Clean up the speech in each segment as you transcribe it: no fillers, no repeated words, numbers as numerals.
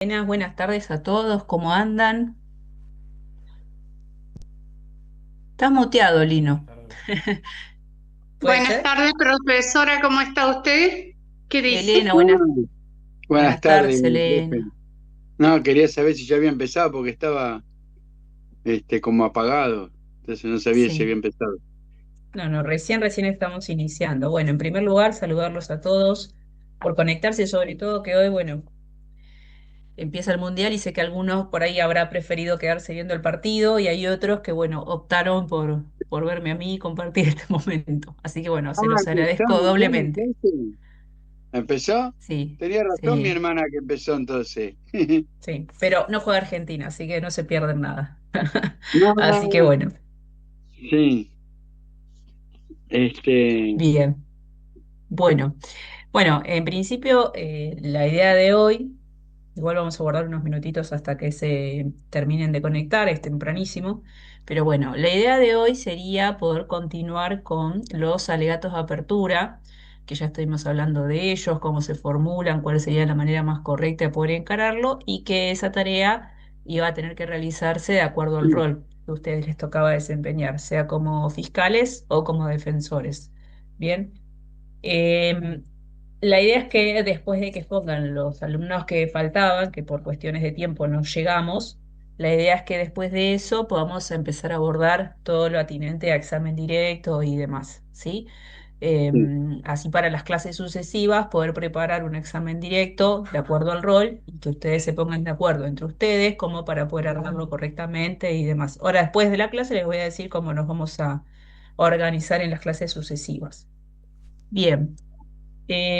Buenas tardes a todos, ¿cómo andan? Estás muteado, Buenas Lino. tardes. ¿Puede Buenas ser? tardes, profesora, ¿cómo está usted? ¿Qué dice? Elena, Ah, buenas buenas tardes, tardes, profe. Elena. No, quería saber si ya había empezado porque estaba como apagado. Entonces no sabía si había Sí, empezado. no, recién estamos iniciando. Bueno, en primer lugar, saludarlos a todos por conectarse, sobre todo que hoy, bueno, empieza el Mundial y sé que algunos por ahí habrá preferido quedarse viendo el partido y hay otros que, bueno, optaron por verme a mí y compartir este momento. Así que, bueno, Ah, se los agradezco empezamos bien doblemente. entonces. ¿Empezó? Sí, Tenía razón mi sí. hermana que empezó entonces. Sí, pero no juega Argentina, así que no se pierden nada. Así que No, bueno, sí, este, bien. Bueno, bueno, en principio la idea de hoy, igual vamos a guardar unos minutitos hasta que se terminen de conectar, es tempranísimo, pero bueno, la idea de hoy sería poder continuar con los alegatos de apertura, que ya estuvimos hablando de ellos, cómo se formulan, cuál sería la manera más correcta de poder encararlo y que esa tarea iba a tener que realizarse de acuerdo al rol que a ustedes les tocaba desempeñar, sea como fiscales o como defensores. Bien. Em, la idea es que después de que pongan los alumnos que faltaban, que por cuestiones de tiempo no llegamos, la idea es que después de eso podamos empezar a abordar todo lo atinente a examen directo y demás, ¿sí? sí, Así para las clases sucesivas poder preparar un examen directo de acuerdo al rol y que ustedes se pongan de acuerdo entre ustedes como para poder armarlo correctamente y demás. Ahora, después de la clase les voy a decir cómo nos vamos a organizar en las clases sucesivas. Bien.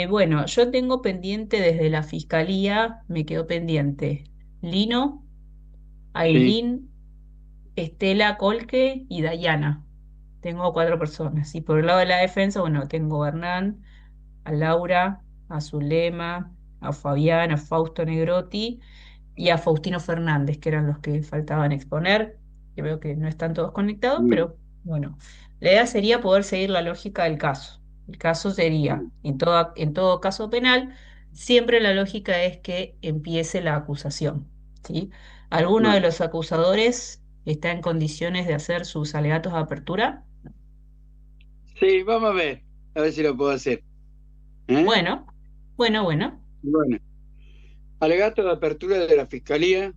Bueno, yo tengo pendiente desde la fiscalía, me quedó pendiente Lino, sí, Ailín, Estela, Colque y Dayana. Tengo cuatro personas. Y por el lado de la defensa, bueno, tengo a Hernán, a Laura, a Zulema, a Fabián, a Fausto Negrotti y a Faustino Fernández, que eran los que faltaban exponer, que veo que no están todos conectados, bien, pero bueno, la idea sería poder seguir la lógica del caso. El caso sería, bien, en todo caso penal, siempre la lógica es que empiece la acusación, ¿sí? ¿Alguno de bueno. los acusadores está en condiciones de hacer sus alegatos de apertura? Sí, vamos a ver si lo puedo hacer. ¿Eh? Bueno, bueno. Bueno, alegato de apertura de la Fiscalía.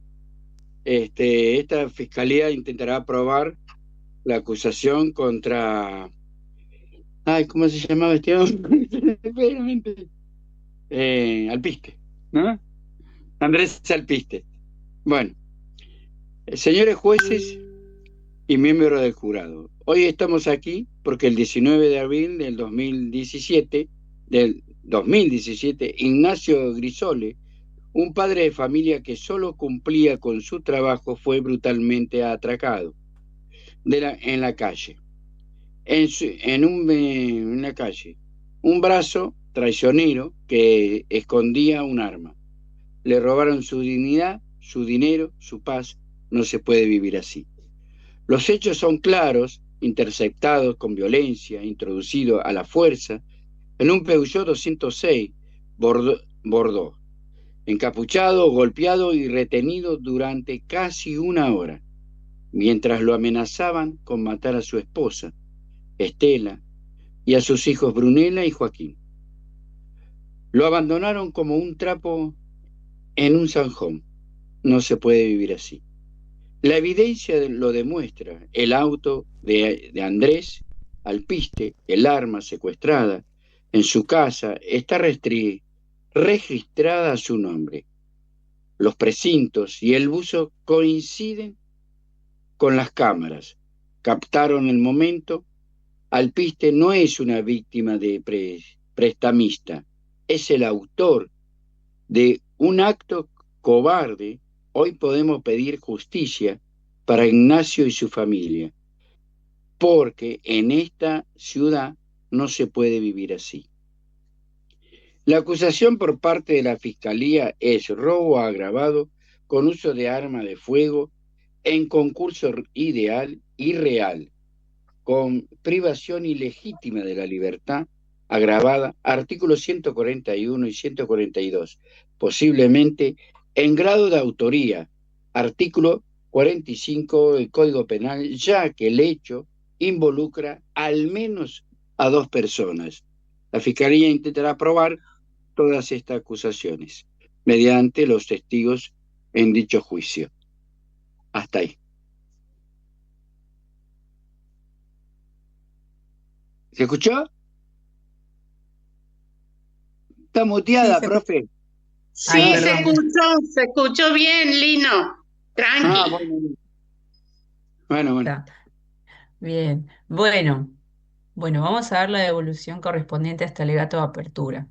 Esta Fiscalía intentará aprobar la acusación contra. Ay, ¿cómo se llamaba este hombre? Realmente. Alpiste, ¿no? Andrés Alpiste. Bueno, señores jueces y miembros del jurado, hoy estamos aquí porque el 19 de abril del 2017, Ignacio Grisole, un padre de familia que solo cumplía con su trabajo, fue brutalmente atracado en la calle. En la calle. Un brazo traicionero que escondía un arma. Le robaron su dignidad, su dinero, su paz. No se puede vivir así. Los hechos son claros, interceptados con violencia, introducido a la fuerza en un Peugeot 206 Bordeaux, encapuchado, golpeado y retenido durante casi una hora, mientras lo amenazaban con matar a su esposa, Estela, y a sus hijos Brunella y Joaquín. Lo abandonaron como un trapo en un zanjón. No se puede vivir así. La evidencia lo demuestra. El auto de Andrés Alpiste, el arma secuestrada en su casa, está registrada a su nombre. Los precintos y el buzo coinciden con las cámaras. Captaron el momento. Alpiste no es una víctima de prestamista, es el autor de un acto cobarde. Hoy podemos pedir justicia para Ignacio y su familia, porque en esta ciudad no se puede vivir así. La acusación por parte de la Fiscalía es robo agravado con uso de arma de fuego en concurso ideal y real, con privación ilegítima de la libertad agravada, artículos 141 y 142, posiblemente en grado de autoría, artículo 45 del Código Penal, ya que el hecho involucra al menos a dos personas. La Fiscalía intentará probar todas estas acusaciones mediante los testigos en dicho juicio. Hasta ahí. ¿Se escuchó? Está Sí, muteada, profe. ay, Sí, Ah, perdón. se escuchó bien, Lino. Tranqui. bueno, bueno, bueno. Está bien. Bueno, vamos a ver la devolución correspondiente a este alegato de apertura.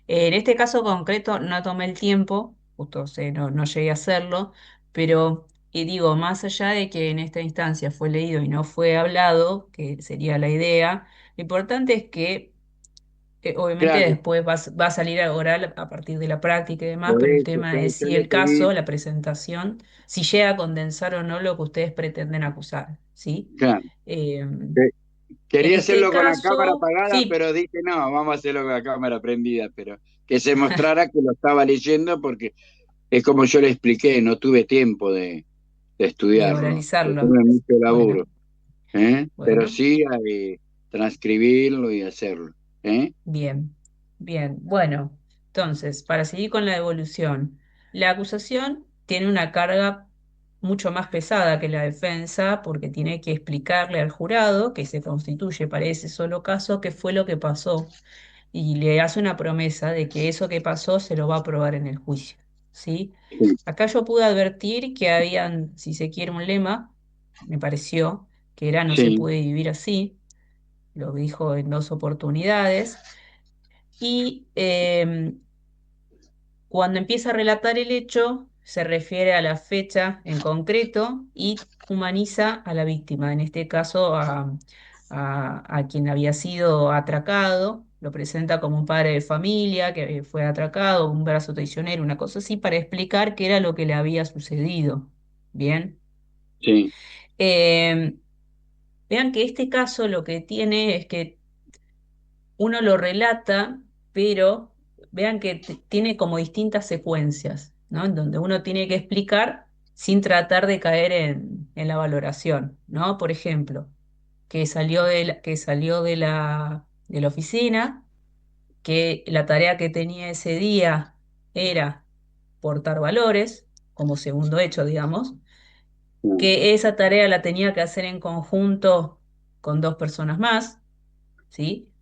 En este caso concreto no tomé el tiempo, justo no llegué a hacerlo, pero y digo, más allá de que en esta instancia fue leído y no fue hablado, que sería la idea, lo importante es que obviamente Claro, después va a salir a oral a partir de la práctica y demás, por pero el eso tema es yo si le el caso, pedí, la presentación, si llega a condensar o no lo que ustedes pretenden acusar, ¿sí? claro, Eh, que- en quería este hacerlo con la cámara caso, apagada, sí, pero dije, no, vamos a hacerlo con la cámara prendida, pero que se mostrara que lo estaba leyendo porque es como yo le expliqué, no tuve tiempo de de estudiarlo, de oralizarlo. tuve mucho laburo, Bueno, ¿eh? Pero bueno. sí transcribirlo y hacerlo, ¿eh? Bien, bien. Bueno, entonces, para seguir con la devolución, la acusación tiene una carga mucho más pesada que la defensa porque tiene que explicarle al jurado que se constituye para ese solo caso qué fue lo que pasó y le hace una promesa de que eso que pasó se lo va a probar en el juicio, ¿sí? Sí, Acá yo pude advertir que habían, si se quiere, un lema, me pareció, que era no se sí, puede vivir así, lo dijo en dos oportunidades. Y cuando empieza a relatar el hecho, se refiere a la fecha en concreto y humaniza a la víctima, en este caso a quien había sido atracado, lo presenta como un padre de familia que fue atracado, un brazo traicionero, una cosa así, para explicar qué era lo que le había sucedido. Bien. sí, Em, Vean que este caso lo que tiene es que uno lo relata, pero vean que tiene como distintas secuencias, ¿no? En donde uno tiene que explicar sin tratar de caer en la valoración, ¿no? Por ejemplo, que salió de la oficina, que la tarea que tenía ese día era portar valores, como segundo hecho, digamos, que esa tarea la tenía que hacer en conjunto con dos personas más, ¿sí?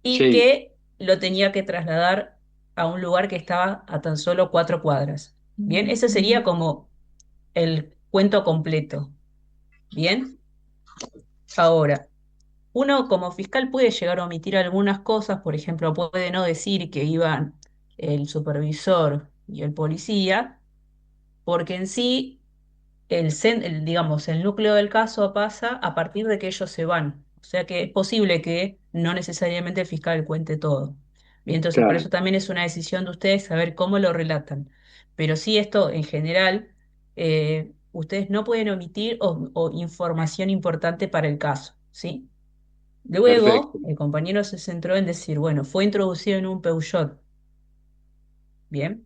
Y sí, que lo tenía que trasladar a un lugar que estaba a tan solo 4 cuadras. Bien, ese sería como el cuento completo. Bien, ahora, uno como fiscal puede llegar a omitir algunas cosas, por ejemplo, puede no decir que iban el supervisor y el policía, porque en sí digamos, el núcleo del caso pasa a partir de que ellos se van. O sea que es posible que no necesariamente el fiscal cuente todo. Bien, entonces por claro, eso también es una decisión de ustedes saber cómo lo relatan. Pero sí esto en general, ustedes no pueden omitir o información importante para el caso, ¿sí? perfecto, Luego, el compañero se centró en decir, bueno, fue introducido en un Peugeot, ¿bien?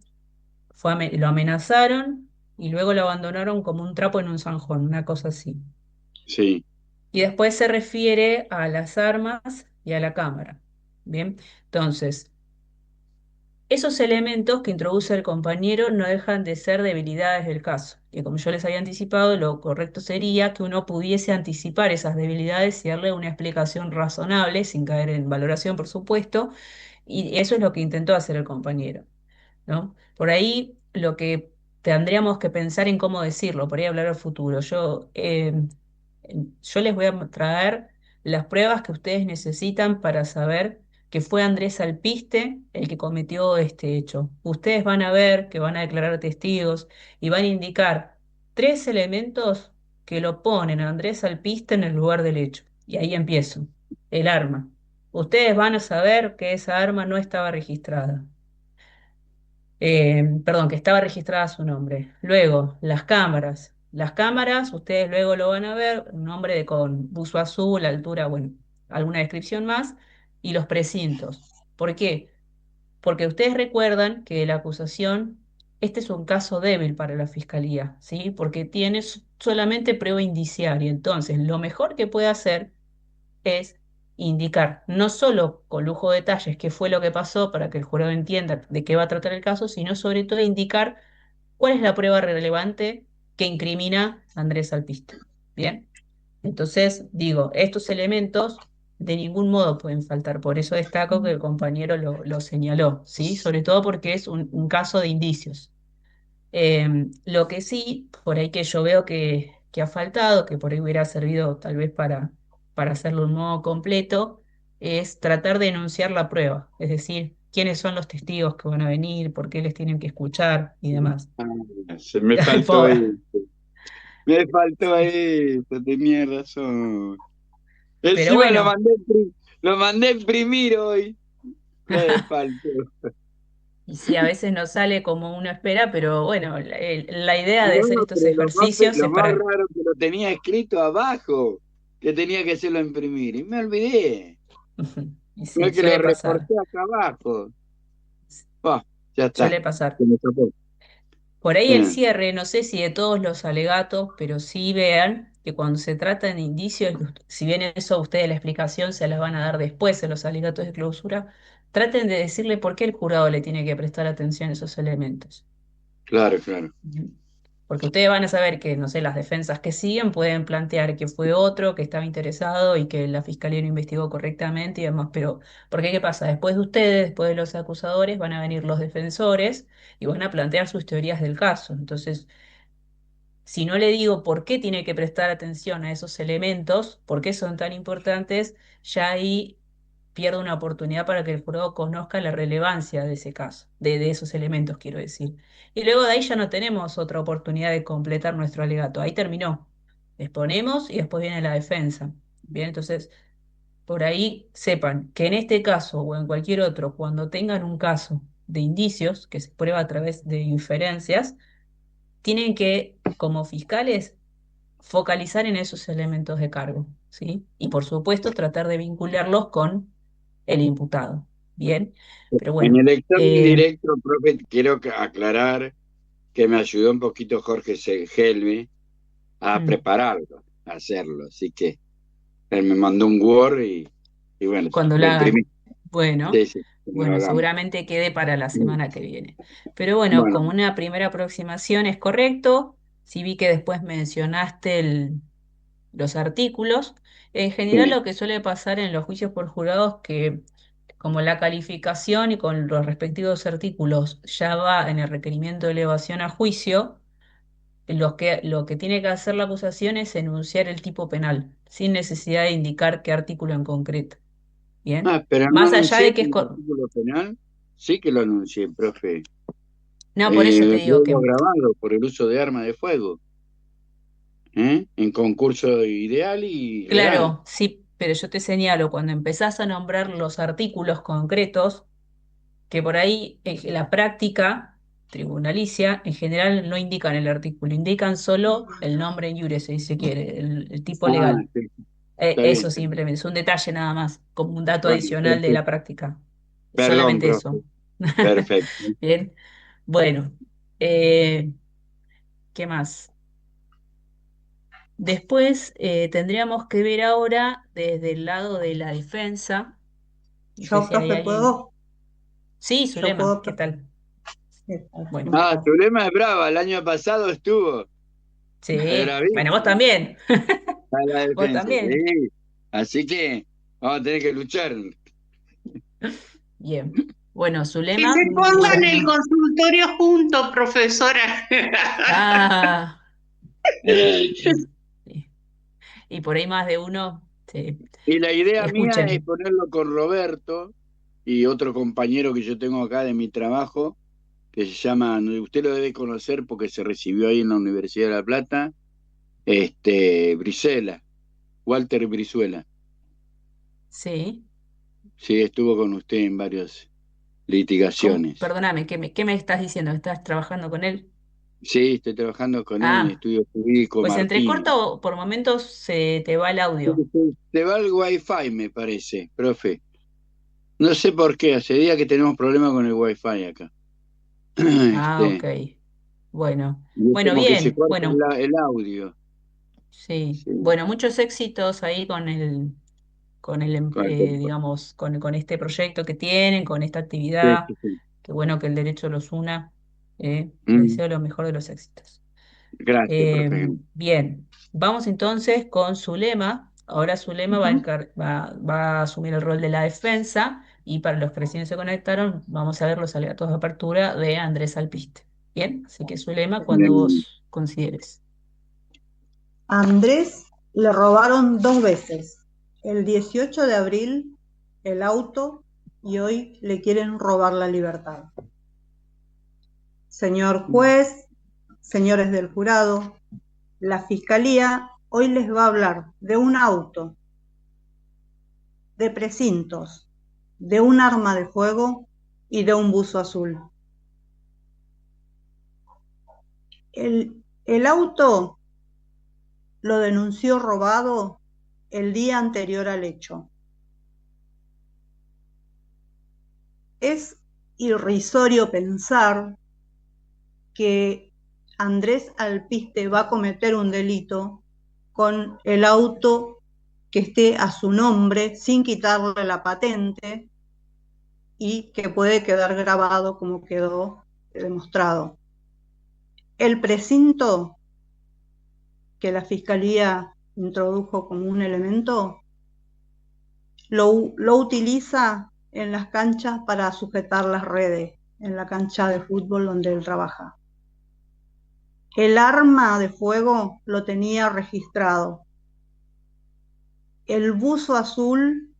Lo amenazaron y luego lo abandonaron como un trapo en un zanjón, una cosa así. sí, Y después se refiere a las armas y a la cámara. Bien, entonces, esos elementos que introduce el compañero no dejan de ser debilidades del caso. Y como yo les había anticipado, lo correcto sería que uno pudiese anticipar esas debilidades y darle una explicación razonable, sin caer en valoración, por supuesto, y eso es lo que intentó hacer el compañero, ¿no? Por ahí lo que tendríamos que pensar en cómo decirlo, por ahí hablar al futuro. Yo les voy a traer las pruebas que ustedes necesitan para saber que fue Andrés Alpiste el que cometió este hecho. Ustedes van a ver que van a declarar testigos y van a indicar 3 elementos que lo ponen a Andrés Alpiste en el lugar del hecho. Y ahí empiezo. El arma. Ustedes van a saber que esa arma no estaba registrada. Perdón, que estaba registrada su nombre. Luego, las cámaras. Las cámaras, ustedes luego lo van a ver, un hombre con buzo azul, altura, bueno, alguna descripción más, y los precintos. ¿Por qué? Porque ustedes recuerdan que la acusación este es un caso débil para la fiscalía, ¿sí? Porque tiene solamente prueba indiciaria. Entonces, lo mejor que puede hacer es indicar, no solo con lujo de detalles qué fue lo que pasó para que el jurado entienda de qué va a tratar el caso, sino sobre todo indicar cuál es la prueba relevante que incrimina a Andrés Alpiste. Bien, entonces digo, estos elementos de ningún modo pueden faltar, por eso destaco que el compañero lo señaló, ¿sí? Sobre todo porque es un caso de indicios. Lo que sí, por ahí que yo veo que ha faltado, que por ahí hubiera servido tal vez para hacerlo un modo completo, es tratar de enunciar la prueba, es decir, quiénes son los testigos que van a venir, por qué les tienen que escuchar y demás. Se me faltó Pobre. eso. Me faltó Sí. eso, tenía razón. Pero Encima bueno, lo mandé a imprimir hoy. Me faltó. y sí, a veces no sale como uno espera, pero bueno, la idea No, de hacer estos pero ejercicios lo es más para... raro que lo tenía escrito abajo, que tenía que hacerlo imprimir. Y me olvidé. Y No sí, es que lo suele pasar, reporté acá abajo. Ah, ya está. suele pasar. Se me tapó. Por ahí el Eh, cierre, no sé si de todos los alegatos, pero sí vean que cuando se trata de indicios, si bien eso a ustedes la explicación se las van a dar después en los alegatos de clausura, traten de decirle por qué el jurado le tiene que prestar atención a esos elementos. claro, claro. Ujú. Porque ustedes van a saber que, no sé, las defensas que siguen pueden plantear que fue otro que estaba interesado y que la fiscalía no investigó correctamente y demás, pero ¿por qué qué pasa? Después de ustedes, después de los acusadores, van a venir los defensores y van a plantear sus teorías del caso. Entonces, si no le digo por qué tiene que prestar atención a esos elementos, por qué son tan importantes, ya ahí pierdo una oportunidad para que el jurado conozca la relevancia de ese caso, de esos elementos, quiero decir. Y luego de ahí ya no tenemos otra oportunidad de completar nuestro alegato. Ahí terminó. Exponemos y después viene la defensa. Bien, entonces, por ahí sepan que en este caso o en cualquier otro, cuando tengan un caso de indicios que se prueba a través de inferencias, tienen que, como fiscales, focalizar en esos elementos de cargo, ¿sí? Y por supuesto tratar de vincularlos con el imputado, ¿bien? Pero En bueno, el examen directo, profe, quiero aclarar que me ayudó un poquito Jorge Gelme a mm, prepararlo, a hacerlo. Así que él me mandó un Word y bueno, cuando lo la imprimí. hagan, bueno, Sí, sí, como lo bueno, hagamos. seguramente quede para la semana que viene. Pero bueno, Bueno, como una primera aproximación es correcto, sí vi que después mencionaste los artículos. En general sí. lo que suele pasar en los juicios por jurados que como la calificación y con los respectivos artículos ya va en el requerimiento de elevación a juicio, lo que tiene que hacer la acusación es enunciar el tipo penal, sin necesidad de indicar qué artículo en concreto. ¿Bien? Pero no Más allá anuncié de que que es... el artículo penal, sí que lo anuncié, profe. No, por eso te digo Vuelvo que, grabado por el uso de arma de fuego, en concurso ideal y legal. claro, sí, pero yo te señalo, cuando empezás a nombrar los artículos concretos, que por ahí en la práctica tribunalicia en general no indican el artículo, indican solo el nombre en iure, si se quiere, el tipo Ah, legal. sí, está bien, Eso está bien. simplemente, es un detalle nada más, como un dato Bueno, adicional de la perfecto. práctica. Perdón, Solamente profe. eso. Perfecto. Bien, bueno, eh, ¿qué más? Después tendríamos que ver ahora desde el lado de la defensa. No sé Yo, si hay profe, alguien. ¿puedo? Sí, Yo Zulema, puedo. ¿qué tal? Bueno, Ah, Zulema es brava, el año pasado estuvo. Es sí. Bueno, vos bravísima también. a la Vos defensa, también. sí. Así que vamos a tener que luchar. Bien. Bueno, Que se Zulema, pongan el bueno. consultorio junto, profesora. Ah, sí. Y por ahí más de uno, sí. Y la idea mía es Escuchen. ponerlo con Roberto y otro compañero que yo tengo acá de mi trabajo, que se llama, usted lo debe conocer porque se recibió ahí en la Universidad de La Plata, Brizuela, Walter Brizuela. Sí. Sí, estuvo con usted en varias litigaciones. Perdóname, qué me estás diciendo? ¿Estás trabajando con él? Sí, estoy trabajando con él en Ah, estudio jurídico pues Martínez. entrecorta o por momentos se te va el Sí, audio. sí. Se va el wifi, me parece, profe. No sé por qué, hace días que tenemos problemas con el wifi acá. Ah, ok. Este, Bueno, y es bueno, como que se bien, corta bueno, el audio. sí. Sí, Bueno, muchos éxitos ahí con el, con el digamos, con este proyecto que tienen, con esta sí, actividad. sí, sí. Qué bueno que el derecho los una. Les Mm, deseo lo mejor de los éxitos. gracias, profe. Bien, vamos entonces con Zulema. Ahora Zulema Ujú. va a asumir el rol de la defensa y para los que recién se conectaron, vamos a ver los alegatos de apertura de Andrés Alpiste. Bien, así que Zulema, cuando Bien. vos consideres. A Andrés le robaron 2 veces. El 18 de abril el auto y hoy le quieren robar la libertad. Señor juez, señores del jurado, la fiscalía hoy les va a hablar de un auto, de precintos, de un arma de fuego y de un buzo azul. El auto lo denunció robado el día anterior al hecho. Es irrisorio pensar que Andrés Alpiste va a cometer un delito con el auto que esté a su nombre sin quitarle la patente y que puede quedar grabado como quedó demostrado. El precinto que la Fiscalía introdujo como un elemento lo utiliza en las canchas para sujetar las redes, en la cancha de fútbol donde él trabaja. El arma de fuego lo tenía registrado. El buzo azul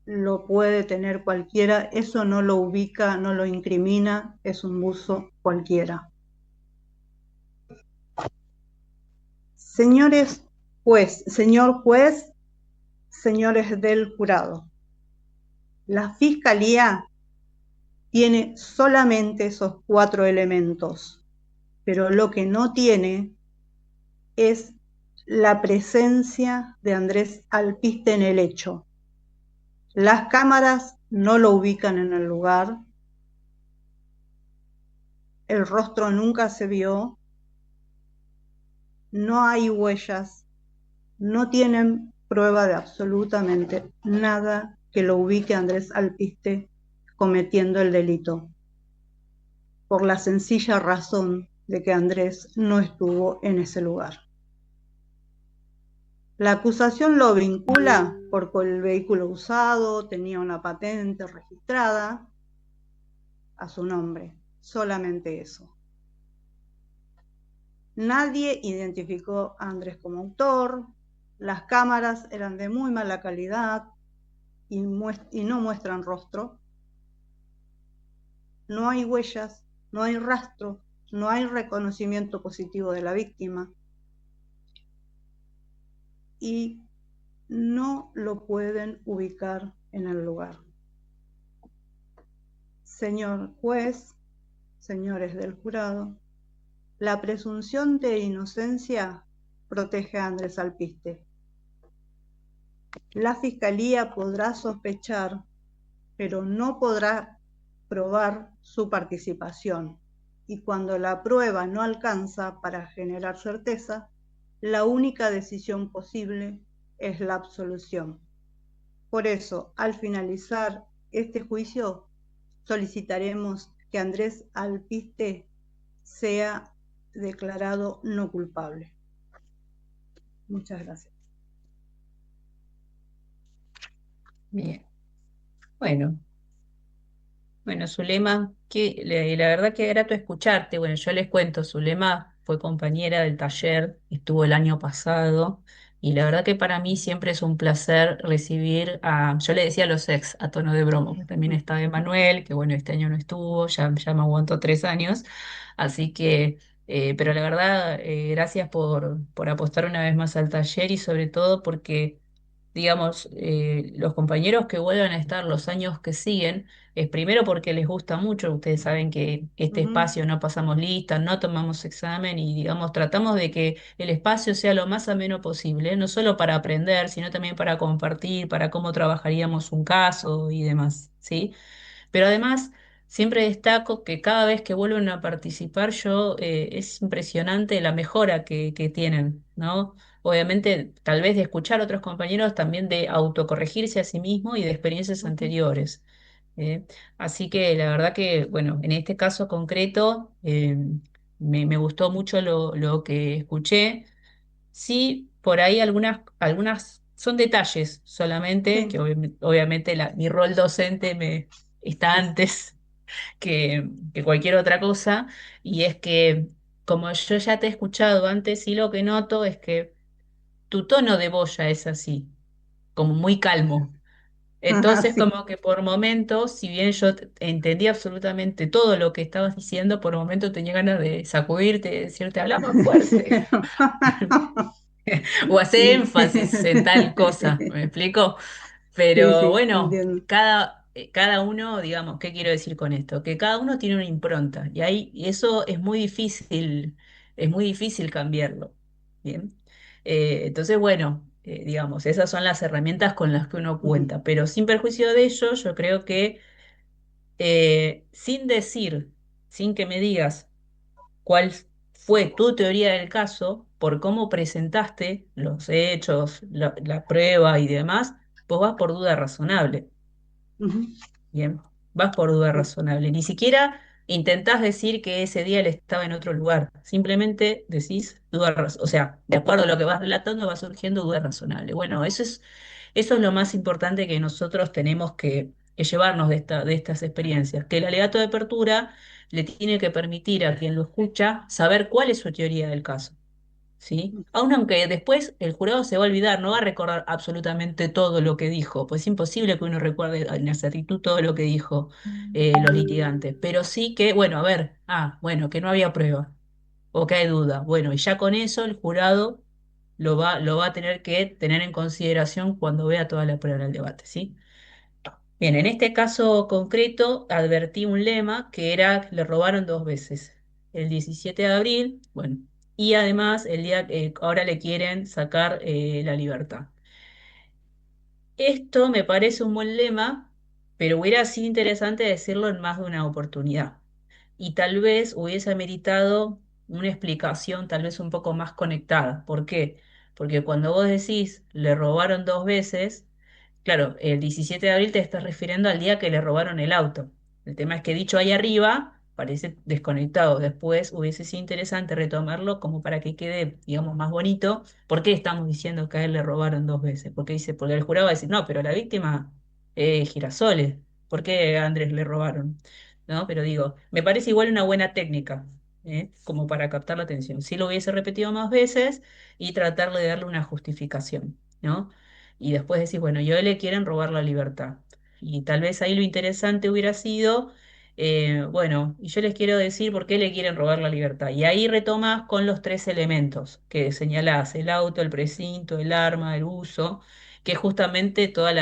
lo puede tener cualquiera, eso no lo ubica, no lo incrimina, es un buzo cualquiera. Señor juez, señores del jurado, la Fiscalía tiene solamente esos 4 elementos, pero lo que no tiene es la presencia de Andrés Alpiste en el hecho. Las cámaras no lo ubican en el lugar, el rostro nunca se vio, no hay huellas, no tienen prueba de absolutamente nada que lo ubique a Andrés Alpiste cometiendo el delito, por la sencilla razón de que Andrés no estuvo en ese lugar. La acusación lo vincula porque el vehículo usado tenía una patente registrada a su nombre, solamente eso. Nadie identificó a Andrés como autor, las cámaras eran de muy mala calidad y no muestran rostro, no hay huellas, no hay rastro, no hay reconocimiento positivo de la víctima y no lo pueden ubicar en el lugar. Señor juez, señores del jurado, la presunción de inocencia protege a Andrés Alpiste. La Fiscalía podrá sospechar, pero no podrá probar su participación. Y cuando la prueba no alcanza para generar certeza, la única decisión posible es la absolución. Por eso, al finalizar este juicio, solicitaremos que Andrés Alpiste sea declarado no culpable. Muchas gracias. Bien. Bueno, bueno, Zulema, la verdad que grato escucharte. Bueno, yo les cuento, Zulema fue compañera del taller, estuvo el año pasado, y la verdad que para mí siempre es un placer recibir yo le decía a los ex, a tono de broma, que también estaba Emanuel, que bueno, este año no estuvo, ya me aguantó 3 años, así que, pero la verdad, gracias por apostar una vez más al taller y sobre todo porque, digamos, los compañeros que vuelvan a estar los años que siguen, es primero porque les gusta mucho, ustedes saben que este espacio no pasamos lista, no tomamos examen y digamos tratamos de que el espacio sea lo más ameno posible, no solo para aprender, sino también para compartir, para cómo trabajaríamos un caso y demás, ¿sí? Pero además siempre destaco que cada vez que vuelven a participar, es impresionante la mejora que tienen, ¿no? Obviamente, tal vez de escuchar a otros compañeros, también de autocorregirse a sí mismo y de experiencias Ujú, anteriores. ¿Eh? Así que la verdad que, bueno, en este caso concreto, me gustó mucho lo que escuché. Sí, por ahí algunas son detalles solamente, que sí, obviamente mi rol docente está antes que cualquier otra cosa, y es que como yo ya te he escuchado antes, sí lo que noto es que tu tono de voz ya es así, como muy calmo. Entonces, sí. como que por momentos, si bien yo entendí absolutamente todo lo que estabas diciendo, por momentos tenía ganas de sacudirte, de decirte, habla más fuerte. O hacer Sí. énfasis en tal cosa, ¿me explico? Sí, Pero sí, bueno, entiendo. cada uno, digamos, ¿qué quiero decir con esto? Que cada uno tiene una impronta y eso es muy difícil cambiarlo. Bien. Entonces, bueno, digamos, esas son las herramientas con las que uno Ujú, cuenta, pero sin perjuicio de ello, yo creo que sin decir, sin que me digas cuál fue tu teoría del caso, por cómo presentaste los hechos, la prueba y demás, vos vas por duda razonable. ujú, Bien, vas por duda sí, razonable. Ni siquiera intentás decir que ese día él estaba en otro lugar. Simplemente decís o sea, de acuerdo a lo que vas relatando, va surgiendo duda razonable. Bueno, eso es lo más importante que nosotros tenemos que llevarnos de estas experiencias, que el alegato de apertura le tiene que permitir a quien lo escucha saber cuál es su teoría del caso. ¿Sí? Aunque después el jurado se va a olvidar, no va a recordar absolutamente todo lo que dijo, pues es imposible que uno recuerde en exactitud todo lo que dijo los litigantes, pero sí que, bueno, a ver, bueno, que no había prueba o que hay duda, bueno, y ya con eso el jurado lo va a tener que tener en consideración cuando vea toda la prueba del debate, ¿sí? Bien, en este caso concreto advertí un lema que era le robaron dos veces, el 17 de abril, bueno, y además el día que ahora le quieren sacar la libertad. Esto me parece un buen lema, pero hubiera sido interesante decirlo en más de una oportunidad. Y tal vez hubiese ameritado una explicación tal vez un poco más conectada. ¿Por qué? Porque cuando vos decís le robaron dos veces, claro, el 17 de abril te estás refiriendo al día que le robaron el auto. El tema es que dicho ahí arriba parece desconectado. Después hubiese sido interesante retomarlo como para que quede, digamos, más bonito. ¿Por qué estamos diciendo que a él le robaron dos veces? Porque el jurado va a decir, no, pero la víctima es Girasoles. ¿Por qué a Andrés le robaron? ¿No? Pero digo, me parece igual una buena técnica, como para captar la atención. Si lo hubiese repetido más veces y tratar de darle una justificación, ¿no? Y después decís, bueno, yo le quieren robar la libertad. Y tal vez ahí lo interesante hubiera sido, bueno, y yo les quiero decir por qué le quieren robar la libertad. Y ahí retomas con los tres elementos que señalás, el auto, el precinto, el arma, el uso, que es justamente toda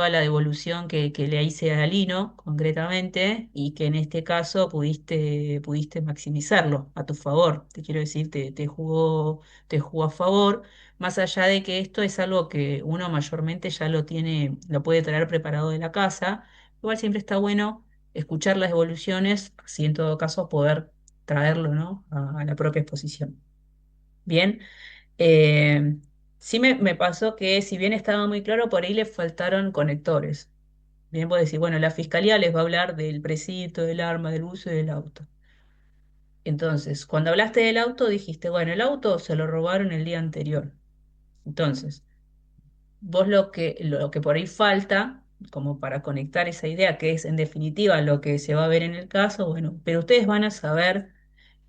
la devolución que le hice a Lino, concretamente, y que en este caso pudiste maximizarlo a tu favor. Te quiero decir, te jugó a favor, más allá de que esto es algo que uno mayormente ya lo tiene, lo puede traer preparado de la casa. Igual siempre está bueno escuchar las devoluciones, así en todo caso poder traerlo, ¿no? a la propia exposición. Bien. Eh, sí me pasó que si bien estaba muy claro, por ahí le faltaron conectores. Bien, puedo decir, bueno, la fiscalía les va a hablar del precinto, del arma, del uso y del auto. Entonces, cuando hablaste del auto, dijiste, bueno, el auto se lo robaron el día anterior. Entonces, vos lo que por ahí falta, como para conectar esa idea, que es en definitiva lo que se va a ver en el caso, bueno, pero ustedes van a saber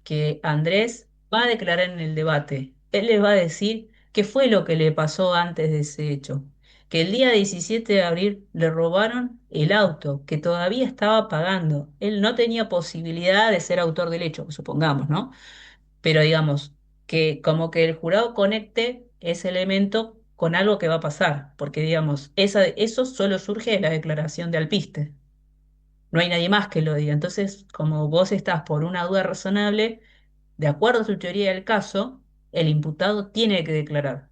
que Andrés va a declarar en el debate. Él les va a decir qué fue lo que le pasó antes de ese hecho. Que el día 17 de abril le robaron el auto, que todavía estaba pagando. Él no tenía posibilidad de ser autor del hecho, supongamos, ¿no? Pero digamos, que como que el jurado conecte ese elemento con algo que va a pasar, porque digamos, eso solo surge de la declaración de alpiste. No hay nadie más que lo diga. Entonces, como vos estás por una duda razonable, de acuerdo a su teoría del caso, el imputado tiene que declarar.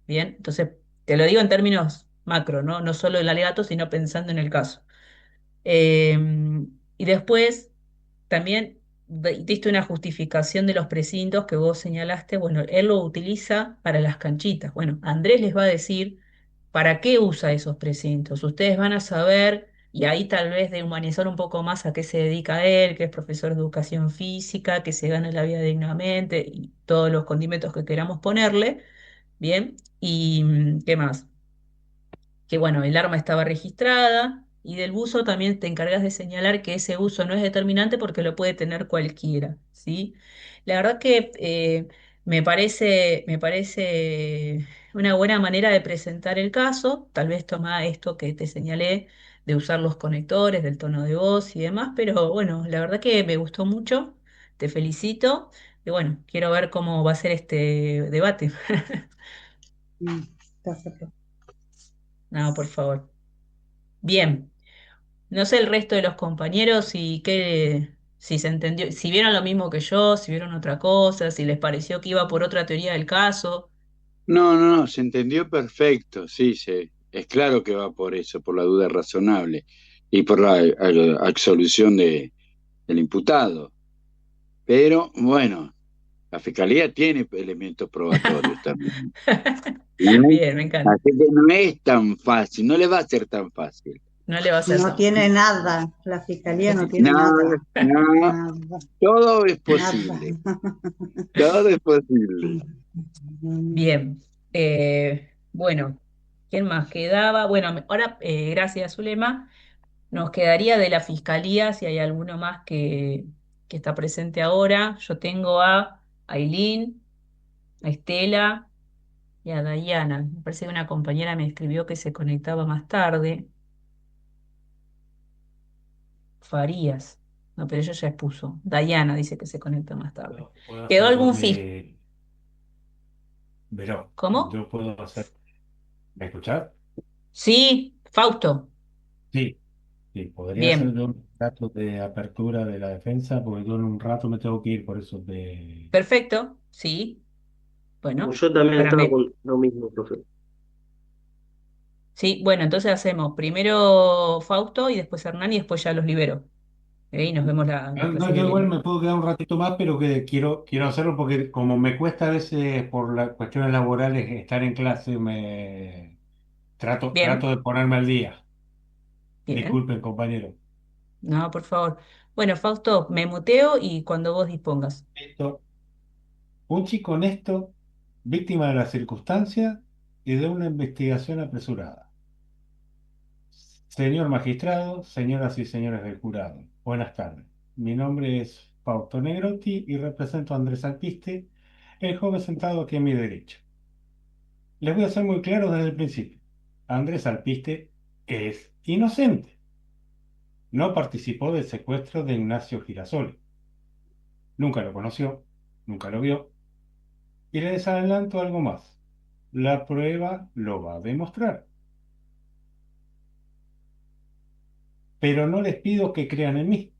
Bien, entonces te lo digo en términos macro, ¿no? No solo el alegato, sino pensando en el caso. Eh, y después también diste una justificación de los precintos que vos señalaste. Bueno, él lo utiliza para las canchitas. Bueno, Andrés les va a decir para qué usa esos precintos. Ustedes van a saber, y ahí tal vez de humanizar un poco más a qué se dedica él, que es profesor de educación física, que se gana la vida dignamente y todos los condimentos que queramos ponerle. Bien, y ¿qué más? Que bueno, el arma estaba registrada y del buzo también te encargas de señalar que ese uso no es determinante porque lo puede tener cualquiera, ¿sí? La verdad que me parece una buena manera de presentar el caso, tal vez toma esto que te señalé de usar los conectores, del tono de voz y demás, pero bueno, la verdad que me gustó mucho, te felicito y bueno, quiero ver cómo va a ser este debate. Mm, perfecto. No, por favor. Bien. No sé el resto de los compañeros si se entendió, si vieron lo mismo que yo, si vieron otra cosa, si les pareció que iba por otra teoría del caso. No, no, no, se entendió perfecto, sí, es claro que va por eso, por la duda razonable y por la absolución del imputado. Pero bueno, la fiscalía tiene elementos probatorios también. ¿No? Bien, me encanta. Así que no es tan fácil, no le va a ser tan fácil. No le va a ser No tan tiene fácil. nada, la fiscalía no tiene No, nada, no, nada, todo es nada. posible, todo es posible. Bien. Bueno, ¿quién más quedaba? Bueno, ahora, gracias, Zulema, nos quedaría de la fiscalía, si hay alguno más que está presente ahora. Yo tengo a Ailín, a Estela y a Dayana. Me parece que una compañera me escribió que se conectaba más tarde. Farías. No, pero ella ya expuso. Dayana dice que se conecta más tarde. Puedo ¿Quedó hacer yo algún fis? mi... Veró, ¿Cómo? yo puedo hacer... ¿Me escuchás? Sí, Fausto. Sí, sí, podría hacer Bien, yo un rato de apertura de la defensa, porque yo en un rato me tengo que ir, por eso de... perfecto. Sí, bueno, Yo también para estaba mí. con lo mismo, profe. Sí, bueno, entonces hacemos primero Fausto y después Hernán y después ya los libero. Y nos vemos la No, no, clase que yo igual viene. me puedo quedar un ratito más, pero que quiero hacerlo porque como me cuesta a veces por las cuestiones laborales estar en clase, me trato Bien, de ponerme al día. bien. Disculpen, compañero. No, por favor. Bueno, Fausto, me muteo y cuando vos dispongas. Listo. Un chico honesto, víctima de la circunstancia y de una investigación apresurada. Señor magistrado, señoras y señores del jurado, buenas tardes. Mi nombre es Fausto Negrotti y represento a Andrés Alpiste, el joven sentado aquí a mi derecha. Les voy a ser muy claro desde el principio. Andrés Alpiste es inocente. No participó del secuestro de Ignacio Girasoli. Nunca lo conoció, nunca lo vio. Y les adelanto algo más. La prueba lo va a demostrar. Pero no les pido que crean en mí.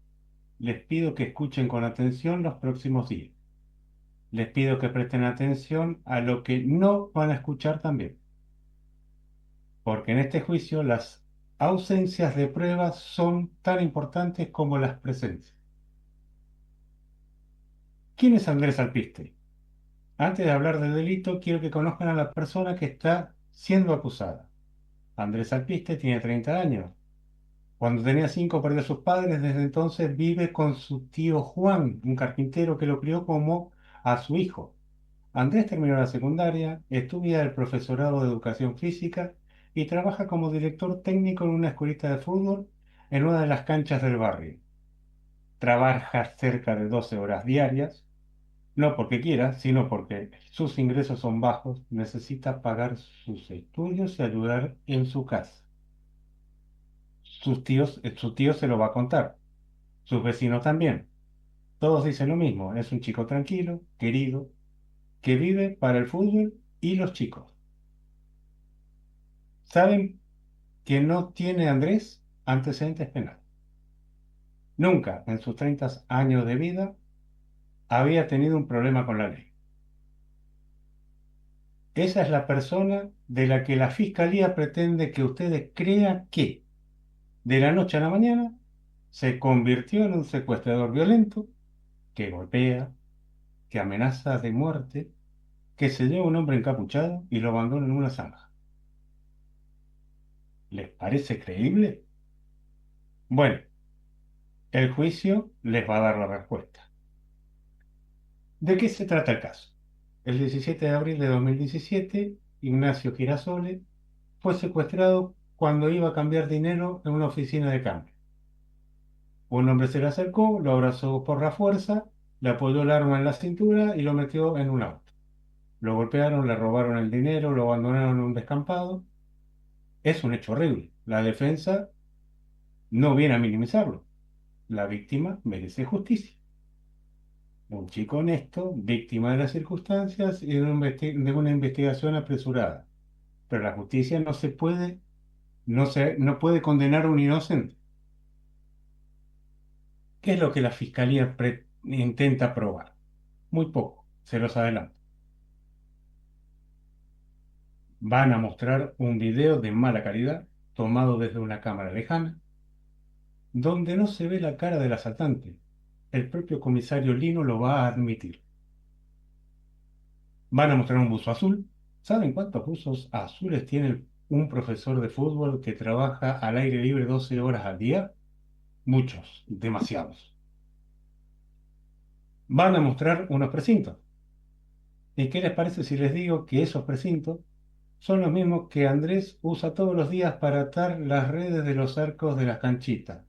Les pido que escuchen con atención los próximos días. Les pido que presten atención a lo que no van a escuchar también. Porque en este juicio las ausencias de pruebas son tan importantes como las presencias. ¿Quién es Andrés Alpiste? Antes de hablar del delito, quiero que conozcan a la persona que está siendo acusada. Andrés Alpiste tiene 30 años. Cuando tenía 5 perdió a sus padres, desde entonces vive con su tío Juan, un carpintero que lo crió como a su hijo. Andrés terminó la secundaria, estudia el profesorado de educación física y trabaja como director técnico en una escuelita de fútbol en una de las canchas del barrio. Trabaja cerca de 12 horas diarias, no porque quiera, sino porque sus ingresos son bajos, necesita pagar sus estudios y ayudar en su casa. Su tío se lo va a contar, sus vecinos también. Todos dicen lo mismo, es un chico tranquilo, querido, que vive para el fútbol y los chicos. Saben que no tiene Andrés antecedentes penales. Nunca en sus 30 años de vida había tenido un problema con la ley. Esa es la persona de la que la fiscalía pretende que ustedes crean que De la noche a la mañana se convirtió en un secuestrador violento que golpea, que amenaza de muerte, que se lleva a un hombre encapuchado y lo abandona en una zanja. ¿Les parece creíble? Bueno, el juicio les va a dar la respuesta. ¿De qué se trata el caso? El 17 de abril de 2017, Ignacio Girasole fue secuestrado cuando iba a cambiar dinero en una oficina de cambio. Un hombre se le acercó, lo abrazó por la fuerza, le apoyó el arma en la cintura y lo metió en un auto. Lo golpearon, le robaron el dinero, lo abandonaron en un descampado. Es un hecho horrible. La defensa no viene a minimizarlo. La víctima merece justicia. Un chico honesto, víctima de las circunstancias y de una investigación apresurada. Pero la justicia no puede condenar a un inocente. ¿Qué es lo que la fiscalía intenta probar? Muy poco, se los adelanto. Van a mostrar un video de mala calidad, tomado desde una cámara lejana, donde no se ve la cara del asaltante. El propio comisario Lino lo va a admitir. Van a mostrar un buzo azul. ¿Saben cuántos buzos azules tiene un profesor de fútbol que trabaja al aire libre 12 horas al día? Muchos, demasiados. Van a mostrar unos precintos. ¿Y qué les parece si les digo que esos precintos son los mismos que Andrés usa todos los días para atar las redes de los arcos de las canchitas?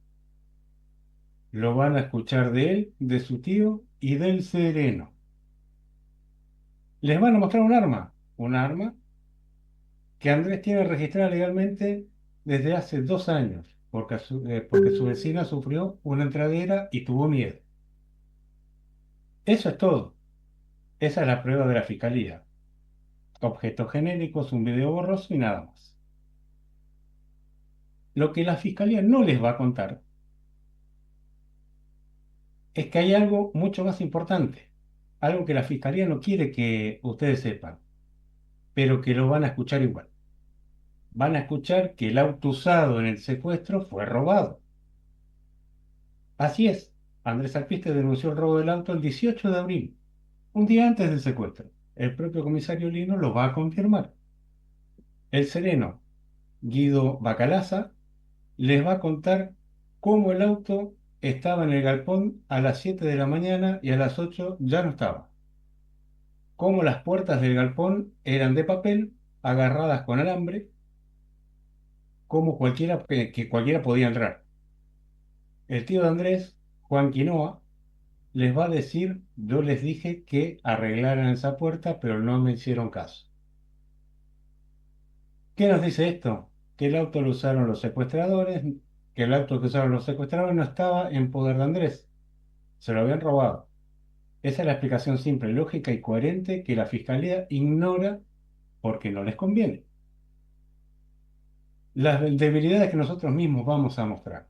Lo van a escuchar de él, de su tío y del sereno. Les van a mostrar un arma que Andrés tiene registrada legalmente desde hace 2 años, porque su vecina sufrió una entradera y tuvo miedo. Eso es todo. Esa es la prueba de la fiscalía. Objetos genéricos, un video borroso y nada más. Lo que la fiscalía no les va a contar es que hay algo mucho más importante, algo que la fiscalía no quiere que ustedes sepan, pero que lo van a escuchar igual. Van a escuchar que el auto usado en el secuestro fue robado. Así es, Andrés Alpiste denunció el robo del auto el 18 de abril, un día antes del secuestro. El propio comisario Lino lo va a confirmar. El sereno Guido Bacalaza les va a contar cómo el auto estaba en el galpón a las 7 de la mañana y a las 8 ya no estaba. Cómo las puertas del galpón eran de papel, agarradas con alambre, como que cualquiera podía entrar. El tío de Andrés, Juan Quinoa, les va a decir, yo les dije que arreglaran esa puerta, pero no me hicieron caso. ¿Qué nos dice esto? Que el auto lo usaron los secuestradores, que el auto que usaron los secuestradores no estaba en poder de Andrés, se lo habían robado. Esa es la explicación simple, lógica y coherente que la fiscalía ignora porque no les conviene. Las debilidades que nosotros mismos vamos a mostrar.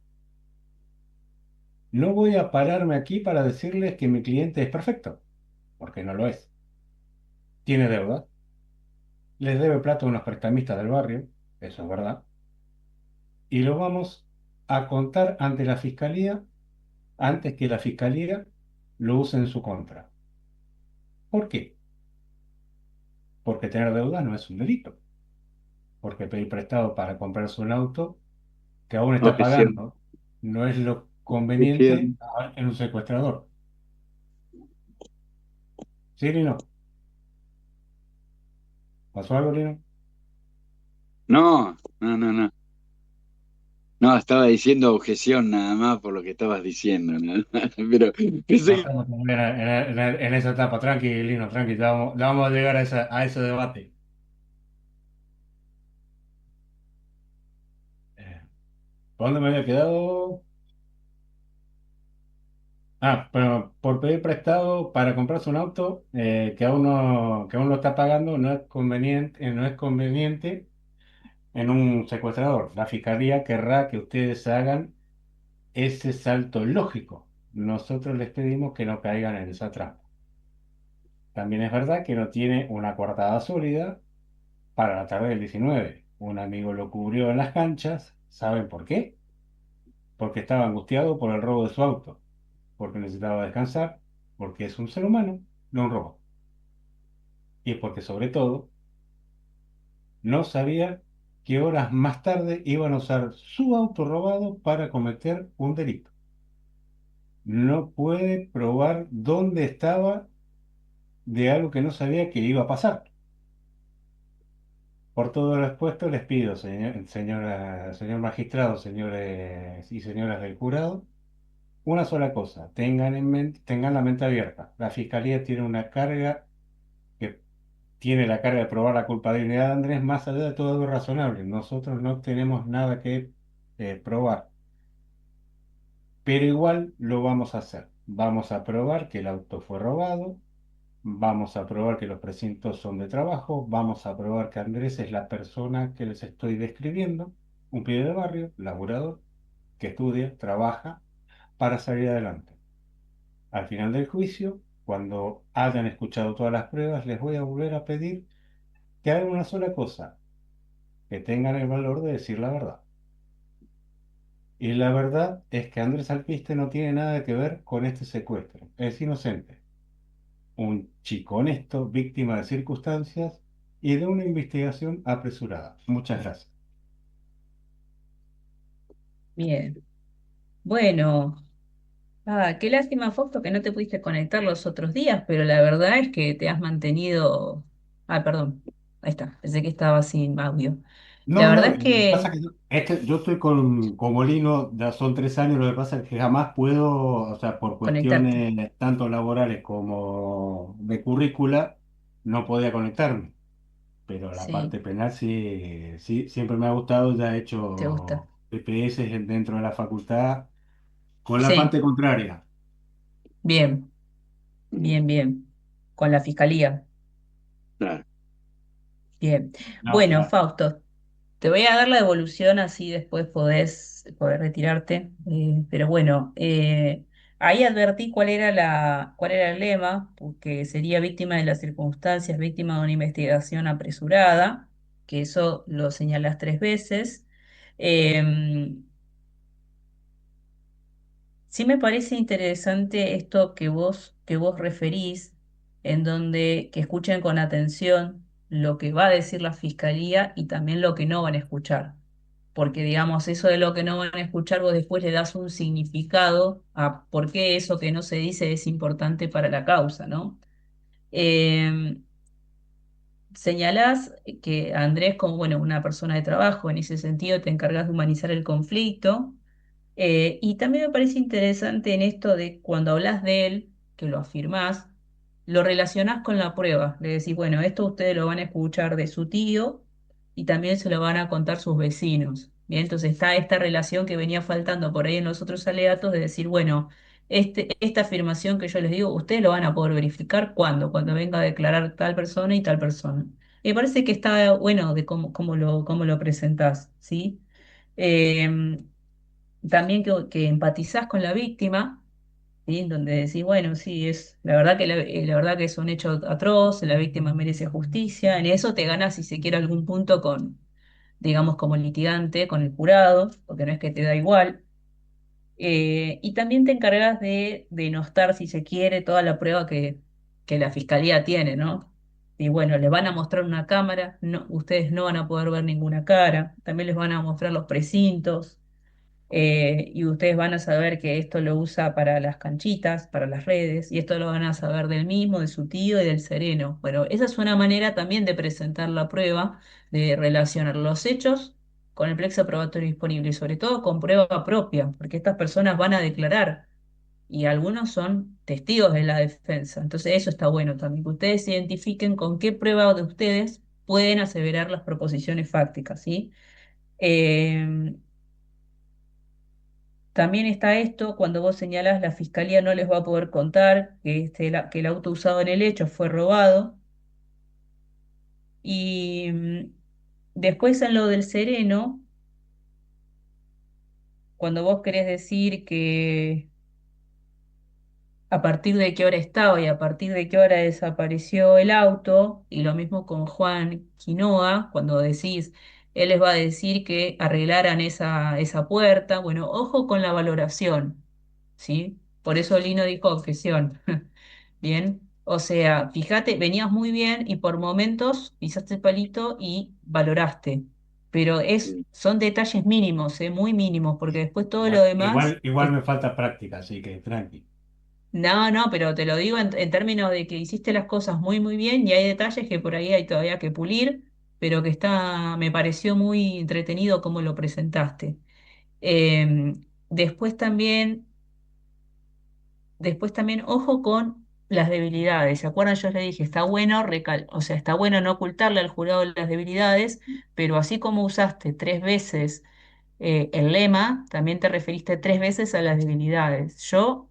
No voy a pararme aquí para decirles que mi cliente es perfecto, porque no lo es. Tiene deuda, les debe plata a unos prestamistas del barrio, eso es verdad, y lo vamos a contar ante la fiscalía antes que la fiscalía lo use en su contra. ¿Por qué? Porque tener deuda no es un delito, porque pedir prestado para comprarse un auto que aún No, está es cierto, pagando no es lo es cierto. conveniente en un secuestrador. ¿Sí, Lino? ¿Pasó algo, Lino? No, no, no, no. No, estaba diciendo objeción nada más por lo que estabas diciendo, nada más. Pero No pensé que estamos todavía en esa etapa, tranqui, Lino, tranqui, ya vamos a llegar a ese debate. ¿Por dónde me había quedado? Ah, pero por pedir prestado para comprarse un auto que aún lo está pagando no es conveniente en un secuestrador. La fiscalía querrá que ustedes hagan ese salto lógico. Nosotros les pedimos que no caigan en esa trampa. También es verdad que no tiene una coartada sólida para la tarde del 19. Un amigo lo cubrió en las canchas. ¿Saben por qué? porque estaba angustiado por el robo de su auto, porque necesitaba descansar, porque es un ser humano, no un robot. Y porque sobre todo no sabía qué horas más tarde iban a usar su auto robado para cometer un delito. No puede probar dónde estaba de algo que no sabía que iba a pasar. Por todo lo expuesto, les pido, señor magistrado, señores y señoras del jurado, una sola cosa, tengan la mente abierta. La fiscalía tiene una carga que tiene la carga de probar la culpabilidad de Andrés más allá de todo lo razonable. Nosotros no tenemos nada que probar, pero igual lo vamos a hacer. Vamos a probar que el auto fue robado, vamos a probar que los precintos son de trabajo, vamos a probar que Andrés es la persona que les estoy describiendo, un pibe de barrio, laburador, que estudia, trabaja para salir adelante. Al final del juicio, cuando hayan escuchado todas las pruebas, les voy a volver a pedir que hagan una sola cosa, que tengan el valor de decir la verdad. Y la verdad es que Andrés Alpiste no tiene nada que ver con este secuestro. Es inocente. Un chico honesto, víctima de circunstancias y de una investigación apresurada. Muchas gracias. Bien. Bueno, qué lástima, Fausto, que no te pudiste conectar los otros días, pero la verdad es que te has mantenido. Ah, perdón. Ahí está. Pensé que estaba sin audio. La No, no, verdad es pasa que que yo estoy con Molino, ya son 3 años, lo que pasa es que jamás puedo, o sea, por conectarte. cuestiones tanto laborales como de currícula, no podía conectarme. Pero la Sí, parte penal sí, sí, siempre me ha gustado, ya he te gusta. hecho PPS dentro de la facultad con la Sí, parte contraria. bien, Mm, bien, bien. Con la fiscalía. claro. Bien. No, Bueno, Fausto, te voy a dar la devolución, así después podés retirarte. Pero bueno, ahí advertí cuál era el lema, porque sería víctima de las circunstancias, víctima de una investigación apresurada, que eso lo señalas 3 veces. Eh, Sí me parece interesante esto que vos referís, en donde que escuchen con atención lo que va a decir la fiscalía y también lo que no van a escuchar. Porque, digamos, eso de lo que no van a escuchar, vos después le das un significado a por qué eso que no se dice es importante para la causa, ¿no? Eh, Señalás que Andrés, como, bueno, una persona de trabajo, en ese sentido te encargas de humanizar el conflicto. Y también me parece interesante en esto de cuando hablas de él, que lo afirmás, lo relacionás con la prueba. Le decís, bueno, esto ustedes lo van a escuchar de su tío y también se lo van a contar sus vecinos. Bien, entonces está esta relación que venía faltando por ahí en los otros alegatos de decir, bueno, esta afirmación que yo les digo, ustedes lo van a poder verificar cuando venga a declarar tal persona y tal persona. Me parece que está bueno de cómo lo presentás, ¿sí? Em, También que empatizás con la víctima, ¿sí? Donde decís, bueno, sí, la verdad la verdad que es un hecho atroz, la víctima merece justicia, en eso te ganas si se quiere algún punto digamos, como litigante, con el jurado, porque no es que te da igual. Y también te encargas de denostar, si se quiere, toda la prueba que la fiscalía tiene, ¿no? Y bueno, les van a mostrar una cámara, no, ustedes no van a poder ver ninguna cara, también les van a mostrar los precintos, y ustedes van a saber que esto lo usa para las canchitas, para las redes, y esto lo van a saber del mismo, de su tío y del sereno. Bueno, esa es una manera también de presentar la prueba, de relacionar los hechos con el plexo probatorio disponible y sobre todo con prueba propia, porque estas personas van a declarar y algunos son testigos de la defensa. Entonces eso está bueno también, que ustedes identifiquen con qué prueba de ustedes pueden aseverar las proposiciones fácticas, ¿sí? Eh, También está esto, cuando vos señalás, la fiscalía no les va a poder contar que el auto usado en el hecho fue robado. Y después en lo del sereno, cuando vos querés decir que a partir de qué hora estaba y a partir de qué hora desapareció el auto, y lo mismo con Juan Quinoa, cuando decís él les va a decir que arreglaran esa puerta. Bueno, ojo con la valoración, ¿sí? Por eso Lino dijo objeción. Bien, o sea, fíjate, venías muy bien y por momentos pisaste el palito y valoraste, pero Mm. son detalles mínimos, muy mínimos, porque después todo lo Bueno, demás, igual me falta práctica, así que tranqui. no, no, pero te lo digo en términos de que hiciste las cosas muy, muy bien y hay detalles que por ahí hay todavía que pulir, pero que me pareció muy entretenido cómo lo presentaste. Em, después también Después también, ojo con las debilidades. ¿Se acuerdan? Yo les dije, está bueno o sea, está bueno no ocultarle al jurado las debilidades, pero así como usaste 3 veces el lema, también te referiste 3 veces a las debilidades. Yo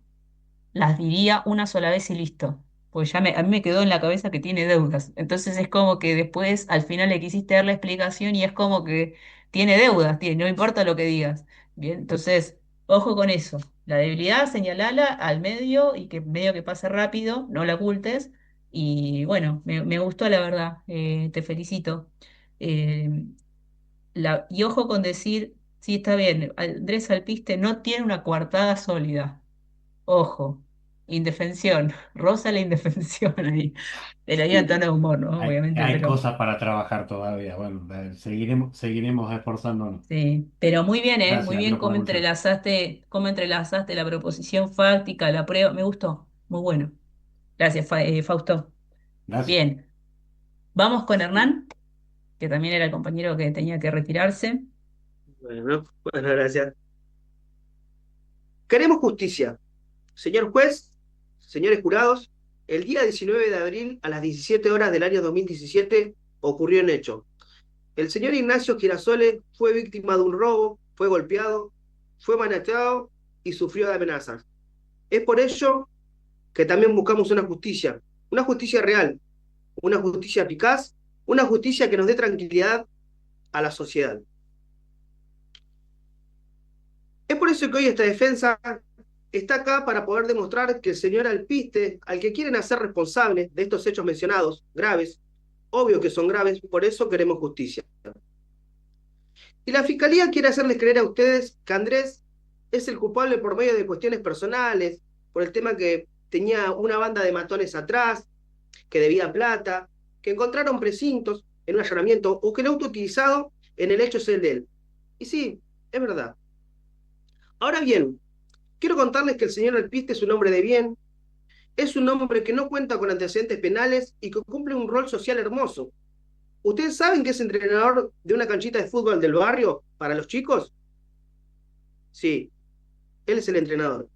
las diría una sola vez y listo. Pues a mí me quedó en la cabeza que tiene deudas. Entonces es como que después al final le quisiste dar la explicación y es como que tiene deudas, no importa lo que digas. Bien, entonces, ojo con eso. La debilidad, señalala al medio y que medio que pase rápido, no la ocultes. Y bueno, me gustó la verdad, te felicito. Eh, y ojo con decir, sí, está bien, Andrés Alpiste no tiene una coartada sólida. Ojo, indefensión, rosa la indefensión ahí. Te lo digo en tono de humor, ¿no? Obviamente, Hay pero cosas para trabajar todavía. Bueno, seguiremos esforzándonos. sí. Pero muy bien, ¿eh? Muy Gracias, bien Dios, por escuchar. cómo entrelazaste la proposición fáctica, la prueba. Me gustó. Muy bueno. Gracias, Fausto. Gracias. Bien. Vamos con Hernán, que también era el compañero que tenía que retirarse. Bueno, gracias. Queremos justicia. Señor juez, señores jurados, el día 19 de abril a las 17 horas del año 2017 ocurrió un hecho. El señor Ignacio Girasole fue víctima de un robo, fue golpeado, fue manoteado y sufrió de amenazas. Es por ello que también buscamos una justicia real, una justicia eficaz, una justicia que nos dé tranquilidad a la sociedad. Es por eso que hoy esta defensa está acá para poder demostrar que el señor Alpiste, al que quieren hacer responsable de estos hechos mencionados, graves, obvio que son graves, por eso queremos justicia. Y la fiscalía quiere hacerles creer a ustedes que Andrés es el culpable por medio de cuestiones personales, por el tema que tenía una banda de matones atrás, que debía plata, que encontraron precintos en un allanamiento o que el auto utilizado en el hecho es el de él. Y sí, es verdad. Ahora bien, quiero contarles que el señor Alpiste es un hombre de bien, es un hombre que no cuenta con antecedentes penales y que cumple un rol social hermoso. ¿Ustedes saben que es entrenador de una canchita de fútbol del barrio para los chicos? Sí, él es el entrenador.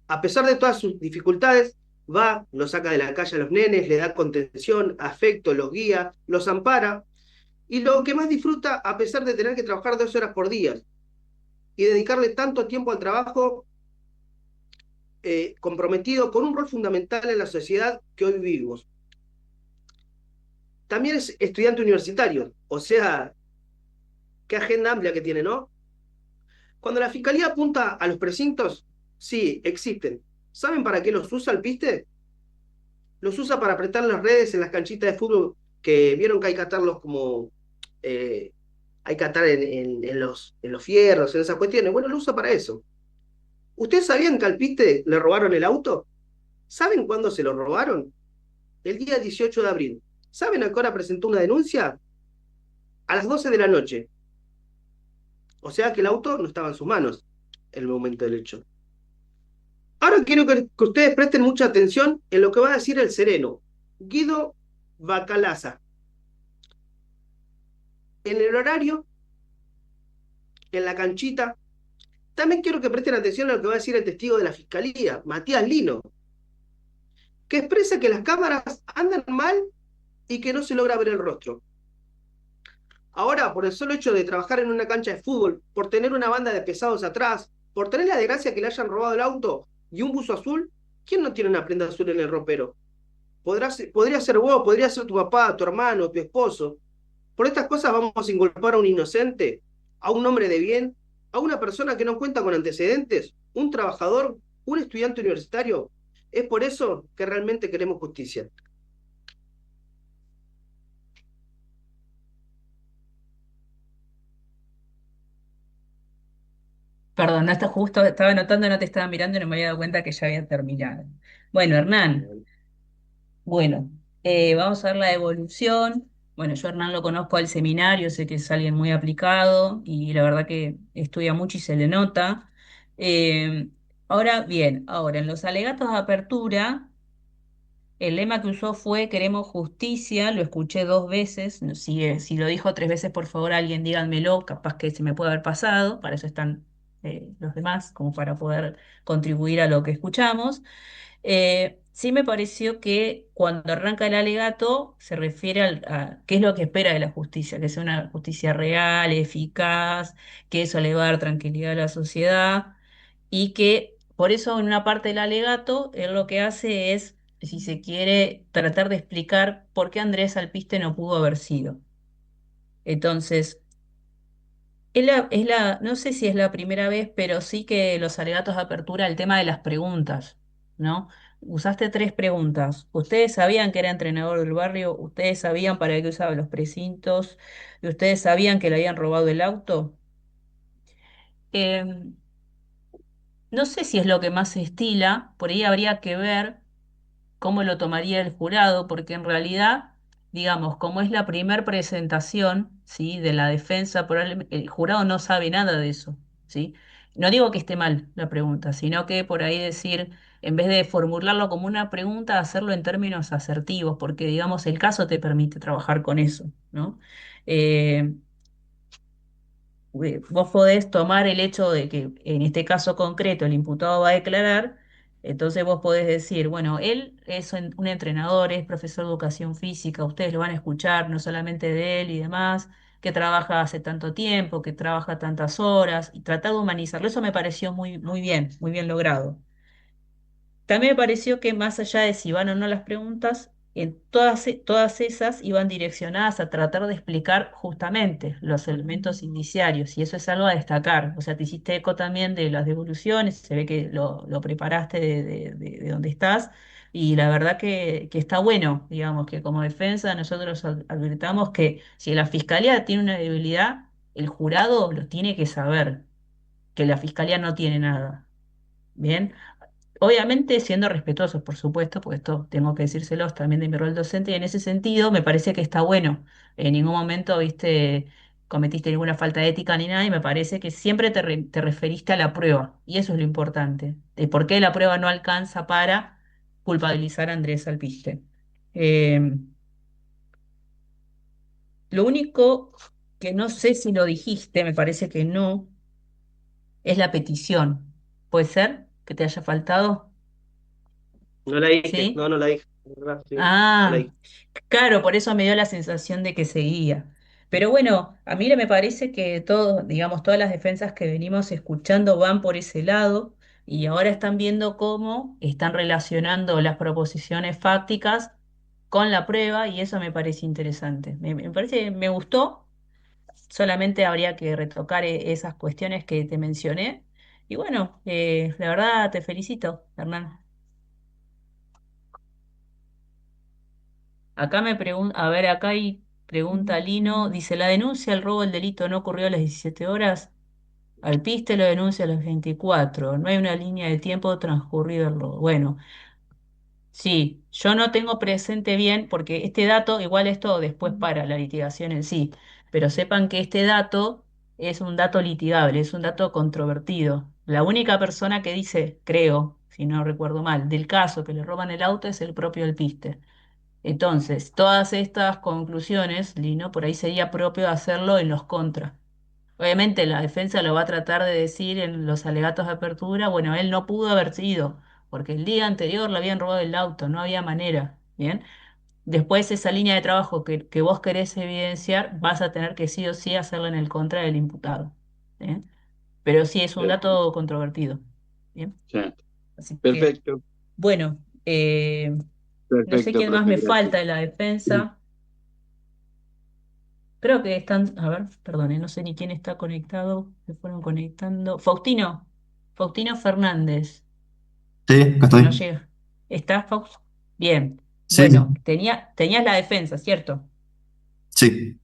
A pesar de todas sus dificultades, va, los saca de la calle a los nenes, le da contención, afecto, los guía, los ampara. Y lo que más disfruta, a pesar de tener que trabajar 2 horas por día y dedicarle tanto tiempo al trabajo, comprometido con un rol fundamental en la sociedad que hoy vivimos. También es estudiante universitario, o sea, qué agenda amplia que tiene, ¿no? Cuando la fiscalía apunta a los precintos, sí, existen. ¿Saben para qué los usa el piste? Los usa para apretar las redes en las canchitas de fútbol que vieron que hay que atarlos como... hay que atar en los fierros, en esas cuestiones. Bueno, lo usa para eso. ¿Ustedes sabían que al piste le robaron el auto? ¿Saben cuándo se lo robaron? El día 18 de abril. ¿Saben a qué hora presentó una denuncia? A las 12 de la noche. O sea que el auto no estaba en sus manos en el momento del hecho. Ahora quiero que ustedes presten mucha atención en lo que va a decir el sereno, Guido Bacalaza. En el horario, en la canchita, también quiero que presten atención a lo que va a decir el testigo de la fiscalía, Matías Lino, que expresa que las cámaras andan mal y que no se logra ver el rostro. Ahora, por el solo hecho de trabajar en una cancha de fútbol, por tener una banda de pesados atrás, por tener la desgracia que le hayan robado el auto y un buzo azul, ¿quién no tiene una prenda azul en el ropero? Podría ser vos, podría ser tu papá, tu hermano, tu esposo. Por estas cosas vamos a inculpar a un inocente, a un hombre de bien, a una persona que no cuenta con antecedentes, un trabajador, un estudiante universitario. Es por eso que realmente queremos justicia. Perdón, no está justo, estaba anotando, no te estaba mirando y no me había dado cuenta que ya había terminado. Bueno, Hernán, bueno, vamos a ver la evolución. Bueno, yo a Hernán lo conozco al seminario, sé que es alguien muy aplicado y la verdad que estudia mucho y se le nota. Eh, ahora bien, ahora en los alegatos de apertura. El lema que usó fue queremos justicia, lo escuché dos veces, no, si lo dijo tres veces, por favor alguien díganmelo, capaz que se me puede haber pasado, para eso están los demás, como para poder contribuir a lo que escuchamos. Sí me pareció que cuando arranca el alegato se refiere a qué es lo que espera de la justicia, que sea una justicia real, eficaz, que eso le va a dar tranquilidad a la sociedad y que por eso en una parte del alegato él lo que hace es, si se quiere, tratar de explicar por qué Andrés Alpiste no pudo haber sido. Entonces, no sé si es la primera vez, pero sí que los alegatos de apertura, el tema de las preguntas, ¿no? Usaste tres preguntas. ¿Ustedes sabían que era entrenador del barrio? ¿Ustedes sabían para qué usaba los precintos? ¿Y ustedes sabían que le habían robado el auto? Em, no sé si es lo que más se estila, por ahí habría que ver cómo lo tomaría el jurado, porque en realidad, digamos, como es la primer presentación, ¿sí? De la defensa, probablemente el jurado no sabe nada de eso, ¿sí? No digo que esté mal la pregunta, sino que por ahí decir, en vez de formularlo como una pregunta, hacerlo en términos asertivos, porque digamos, el caso te permite trabajar con eso, ¿no? Eh, vos podés tomar el hecho de que en este caso concreto el imputado va a declarar, entonces vos podés decir, bueno, él es un entrenador, es profesor de educación física, ustedes lo van a escuchar no solamente de él y demás, que trabaja hace tanto tiempo, que trabaja tantas horas, y tratar de humanizarlo. Eso me pareció muy bien logrado. También me pareció que más allá de si van o no las preguntas, en todas esas iban direccionadas a tratar de explicar justamente los elementos indiciarios, y eso es algo a destacar. O sea, te hiciste eco también de las devoluciones, se ve que lo preparaste de donde estás, y la verdad que está bueno, digamos, que como defensa nosotros advirtamos que si la fiscalía tiene una debilidad, el jurado lo tiene que saber, que la fiscalía no tiene nada. Bien. Obviamente siendo respetuosos, por supuesto, porque esto tengo que decírselos también de mi rol docente, y en ese sentido me parece que está bueno. En ningún momento, viste, cometiste ninguna falta de ética ni nada, y me parece que siempre te referiste a la prueba, y eso es lo importante, de por qué la prueba no alcanza para culpabilizar a Andrés Alpiste. Eh, lo único que no sé si lo dijiste, me parece que no, es la petición. ¿Puede ser que te haya faltado? No la dije, ¿Sí? no, no la dije. De verdad, sí, no la Ah, dije. claro, por eso me dio la sensación de que seguía. Pero bueno, a mí me parece que todo, digamos, todas las defensas que venimos escuchando van por ese lado y ahora están viendo cómo están relacionando las proposiciones fácticas con la prueba y eso me parece interesante. Me parece, me gustó, solamente habría que retocar esas cuestiones que te mencioné. Y bueno, la verdad te felicito, Hernán. Acá me pregunta, a ver, acá hay pregunta Lino, dice, ¿la denuncia el robo del delito no ocurrió a las 17 horas? Alpiste lo denuncia a las 24, no hay una línea de tiempo transcurrido el robo. Bueno, sí, yo no tengo presente bien, porque este dato, igual esto después para la litigación en sí, pero sepan que este dato es un dato litigable, es un dato controvertido. La única persona que dice, creo, si no recuerdo mal, del caso que le roban el auto es el propio Alpiste. Entonces, todas estas conclusiones, Lino, por ahí sería propio hacerlo en los contras. Obviamente la defensa lo va a tratar de decir en los alegatos de apertura, bueno, él no pudo haber sido, porque el día anterior le habían robado el auto, no había manera, ¿bien? Después esa línea de trabajo que vos querés evidenciar, vas a tener que sí o sí hacerla en el contra del imputado, ¿bien? Pero sí es un dato controvertido, ¿bien? Ya. Así que, Perfecto, bueno, no sé perfecto, quién más profe, me gracias. falta de la defensa. Creo que están, a ver, perdone, no sé ni quién está conectado, se fueron conectando. Faustino Fernández, Sí, acá que no estoy. llega. ¿Está, Faust? Bien. Sí, sí, Bueno, tenías la defensa, ¿cierto? sí.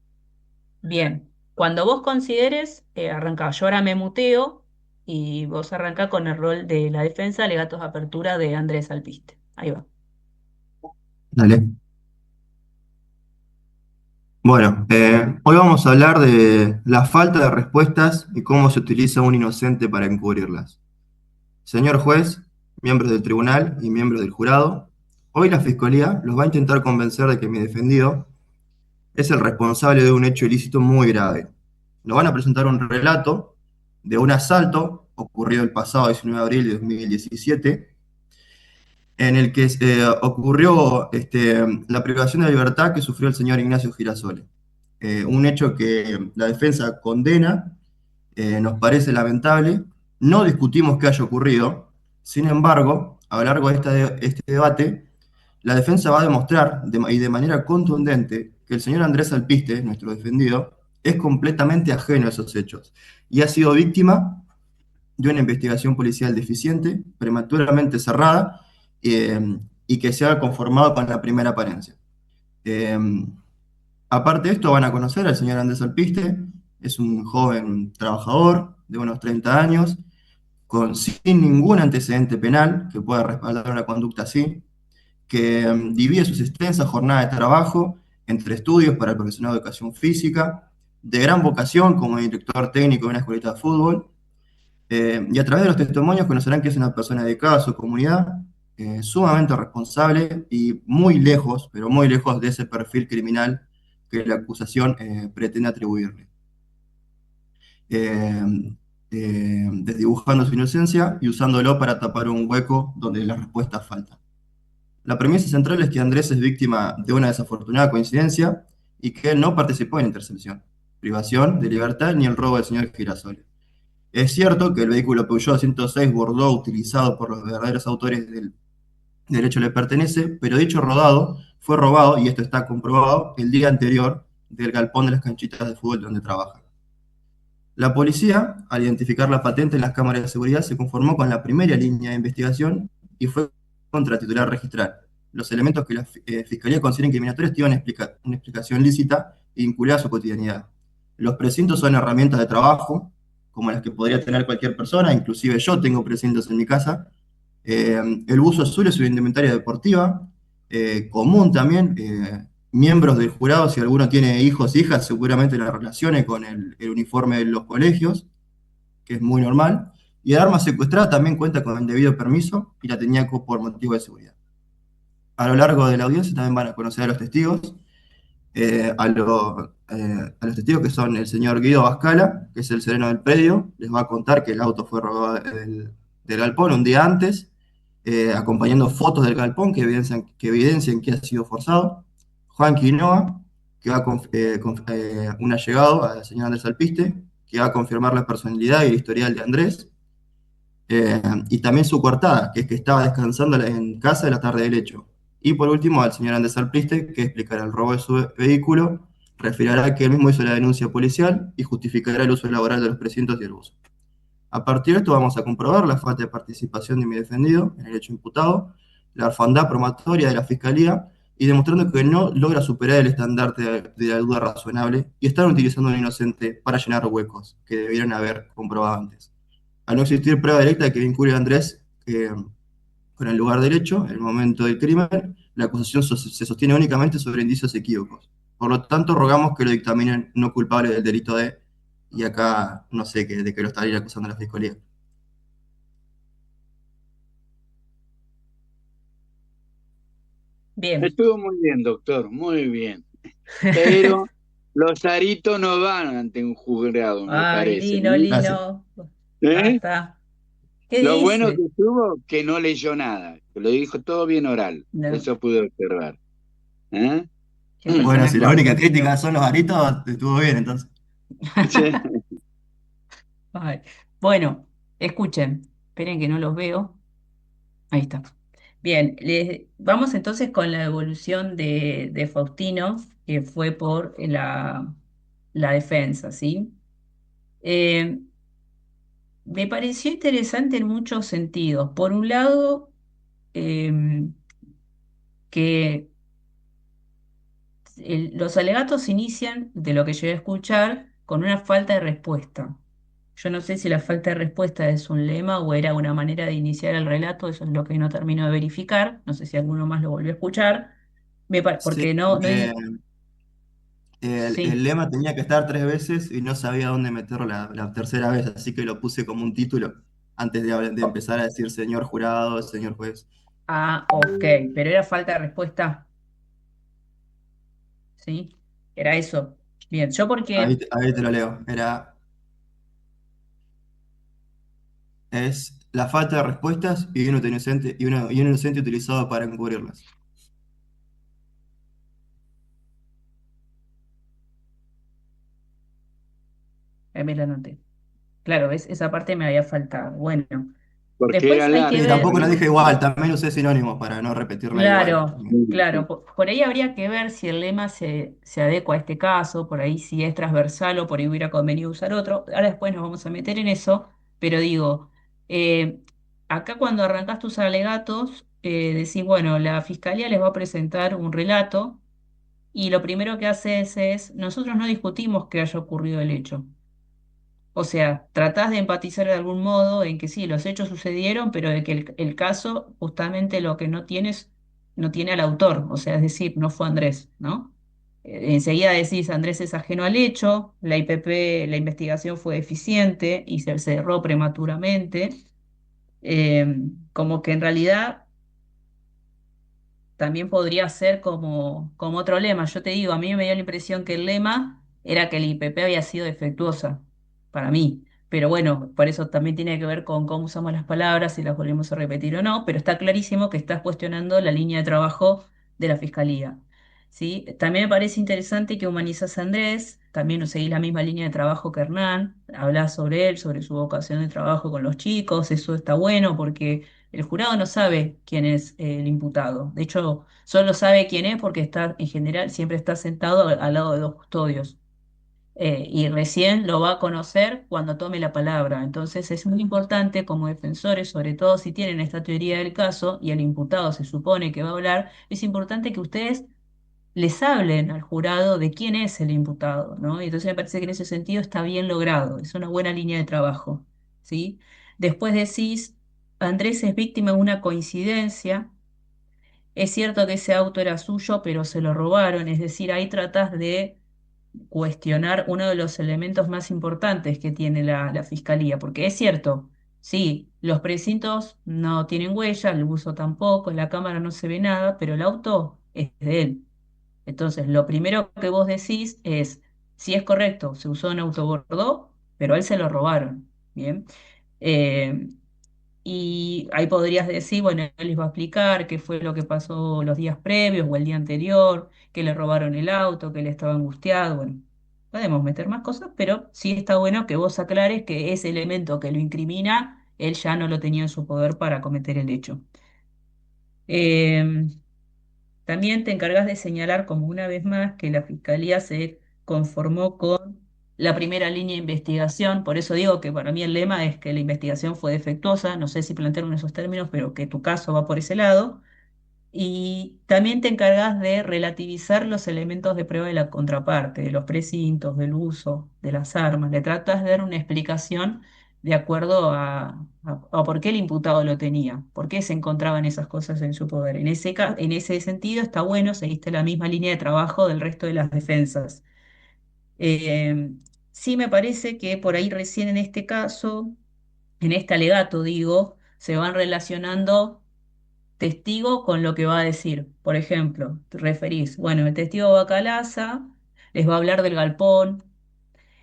Bien. Cuando vos consideres, arrancá. Yo ahora me muteo y vos arrancá con el rol de la defensa, alegatos de apertura de Andrés Alpiste. Ahí va. Dale. Bueno, hoy vamos a hablar de la falta de respuestas y cómo se utiliza un inocente para encubrirlas. Señor juez, miembros del tribunal y miembros del jurado, hoy la Fiscalía los va a intentar convencer de que mi defendido es el responsable de un hecho ilícito muy grave. Nos van a presentar un relato de un asalto ocurrido el pasado 19 de abril de 2017, en el que ocurrió la privación de libertad que sufrió el señor Ignacio Girasole. Un hecho que la defensa condena, nos parece lamentable, no discutimos que haya ocurrido, sin embargo, a lo largo de este debate, la defensa va a demostrar, y de manera contundente, que el señor Andrés Alpiste, nuestro defendido, es completamente ajeno a esos hechos y ha sido víctima de una investigación policial deficiente, prematuramente cerrada, y que se ha conformado con la primera apariencia. Eh, Aparte de esto, van a conocer al señor Andrés Alpiste, es un joven trabajador de unos 30 años, sin ningún antecedente penal que pueda respaldar una conducta así, que divide sus extensas jornadas de trabajo entre estudios para el profesorado de educación física, de gran vocación como director técnico de una escuelita de fútbol, y a través de los testimonios conocerán que es una persona dedicada a su comunidad, sumamente responsable y muy lejos, pero muy lejos de ese perfil criminal que la acusación pretende atribuirle. Eh, Desdibujando su inocencia y usándolo para tapar un hueco donde las respuestas faltan. La premisa central es que Andrés es víctima de una desafortunada coincidencia y que él no participó en intercepción, privación de libertad ni el robo del señor Girasole. Es cierto que el vehículo Peugeot 106 Bordeaux utilizado por los verdaderos autores del hecho le pertenece, pero dicho rodado fue robado, y esto está comprobado, el día anterior del galpón de las canchitas de fútbol donde trabaja. La policía, al identificar la patente en las cámaras de seguridad, se conformó con la primera línea de investigación y fue contra titular registral. Los elementos que la Fiscalía considera incriminatorios tienen una explicación lícita e vinculada a su cotidianidad. Los precintos son herramientas de trabajo, como las que podría tener cualquier persona, inclusive yo tengo precintos en mi casa. El buzo azul es una indumentaria deportiva, común también. Miembros del jurado, si alguno tiene hijos e hijas, seguramente la relacione con el uniforme de los colegios, que es muy normal. Y el arma secuestrada también cuenta con el debido permiso y la tenía por motivo de seguridad. A lo largo de la audiencia también van a conocer a los testigos, a los testigos que son el señor Guido Bascala, que es el sereno del predio, les va a contar que el auto fue robado del galpón un día antes, acompañando fotos del galpón que evidencian que ha sido forzado. Juan Quinoa, que va a un allegado al señor Andrés Alpiste, que va a confirmar la personalidad y el historial de Andrés, y también su coartada, que es que estaba descansando en casa de la tarde del hecho. Y por último, al señor Andrés Alpiste, que explicará el robo de su vehículo, referirá que él mismo hizo la denuncia policial y justificará el uso laboral de los precintos y el uso. A partir de esto vamos a comprobar la falta de participación de mi defendido en el hecho imputado, la orfandad probatoria de la Fiscalía, y demostrando que no logra superar el estandarte de la duda razonable y están utilizando a un inocente para llenar huecos que debieron haber comprobado antes. Al no existir prueba directa de que vincule a Andrés con el lugar del hecho, en el momento del crimen, la acusación se sostiene únicamente sobre indicios equívocos. Por lo tanto, rogamos que lo dictaminen no culpable del delito de, y acá no sé de qué lo estaría acusando la Fiscalía. Bien. Estuvo muy bien, doctor, muy bien. Pero los aritos no van ante un juzgado, me Ay, parece, Lino, ¿eh? Gracias. Lino. ¿Eh? Basta. ¿Qué Lo bueno dice? que estuvo, que no leyó nada, que lo dijo todo bien oral. No, Eso pude observar. ¿Eh? qué Bueno, persona si la única conflictiva. crítica son los aritos, estuvo bien entonces. Sí. Ay. Bueno, escuchen, esperen que no los veo. Ahí está. Bien, vamos entonces con la evolución de Faustino, que fue por la defensa, ¿sí? Eh, Me pareció interesante en muchos sentidos. Por un lado, eh, que los alegatos inician, de lo que llegué a escuchar, con una falta de respuesta. Yo no sé si la falta de respuesta es un lema o era una manera de iniciar el relato, eso es lo que no termino de verificar. No sé si alguno más lo volvió a escuchar. Sí, Porque porque el sí. lema tenía que estar 3 veces y no sabía dónde meterlo la tercera vez, así que lo puse como un título antes de empezar a decir señor jurado, señor juez. Ah, ok, pero era falta de respuesta, ¿sí? Era eso. Bien, yo Ahí, porque, ahí te lo leo. Es la falta de respuestas y un inocente, y un inocente utilizado para encubrirlas. me la anoté. Claro, ¿ves? Esa parte me había faltado. Bueno, porque era después hay que Sí, larga, ver. tampoco lo ¿no? dije igual, también usé sinónimos para no repetirla igual. Claro, claro. Por ahí habría que ver si el lema se adecua a este caso, por ahí si es transversal o por ahí hubiera convenido usar otro. Ahora después nos vamos a meter en eso, pero digo, eh, acá cuando arrancás tus alegatos, decís, bueno, la fiscalía les va a presentar un relato y lo primero que haces es, nosotros no discutimos que haya ocurrido el hecho. O sea, tratás de empatizar de algún modo en que sí, los hechos sucedieron, pero de que el caso justamente lo que no tiene no tiene al autor, o sea, es decir, no fue Andrés, ¿no? Enseguida decís, Andrés es ajeno al hecho, la IPP, la investigación fue deficiente y se cerró prematuramente, eh, como que en realidad también podría ser como otro lema. Yo te digo, a mí me dio la impresión que el lema era que el IPP había sido defectuosa, para mí. Pero bueno, por eso también tiene que ver con cómo usamos las palabras, si las volvemos a repetir o no, pero está clarísimo que estás cuestionando la línea de trabajo de la Fiscalía. ¿Sí? También me parece interesante que humanizas a Andrés, también no seguís la misma línea de trabajo que Hernán, hablas sobre él, sobre su vocación de trabajo con los chicos, eso está bueno porque el jurado no sabe quién es el imputado. De hecho, solo sabe quién es porque está, en general, siempre está sentado al lado de dos custodios. Y recién lo va a conocer cuando tome la palabra. Entonces es muy importante como defensores, sobre todo si tienen esta teoría del caso y el imputado se supone que va a hablar, es importante que ustedes les hablen al jurado de quién es el imputado, ¿no? Y entonces me parece que en ese sentido está bien logrado, es una buena línea de trabajo, ¿sí? Después decís, Andrés es víctima de una coincidencia, es cierto que ese auto era suyo, pero se lo robaron, es decir, ahí tratás de cuestionar uno de los elementos más importantes que tiene la fiscalía, porque es cierto, sí, los precintos no tienen huella, el buzo tampoco, en la cámara no se ve nada, pero el auto es de él. Entonces, lo primero que vos decís es, si es correcto, se usó un autobordó, pero a él se lo robaron. Bien. Eh, y ahí podrías decir, bueno, él les va a explicar qué fue lo que pasó los días previos o el día anterior, que le robaron el auto, que él estaba angustiado. Bueno, podemos meter más cosas, pero sí está bueno que vos aclares que ese elemento que lo incrimina, él ya no lo tenía en su poder para cometer el hecho. Eh, También te encargas de señalar como una vez más que la Fiscalía se conformó con la primera línea de investigación, por eso digo que para mí el lema es que la investigación fue defectuosa, no sé si plantearon esos términos, pero que tu caso va por ese lado. Y también te encargas de relativizar los elementos de prueba de la contraparte, de los precintos, del uso de las armas. Le tratas de dar una explicación de acuerdo a por qué el imputado lo tenía, por qué se encontraban esas cosas en su poder. En ese sentido está bueno, seguiste la misma línea de trabajo del resto de las defensas. Eh, sí me parece que por ahí recién en este caso, en este alegato digo, se van relacionando testigo con lo que va a decir. Por ejemplo, te referís, bueno, el testigo va a Calaza, les va a hablar del galpón,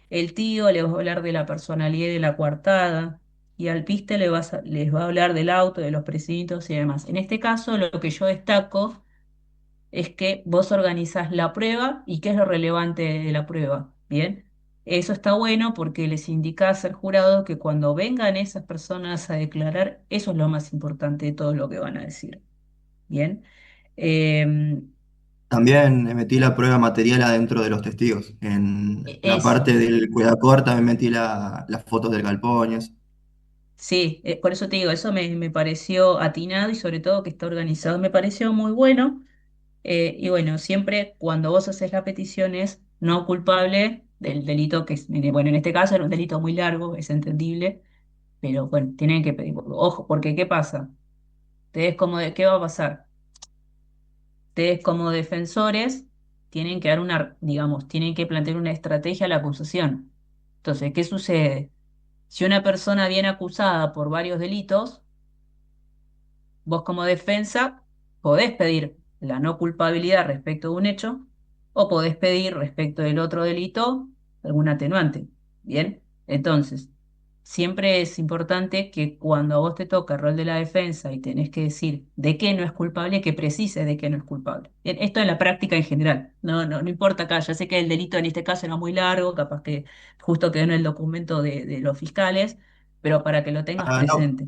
el tío les va a hablar de la personalidad de la coartada, y al piste les va a hablar del auto, de los precintos y demás. En este caso, lo que yo destaco es que vos organizás la prueba y qué es lo relevante de la prueba. Bien, eso está bueno porque les indicás al jurado que cuando vengan esas personas a declarar, eso es lo más importante de todo lo que van a decir. Bien. Em, También metí la prueba material adentro de los testigos. En la parte Eso, del cuidacor también metí las fotos del galpón y eso. sí, por eso te digo, eso me pareció atinado y sobre todo que está organizado, me pareció muy bueno. Y bueno, siempre cuando vos haces la petición es no culpable del delito que es, bueno, en este caso era un delito muy largo, es entendible, pero bueno, tienen que pedir, ojo, porque ¿qué pasa? Ustedes como ¿qué va a pasar? Ustedes como defensores tienen que dar una, digamos, tienen que plantear una estrategia a la acusación. Entonces, ¿qué sucede? Si una persona viene acusada por varios delitos, vos como defensa podés pedir la no culpabilidad respecto de un hecho o podés pedir respecto del otro delito algún atenuante. Bien, entonces, siempre es importante que cuando a vos te toca el rol de la defensa y tenés que decir de qué no es culpable, que precises de qué no es culpable. Bien, esto en la práctica en general, no importa acá, ya sé que el delito en este caso era muy largo, capaz que justo quedó en el documento de los fiscales, pero para que lo tengas Ah, no, presente.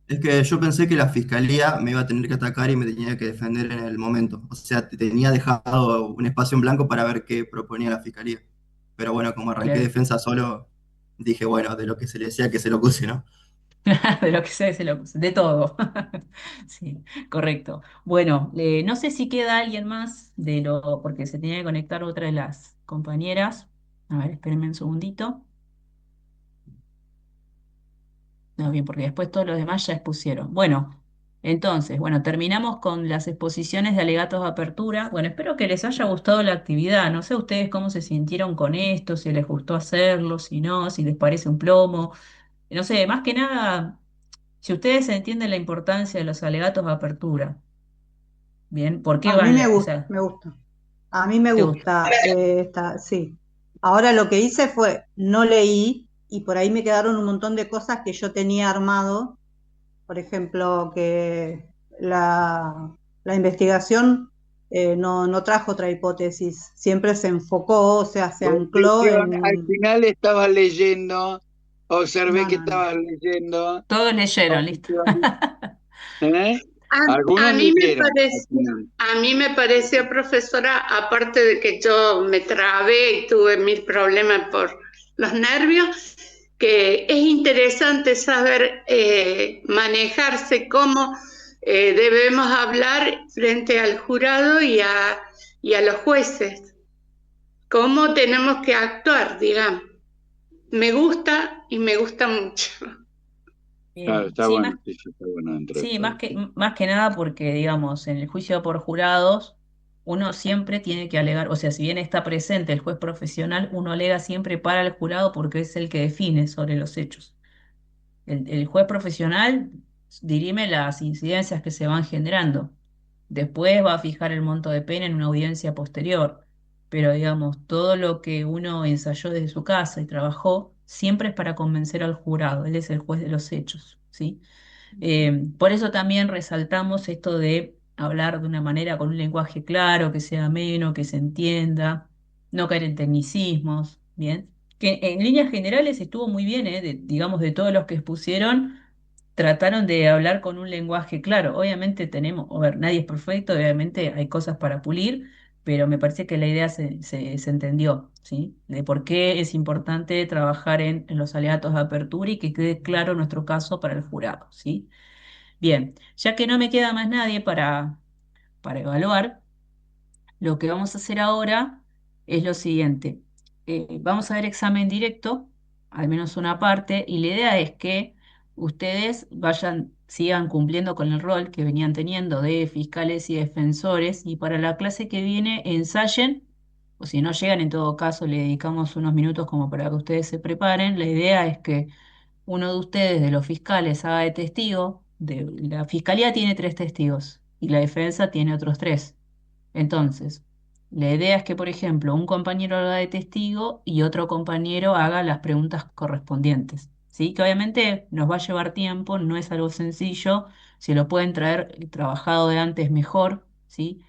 es que yo pensé que la fiscalía me iba a tener que atacar y me tenía que defender en el momento. O sea, te tenía dejado un espacio en blanco para ver qué proponía la fiscalía. Pero bueno, como arranqué Claro. defensa solo, dije, bueno, de lo que se le decía que se lo puse, ¿no? De lo que sé, se lo puse, de todo. Sí, correcto. Bueno, no sé si queda alguien más de lo, porque se tenía que conectar otra de las compañeras. A ver, espérenme un segundito. No, bien, porque después todos los demás ya expusieron. Bueno, entonces, bueno, terminamos con las exposiciones de alegatos de apertura. Bueno, espero que les haya gustado la actividad. No sé ustedes cómo se sintieron con esto, si les gustó hacerlo, si no, si les parece un plomo. No sé, más que nada. Si ustedes entienden la importancia de los alegatos de apertura, bien, ¿por qué A mí van? me O gusta, sea, me gusta. A mí me ¿te gusta? gusta sí. Ahora lo que hice fue, no leí y por ahí me quedaron un montón de cosas que yo tenía armado. Por ejemplo, que la investigación no trajo otra hipótesis, siempre se enfocó, o sea, se ancló Conclusión, al en... final estabas leyendo, observé No, que no, no. estabas leyendo, Todos leyeron, listo. ¿eh? A Algunos mí me leyeron al parece, final. a mí me pareció, profesora, aparte de que yo me trabé y tuve mil problemas por los nervios, que es interesante saber manejarse, cómo debemos hablar frente al jurado y a los jueces, cómo tenemos que actuar, digamos. Me gusta y me gusta mucho. Claro, Bien, está bueno, sí, sí, está bueno dentro de sí, todo, sí. más que nada porque, digamos, en el juicio por jurados, uno siempre tiene que alegar, o sea, si bien está presente el juez profesional, uno alega siempre para el jurado porque es el que define sobre los hechos. El juez profesional dirime las incidencias que se van generando. Después va a fijar el monto de pena en una audiencia posterior. Pero digamos, todo lo que uno ensayó desde su casa y trabajó, siempre es para convencer al jurado. Él es el juez de los hechos, ¿sí? Por eso también resaltamos esto de hablar de una manera con un lenguaje claro, que sea ameno, que se entienda, no caer en tecnicismos, ¿bien? Que en líneas generales estuvo muy bien, ¿eh? Digamos, de todos los que expusieron, trataron de hablar con un lenguaje claro. Obviamente tenemos, a ver, nadie es perfecto, obviamente hay cosas para pulir, pero me parece que la idea se entendió, ¿sí? De por qué es importante trabajar en los alegatos de apertura y que quede claro nuestro caso para el jurado, ¿sí? Bien, ya que no me queda más nadie para evaluar, lo que vamos a hacer ahora es lo siguiente. Vamos a ver examen directo, al menos una parte, y la idea es que ustedes sigan cumpliendo con el rol que venían teniendo de fiscales y defensores, y para la clase que viene ensayen, o si no llegan, en todo caso, le dedicamos unos minutos como para que ustedes se preparen. La idea es que uno de ustedes, de los fiscales, haga de testigo. La fiscalía tiene tres testigos y la defensa tiene otros tres. Entonces, la idea es que, por ejemplo, un compañero haga de testigo y otro compañero haga las preguntas correspondientes. ¿Sí? Que obviamente nos va a llevar tiempo, no es algo sencillo. Si lo pueden traer trabajado de antes, mejor. ¿Sí?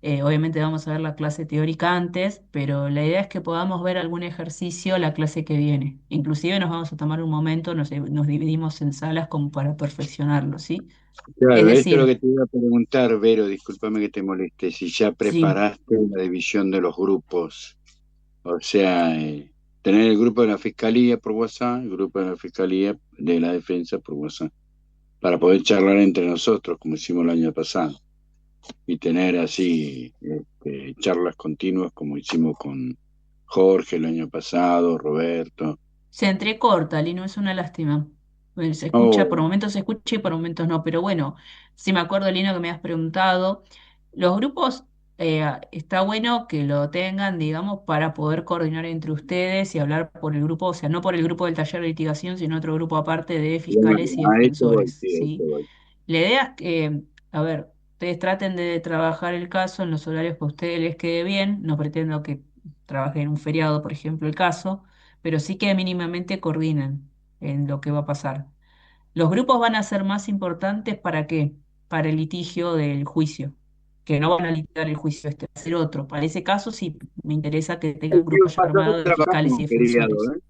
Obviamente vamos a ver la clase teórica antes, pero la idea es que podamos ver algún ejercicio la clase que viene. Inclusive nos vamos a tomar un momento, nos dividimos en salas como para perfeccionarlo, ¿sí? Es Claro, esto es lo decir, que te iba a preguntar, Vero, discúlpame que te moleste, si ya sí, preparaste la división de los grupos, o sea, tener el grupo de la fiscalía por WhatsApp, el grupo de la fiscalía de la defensa por WhatsApp, para poder charlar entre nosotros, como hicimos el año pasado, y tener así charlas continuas como hicimos Jorge el año pasado, Roberto. Se entrecorta, Lino, es una lástima. Se escucha, por Oh, momentos se escucha y por momentos no, pero bueno, sí me acuerdo, Lino, que me has preguntado. Los grupos, está bueno que lo tengan, digamos, para poder coordinar entre ustedes y hablar por el grupo, o sea, no por el grupo del taller de litigación, sino otro grupo aparte de bueno, fiscales y a eso voy, defensores, sí, a eso ¿sí? voy. La idea es que, a ver, ustedes traten de trabajar el caso en los horarios que a ustedes les quede bien. No pretendo que trabajen en un feriado, por ejemplo, el caso, pero sí que mínimamente coordinen en lo que va a pasar. Los grupos van a ser más importantes ¿para qué? Para el litigio del juicio, que no van a litigar el juicio este, va a ser otro. Para ese caso sí me interesa que tengan El un grupo año ya pasado armado de fiscales y trabajamos defensores. feriado, ¿eh?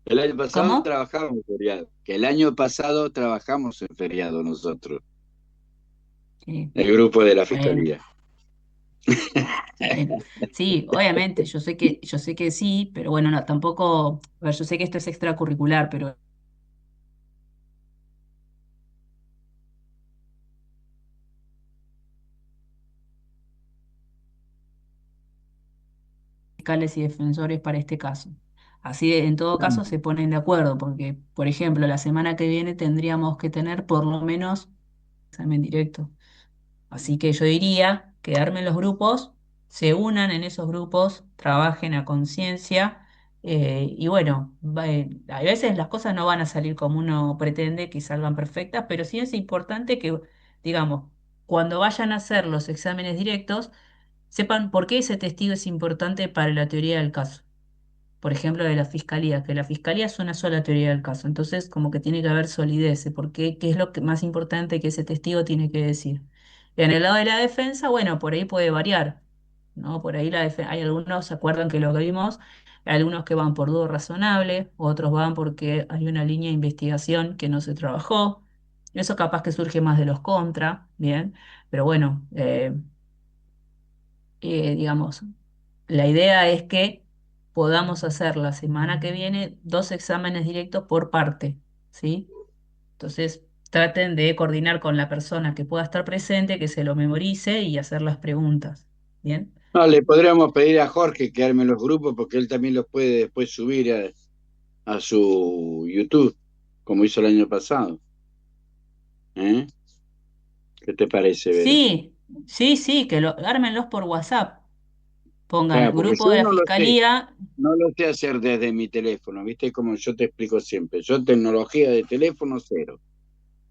El año pasado ¿Cómo? trabajamos feriado. Que el año pasado trabajamos en feriado nosotros, Sí, el grupo de la bueno. fiscalía. Bueno, sí, obviamente, yo sé que sí, pero bueno, no, tampoco, a ver, yo sé que esto es extracurricular, pero fiscales y defensores para este caso. Así, en todo caso, se ponen de acuerdo, porque, por ejemplo, la semana que viene tendríamos que tener por lo menos examen directo. Así que yo diría que armen los grupos, se unan en esos grupos, trabajen a conciencia, y bueno, a veces las cosas no van a salir como uno pretende que salgan perfectas, pero sí es importante que, digamos, cuando vayan a hacer los exámenes directos, sepan por qué ese testigo es importante para la teoría del caso, por ejemplo, de la fiscalía, que la fiscalía es una sola teoría del caso. Entonces, como que tiene que haber solidez, porque qué es lo más importante que ese testigo tiene que decir. En el lado de la defensa, bueno, por ahí puede variar, ¿no? Por ahí hay algunos, ¿se acuerdan que lo que vimos? Hay algunos que van por dudo razonable, otros van porque hay una línea de investigación que no se trabajó. Eso capaz que surge más de los contra, ¿bien? Pero bueno, digamos, la idea es que podamos hacer la semana que viene dos exámenes directos por parte, ¿sí? Entonces, traten de coordinar con la persona que pueda estar presente, que se lo memorice y hacer las preguntas, ¿bien? No, le podríamos pedir a Jorge que arme los grupos porque él también los puede después subir a su YouTube, como hizo el año pasado. ¿Eh? ¿Qué te parece, Vero? Sí, sí, que ármenlos por WhatsApp. Pongan Claro, porque grupo yo de la no lo sé, fiscalía, no lo sé hacer desde mi teléfono, ¿viste? Como yo te explico siempre. Yo tecnología de teléfono cero.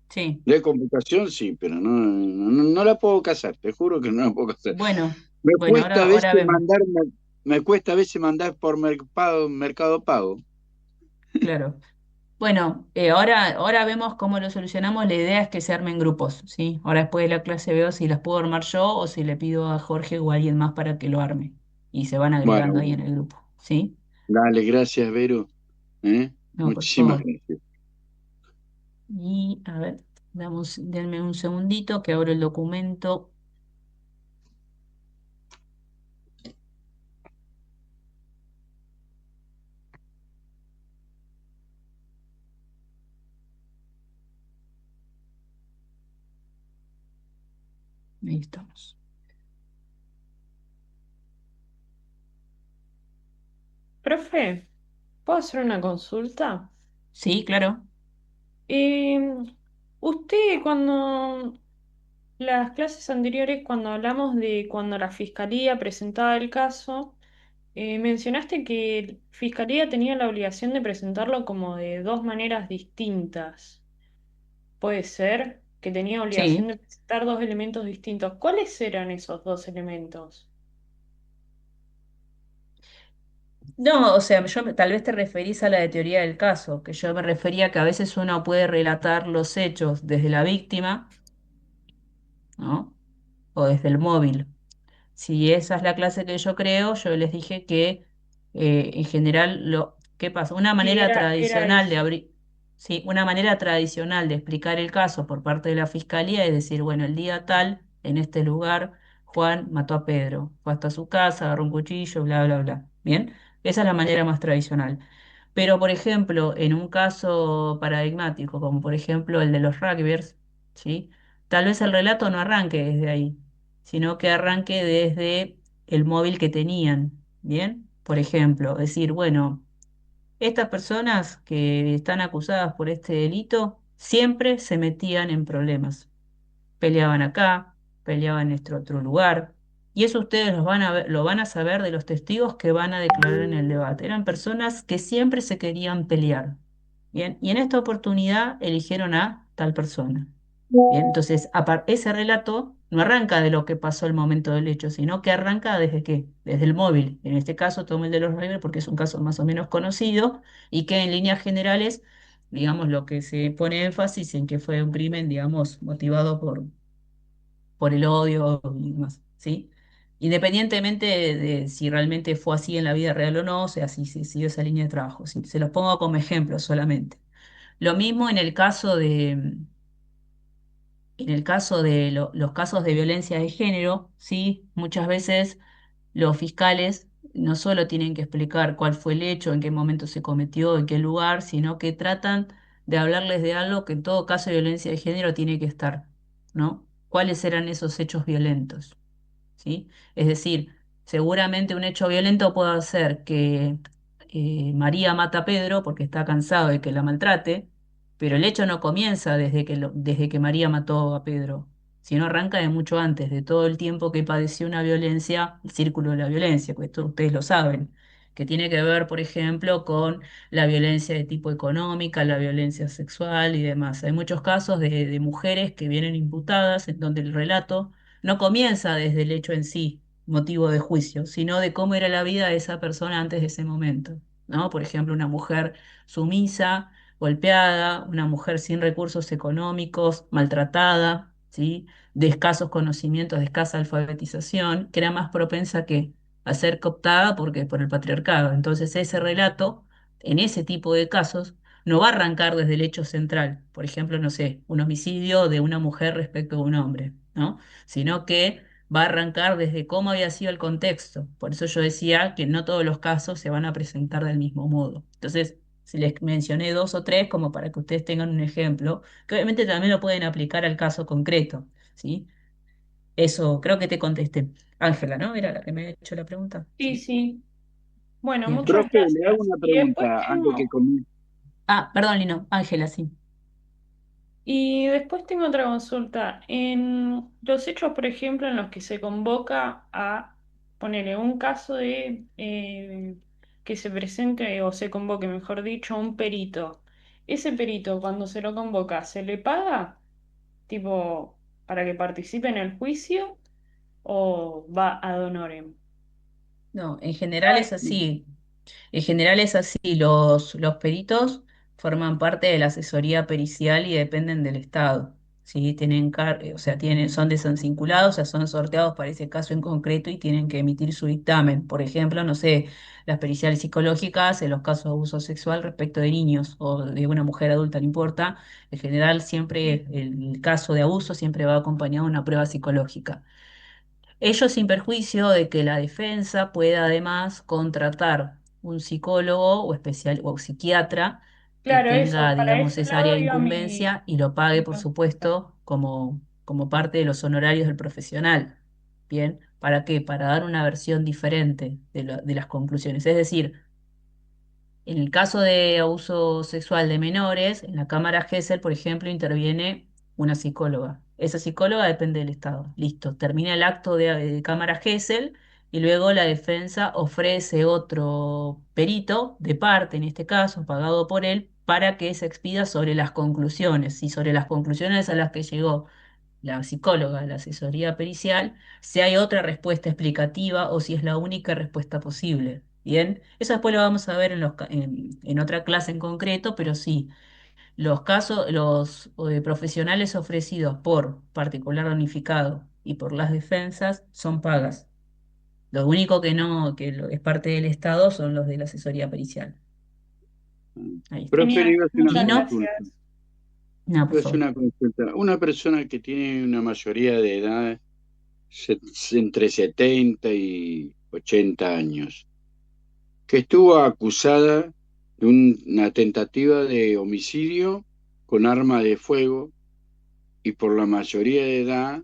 sí. De computación sí, pero no la puedo casar, te juro que no la puedo casar. Bueno, Me bueno, cuesta a veces ahora vemos, mandar, me cuesta a veces mandar por Mercado Pago. claro. Bueno, ahora vemos cómo lo solucionamos. La idea es que se armen grupos, ¿sí? Ahora después de la clase veo si las puedo armar yo o si le pido a Jorge o a alguien más para que lo arme. Y se van Bueno, agregando ahí en bueno. el grupo, ¿sí? Dale, gracias, Vero. ¿Eh? No, por Muchísimas favor. gracias. Y a ver, denme un segundito que abro el documento. Ahí estamos. Profe, ¿puedo hacer una consulta? Sí, claro. Eh, usted cuando las clases anteriores, cuando hablamos de cuando la fiscalía presentaba el caso, mencionaste que fiscalía tenía la obligación de presentarlo como de dos maneras distintas. ¿Puede ser que tenía obligación Sí. de presentar dos elementos distintos? ¿Cuáles eran esos dos elementos? No, o sea, tal vez te referís a la de teoría del caso, que yo me refería que a veces uno puede relatar los hechos desde la víctima, ¿no? O desde el móvil. Si esa es la clase que yo creo, yo les dije que en general ¿qué pasa? Una Sí, manera era tradicional de eso. abrir, sí, una manera tradicional de explicar el caso por parte de la fiscalía es decir, bueno, el día tal, en este lugar, Juan mató a Pedro, fue hasta su casa, agarró un cuchillo, bla, bla, bla. Bien, esa es la manera más tradicional. Pero, por ejemplo, en un caso paradigmático, como por ejemplo el de los rugbyers, ¿sí? Tal vez el relato no arranque desde ahí, sino que arranque desde el móvil que tenían, ¿bien? Por ejemplo, decir, bueno, estas personas que están acusadas por este delito siempre se metían en problemas. Peleaban acá, peleaban en este otro lugar. Y eso ustedes lo van a saber de los testigos que van a declarar en el debate. Eran personas que siempre se querían pelear. Bien, y en esta oportunidad eligieron a tal persona. Bien, entonces ese relato no arranca de lo que pasó el momento del hecho, sino que arranca desde qué, desde el móvil. En este caso tomo el de los River porque es un caso más o menos conocido y que en líneas generales, digamos, lo que se pone énfasis en que fue un crimen, digamos, motivado por el odio y demás, ¿sí? Independientemente de si realmente fue así en la vida real o no, o sea, si se siguió esa línea de trabajo, ¿sí? Se los pongo como ejemplo solamente. Lo mismo en el caso de los casos de violencia de género, ¿sí? Muchas veces los fiscales no solo tienen que explicar cuál fue el hecho, en qué momento se cometió, en qué lugar, sino que tratan de hablarles de algo que en todo caso de violencia de género tiene que estar, ¿no? ¿Cuáles eran esos hechos violentos? ¿Sí? Es decir, seguramente un hecho violento puede ser que María mata a Pedro porque está cansado de que la maltrate, pero el hecho no comienza desde que María mató a Pedro, sino arranca de mucho antes, de todo el tiempo que padeció una violencia, el círculo de la violencia, que esto ustedes lo saben, que tiene que ver, por ejemplo, con la violencia de tipo económica, la violencia sexual y demás. Hay muchos casos de mujeres que vienen imputadas en donde el relato no comienza desde el hecho en sí, motivo de juicio, sino de cómo era la vida de esa persona antes de ese momento, ¿no? Por ejemplo, una mujer sumisa, golpeada, una mujer sin recursos económicos, maltratada, ¿sí? De escasos conocimientos, de escasa alfabetización, que era más propensa a ser cooptada por el patriarcado. Entonces, ese relato, en ese tipo de casos, no va a arrancar desde el hecho central, por ejemplo, no sé, un homicidio de una mujer respecto a un hombre, ¿no? Sino que va a arrancar desde cómo había sido el contexto. Por eso yo decía que no todos los casos se van a presentar del mismo modo. Entonces, si les mencioné dos o tres como para que ustedes tengan un ejemplo, que obviamente también lo pueden aplicar al caso concreto, ¿sí? Eso, creo que te contesté. Ángela, ¿no? Era la que me había hecho la pregunta. Sí, Sí. sí. Bueno, Bien. muchas Profe, le hago gracias. una Y después pregunta antes que tengo, comience. Ah, perdón, Lino. Ángela, sí. y después tengo otra consulta. En los hechos, por ejemplo, en los que se convoca a ponerle un caso de que se presente o se convoque, mejor dicho, un perito. Ese perito, cuando se lo convoca, ¿se le paga, tipo, para que participe en el juicio o va ad honorem? No, en general es así. En general es así. Los peritos forman parte de la asesoría pericial y dependen del Estado. ¿Sí? O sea, son desanculados, o sea, son sorteados para ese caso en concreto y tienen que emitir su dictamen. Por ejemplo, no sé, las periciales psicológicas en los casos de abuso sexual respecto de niños o de una mujer adulta, no importa. En general, siempre el caso de abuso siempre va acompañado de una prueba psicológica. Ello sin perjuicio de que la defensa pueda además contratar un psicólogo o psiquiatra que Claro, tenga, eso, para digamos, ese esa área lado de iba incumbencia y lo pague, mi por consulta. supuesto, como parte de los honorarios del profesional. ¿Bien? ¿Para qué? Para dar una versión diferente de las conclusiones. Es decir, en el caso de abuso sexual de menores, en la Cámara Gesell, por ejemplo, interviene una psicóloga. Esa psicóloga depende del Estado. Listo, termina el acto de Cámara Gesell y luego la defensa ofrece otro perito de parte, en este caso, pagado por él, para que se expida sobre las conclusiones y sobre las conclusiones a las que llegó la psicóloga de la asesoría pericial, si hay otra respuesta explicativa o si es la única respuesta posible. Bien, eso después lo vamos a ver en otra clase en concreto, pero sí, los profesionales ofrecidos por particular unificado y por las defensas son pagas. Lo único que no, es parte del Estado son los de la asesoría pericial. Ahí está. Profe, le Genial, iba a hacer una muchas Lino, consulta. gracias. no, Le por iba a hacer favor. una consulta. Una persona que tiene una mayoría de edad, entre 70 y 80 años, que estuvo acusada de una tentativa de homicidio con arma de fuego y por la mayoría de edad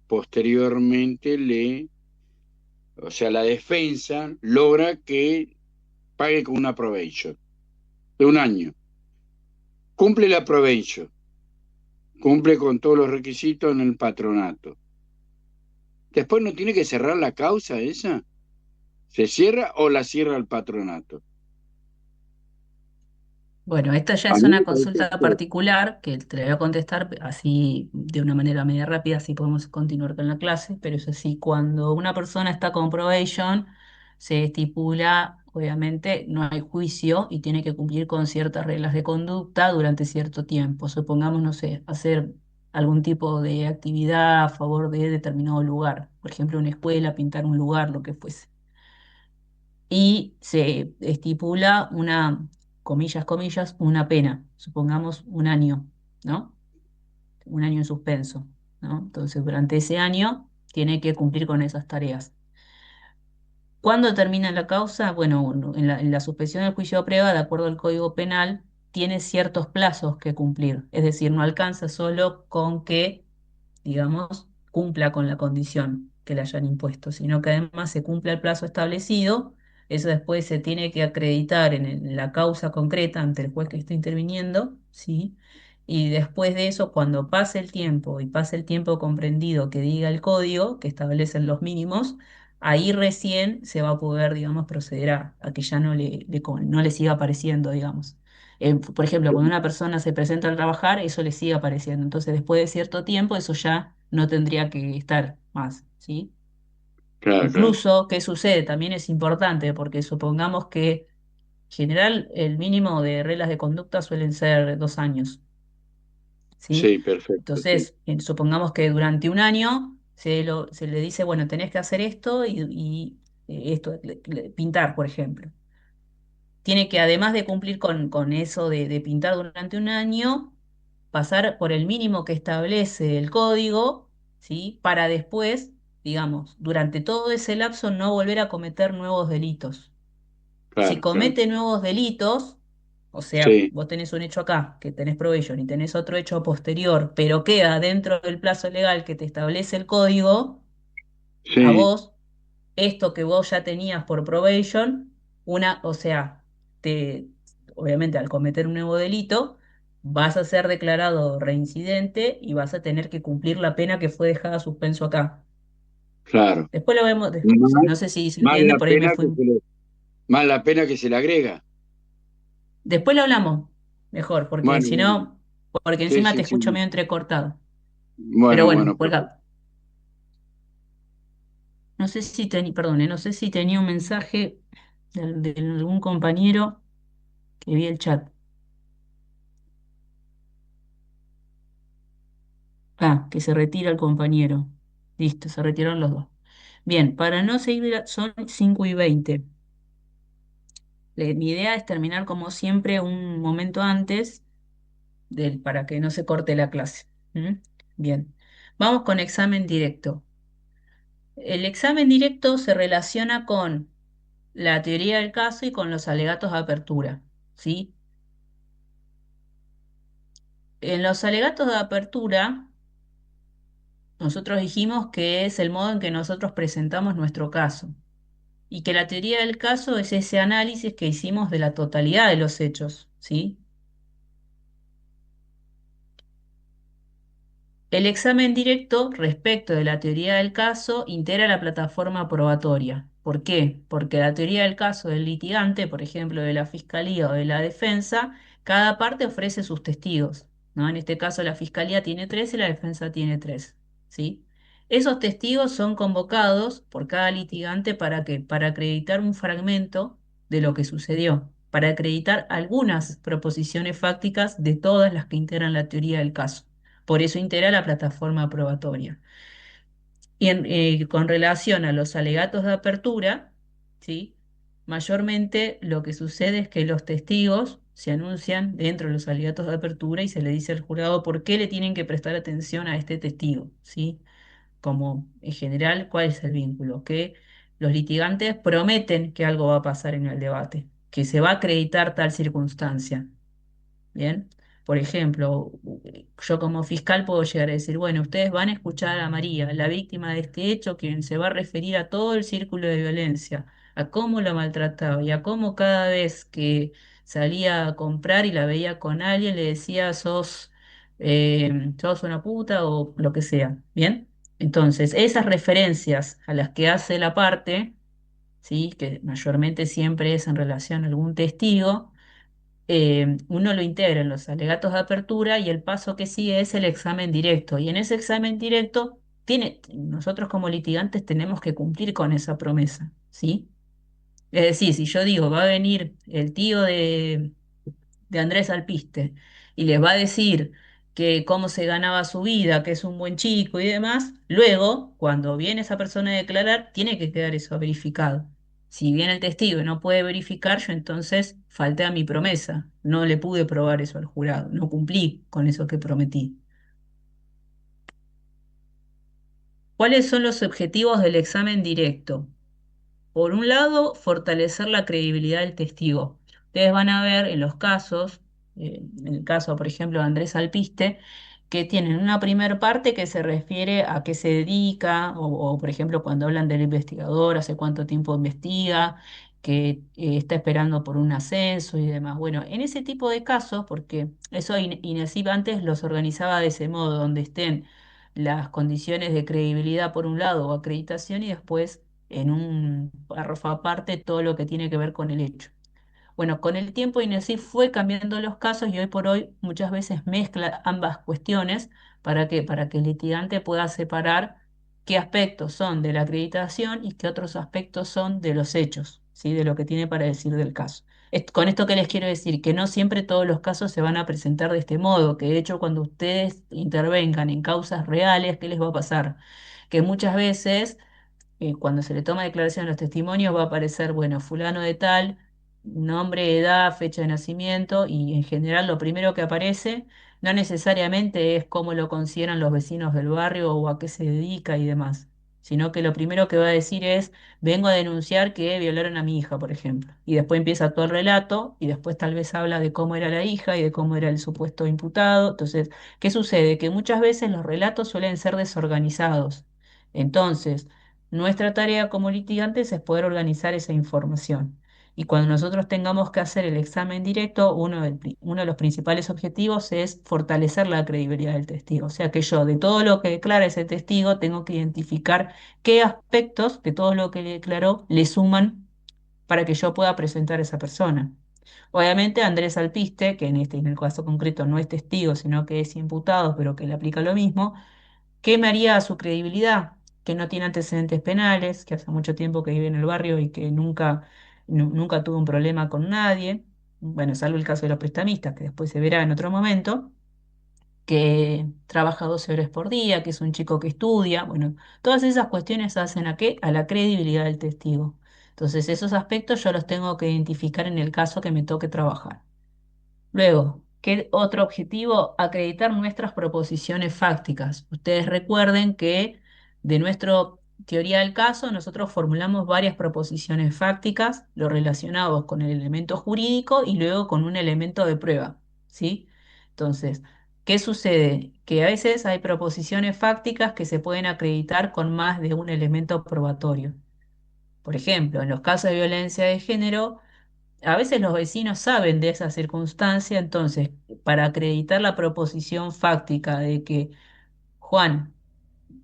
posteriormente le O sea, la defensa logra que pague con una probation de un año. Cumple la probation, cumple con todos los requisitos en el patronato. Después no tiene que cerrar la causa esa. ¿Se cierra o la cierra el patronato? Bueno, esta ya A es mí una me parece consulta que... particular que te la voy a contestar así de una manera media rápida, así podemos continuar con la clase, pero es así, cuando una persona está con probation, se estipula, obviamente, no hay juicio y tiene que cumplir con ciertas reglas de conducta durante cierto tiempo. Supongamos, no sé, hacer algún tipo de actividad a favor de determinado lugar, por ejemplo, una escuela, pintar un lugar, lo que fuese y se estipula una, comillas, comillas, una pena, supongamos un año, ¿no? Un año en suspenso, ¿no? Entonces, durante ese año tiene que cumplir con esas tareas. ¿Cuándo termina la causa? Bueno, en la suspensión del juicio de prueba, de acuerdo al Código Penal, tiene ciertos plazos que cumplir. Es decir, no alcanza solo con que digamos, cumpla con la condición que le hayan impuesto, sino que además se cumpla el plazo establecido, eso después se tiene que acreditar en la causa concreta ante el juez que está interviniendo, ¿sí? Y después de eso, cuando pase el tiempo y pase el tiempo comprendido que diga el código, que establecen los mínimos, ahí recién se va a poder, digamos, proceder a que ya no le siga apareciendo, digamos. Por ejemplo, cuando una persona se presenta a trabajar, eso le sigue apareciendo. Entonces, después de cierto tiempo, eso ya no tendría que estar más, ¿sí? Claro, claro. Incluso, ¿qué sucede? También es importante porque supongamos que en general el mínimo de reglas de conducta suelen ser 2 años, ¿sí? Sí, perfecto, sí. Entonces, supongamos que durante un año se le dice, bueno, tenés que hacer esto esto, pintar, por ejemplo. Tiene que, además de cumplir con eso de pintar durante un año, pasar por el mínimo que establece el código, ¿sí? Para después, digamos, durante todo ese lapso no volver a cometer nuevos delitos. Si Claro, claro. comete nuevos delitos, o sea, Sí, vos tenés un hecho acá, que tenés probation, y tenés otro hecho posterior, pero queda dentro del plazo legal que te establece el código, a sí, vos esto que vos ya tenías por probation, o sea, te, obviamente al cometer un nuevo delito, vas a ser declarado reincidente y vas a tener que cumplir la pena que fue dejada suspenso acá. claro. Después lo vemos, Más, no sé si se más entiende, la por ahí me pena que fui. más la pena que se le agrega. Después lo hablamos mejor, porque Bueno, si bueno. no, porque Sí, encima te sí, escucho sí. medio entrecortado. Pero Bueno, bueno, bueno, perfecto. cuelga. No sé si perdone, no sé si tenía un mensaje de algún compañero que vi el chat. Ah, que se retira el compañero. Listo, se retiraron los dos. Bien, para no seguir, son 5:20. Mi idea es terminar como siempre un momento antes para que no se corte la clase. ¿Mm? Bien, vamos con examen directo. El examen directo se relaciona con la teoría del caso y con los alegatos de apertura. ¿Sí? En los alegatos de apertura, nosotros dijimos que es el modo en que nosotros presentamos nuestro caso. Y que la teoría del caso es ese análisis que hicimos de la totalidad de los hechos, ¿sí? El examen directo respecto de la teoría del caso integra la plataforma probatoria. ¿Por qué? Porque la teoría del caso del litigante, por ejemplo, de la fiscalía o de la defensa, cada parte ofrece sus testigos, ¿no? En este caso la fiscalía tiene tres y la defensa tiene tres, ¿sí? Esos testigos son convocados por cada litigante ¿para qué? Para acreditar un fragmento de lo que sucedió, para acreditar algunas proposiciones fácticas de todas las que integran la teoría del caso. Por eso integra la plataforma probatoria. Y con relación a los alegatos de apertura, ¿sí? Mayormente lo que sucede es que los testigos se anuncian dentro de los alegatos de apertura y se le dice al jurado por qué le tienen que prestar atención a este testigo, ¿sí? Como en general, ¿cuál es el vínculo? Que los litigantes prometen que algo va a pasar en el debate, que se va a acreditar tal circunstancia. ¿Bien? Por ejemplo, yo como fiscal puedo llegar a decir, bueno, ustedes van a escuchar a María, la víctima de este hecho, quien se va a referir a todo el círculo de violencia, a cómo la maltrataba y a cómo cada vez que salía a comprar y la veía con alguien le decía, sos una puta o lo que sea. ¿Bien? Entonces, esas referencias a las que hace la parte, ¿sí? Que mayormente siempre es en relación a algún testigo, uno lo integra en los alegatos de apertura y el paso que sigue es el examen directo. Y en ese examen directo, nosotros como litigantes tenemos que cumplir con esa promesa, ¿sí? Es decir, si yo digo, va a venir el tío de Andrés Alpiste y les va a decir que cómo se ganaba su vida, que es un buen chico y demás, luego, cuando viene esa persona a declarar, tiene que quedar eso verificado. Si viene el testigo y no puede verificar, yo entonces falté a mi promesa, no le pude probar eso al jurado, no cumplí con eso que prometí. ¿Cuáles son los objetivos del examen directo? Por un lado, fortalecer la credibilidad del testigo. Ustedes van a ver en los casos, en el caso, por ejemplo, de Andrés Alpiste, que tienen una primera parte que se refiere a qué se dedica, por ejemplo, cuando hablan del investigador, hace cuánto tiempo investiga, que está esperando por un ascenso y demás. Bueno, en ese tipo de casos, porque eso INESIP antes los organizaba de ese modo, donde estén las condiciones de credibilidad por un lado o acreditación y después en un párrafo aparte todo lo que tiene que ver con el hecho. Bueno, con el tiempo INESIF fue cambiando los casos y hoy por hoy muchas veces mezcla ambas cuestiones para que el litigante pueda separar qué aspectos son de la acreditación y qué otros aspectos son de los hechos, ¿sí? De lo que tiene para decir del caso. Con esto que les quiero decir, que no siempre todos los casos se van a presentar de este modo, que de hecho cuando ustedes intervengan en causas reales, ¿qué les va a pasar? Que muchas veces cuando se le toma declaración a los testimonios va a aparecer, bueno, fulano de tal, nombre, edad, fecha de nacimiento y en general lo primero que aparece no necesariamente es cómo lo consideran los vecinos del barrio o a qué se dedica y demás, sino que lo primero que va a decir es, vengo a denunciar que violaron a mi hija, por ejemplo. Y después empieza todo el relato y después tal vez habla de cómo era la hija y de cómo era el supuesto imputado. Entonces, ¿qué sucede? Que muchas veces los relatos suelen ser desorganizados. Entonces, nuestra tarea como litigantes es poder organizar esa información. Y cuando nosotros tengamos que hacer el examen directo, uno de los principales objetivos es fortalecer la credibilidad del testigo. O sea que yo, de todo lo que declara ese testigo, tengo que identificar qué aspectos de todo lo que le declaró le suman para que yo pueda presentar a esa persona. Obviamente Andrés Alpiste, que en el caso concreto no es testigo, sino que es imputado, pero que le aplica lo mismo, ¿qué me haría a su credibilidad? Que no tiene antecedentes penales, que hace mucho tiempo que vive en el barrio y que nunca tuvo un problema con nadie. Bueno, salvo el caso de los prestamistas, que después se verá en otro momento, que trabaja 12 horas por día, que es un chico que estudia. Bueno, todas esas cuestiones hacen a qué? A la credibilidad del testigo. Entonces, esos aspectos yo los tengo que identificar en el caso que me toque trabajar. Luego, ¿qué otro objetivo? Acreditar nuestras proposiciones fácticas. Ustedes recuerden que de nuestra teoría del caso, nosotros formulamos varias proposiciones fácticas, lo relacionados con el elemento jurídico y luego con un elemento de prueba, ¿sí? Entonces, ¿qué sucede? Que a veces hay proposiciones fácticas que se pueden acreditar con más de un elemento probatorio. Por ejemplo, en los casos de violencia de género, a veces los vecinos saben de esa circunstancia, entonces, para acreditar la proposición fáctica de que Juan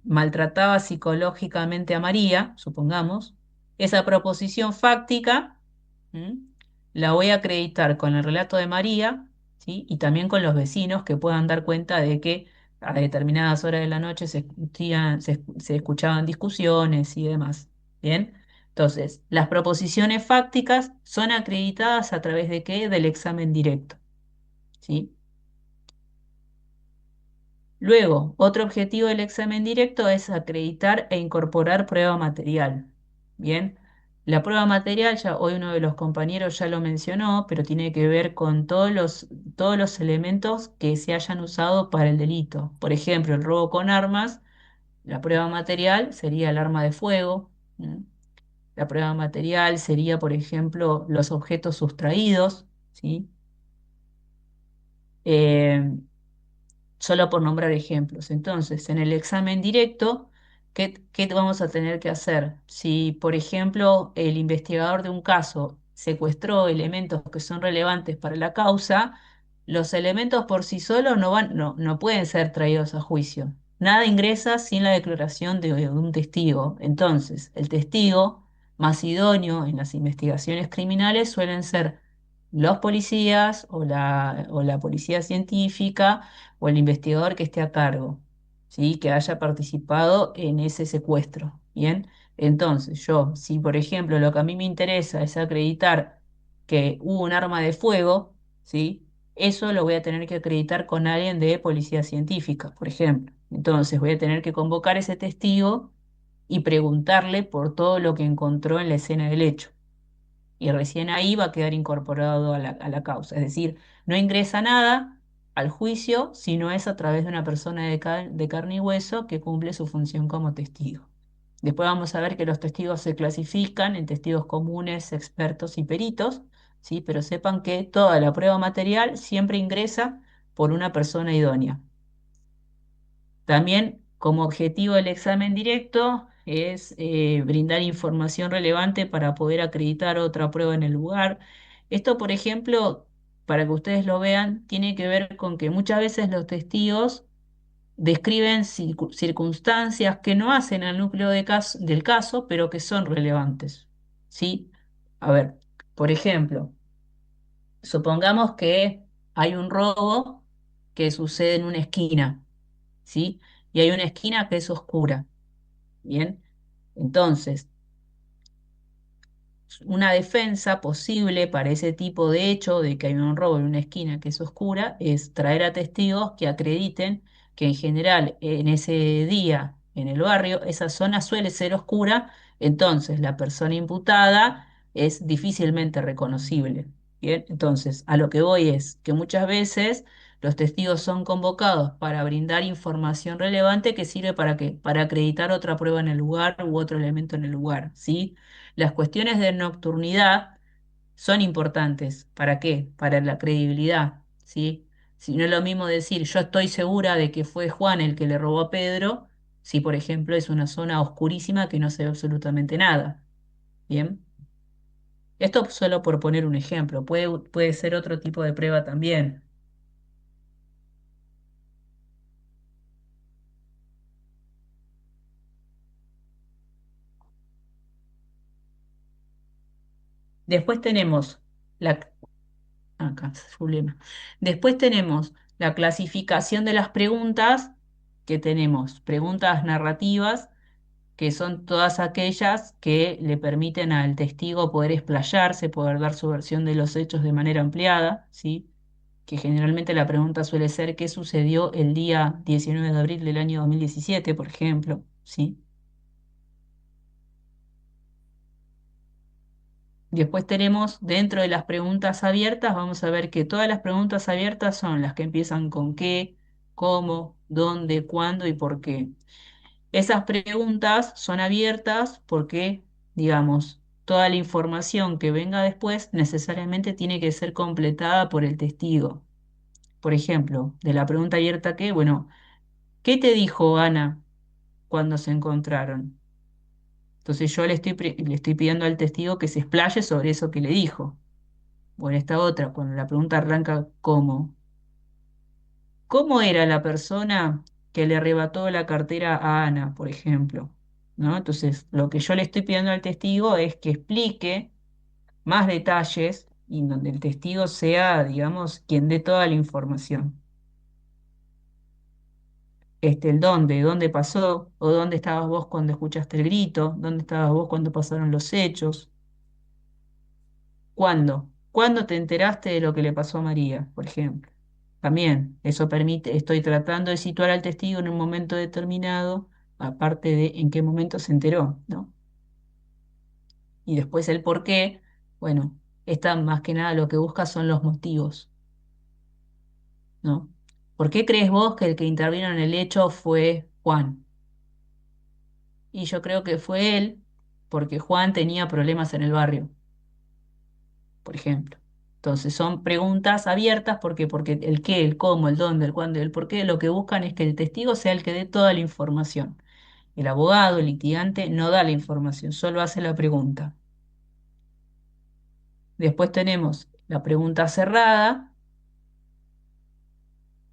maltrataba psicológicamente a María, supongamos, esa proposición fáctica, ¿m? La voy a acreditar con el relato de María, ¿sí? Y también con los vecinos que puedan dar cuenta de que a determinadas horas de la noche se escuchaban discusiones y demás. ¿Bien? Entonces, las proposiciones fácticas son acreditadas a través de qué? Del examen directo, ¿sí? Luego, otro objetivo del examen directo es acreditar e incorporar prueba material. Bien, la prueba material, ya hoy uno de los compañeros ya lo mencionó, pero tiene que ver con todos los elementos que se hayan usado para el delito. Por ejemplo, el robo con armas, la prueba material sería el arma de fuego. ¿M? La prueba material sería, por ejemplo, los objetos sustraídos, ¿sí? Eh, Solo por nombrar ejemplos. Entonces, en el examen directo, ¿qué vamos a tener que hacer? Si, por ejemplo, el investigador de un caso secuestró elementos que son relevantes para la causa, los elementos por sí solos no pueden ser traídos a juicio. Nada ingresa sin la declaración de un testigo. Entonces, el testigo más idóneo en las investigaciones criminales suelen ser los policías o la policía científica o el investigador que esté a cargo, ¿sí? Que haya participado en ese secuestro. Bien, entonces yo, si por ejemplo lo que a mí me interesa es acreditar que hubo un arma de fuego, ¿sí? Eso lo voy a tener que acreditar con alguien de policía científica, por ejemplo. Entonces voy a tener que convocar a ese testigo y preguntarle por todo lo que encontró en la escena del hecho y recién ahí va a quedar incorporado a a la causa. Es decir, no ingresa nada al juicio si no es a través de una persona de carne y hueso que cumple su función como testigo. Después vamos a ver que los testigos se clasifican en testigos comunes, expertos y peritos, ¿sí? Pero sepan que toda la prueba material siempre ingresa por una persona idónea. También como objetivo del examen directo es brindar información relevante para poder acreditar otra prueba en el lugar. Esto, por ejemplo, para que ustedes lo vean, tiene que ver con que muchas veces los testigos describen circunstancias que no hacen al núcleo del caso, pero que son relevantes. ¿Sí? A ver, por ejemplo, supongamos que hay un robo que sucede en una esquina. ¿Sí? Y hay una esquina que es oscura, ¿bien? Entonces, una defensa posible para ese tipo de hecho de que hay un robo en una esquina que es oscura es traer a testigos que acrediten que en general en ese día en el barrio esa zona suele ser oscura, entonces la persona imputada es difícilmente reconocible. Bien, entonces a lo que voy es que muchas veces los testigos son convocados para brindar información relevante que sirve para qué, para acreditar otra prueba en el lugar u otro elemento en el lugar, ¿sí? Las cuestiones de nocturnidad son importantes. ¿Para qué? Para la credibilidad, ¿sí? Si no es lo mismo decir yo estoy segura de que fue Juan el que le robó a Pedro, si por ejemplo es una zona oscurísima que no se ve absolutamente nada. ¿Bien? Esto solo por poner un ejemplo. Puede ser otro tipo de prueba también. Después tenemos la... Acá, Juliana. Después tenemos la clasificación de las preguntas, que tenemos preguntas narrativas, que son todas aquellas que le permiten al testigo poder explayarse, poder dar su versión de los hechos de manera ampliada, ¿sí? Que generalmente la pregunta suele ser ¿qué sucedió el día 19 de abril del año 2017, por ejemplo? ¿Sí? Después tenemos dentro de las preguntas abiertas, vamos a ver que todas las preguntas abiertas son las que empiezan con qué, cómo, dónde, cuándo y por qué. Esas preguntas son abiertas porque, digamos, toda la información que venga después necesariamente tiene que ser completada por el testigo. Por ejemplo, de la pregunta abierta que, bueno, ¿qué te dijo Ana cuando se encontraron? Entonces yo le estoy pidiendo al testigo que se explaye sobre eso que le dijo. O en esta otra, cuando la pregunta arranca ¿cómo? ¿Cómo era la persona que le arrebató la cartera a Ana, por ejemplo? ¿No? Entonces, lo que yo le estoy pidiendo al testigo es que explique más detalles y donde el testigo sea, digamos, quien dé toda la información. El dónde pasó, o dónde estabas vos cuando escuchaste el grito, dónde estabas vos cuando pasaron los hechos, cuándo te enteraste de lo que le pasó a María, por ejemplo. También eso permite, estoy tratando de situar al testigo en un momento determinado, aparte de en qué momento se enteró, ¿no? Y después el por qué, bueno, esta más que nada lo que busca son los motivos, ¿no? ¿Por qué crees vos que el que intervino en el hecho fue Juan? Y yo creo que fue él porque Juan tenía problemas en el barrio, por ejemplo. Entonces son preguntas abiertas porque el qué, el cómo, el dónde, el cuándo y el por qué lo que buscan es que el testigo sea el que dé toda la información. El abogado, el litigante, no da la información, solo hace la pregunta. Después tenemos la pregunta cerrada,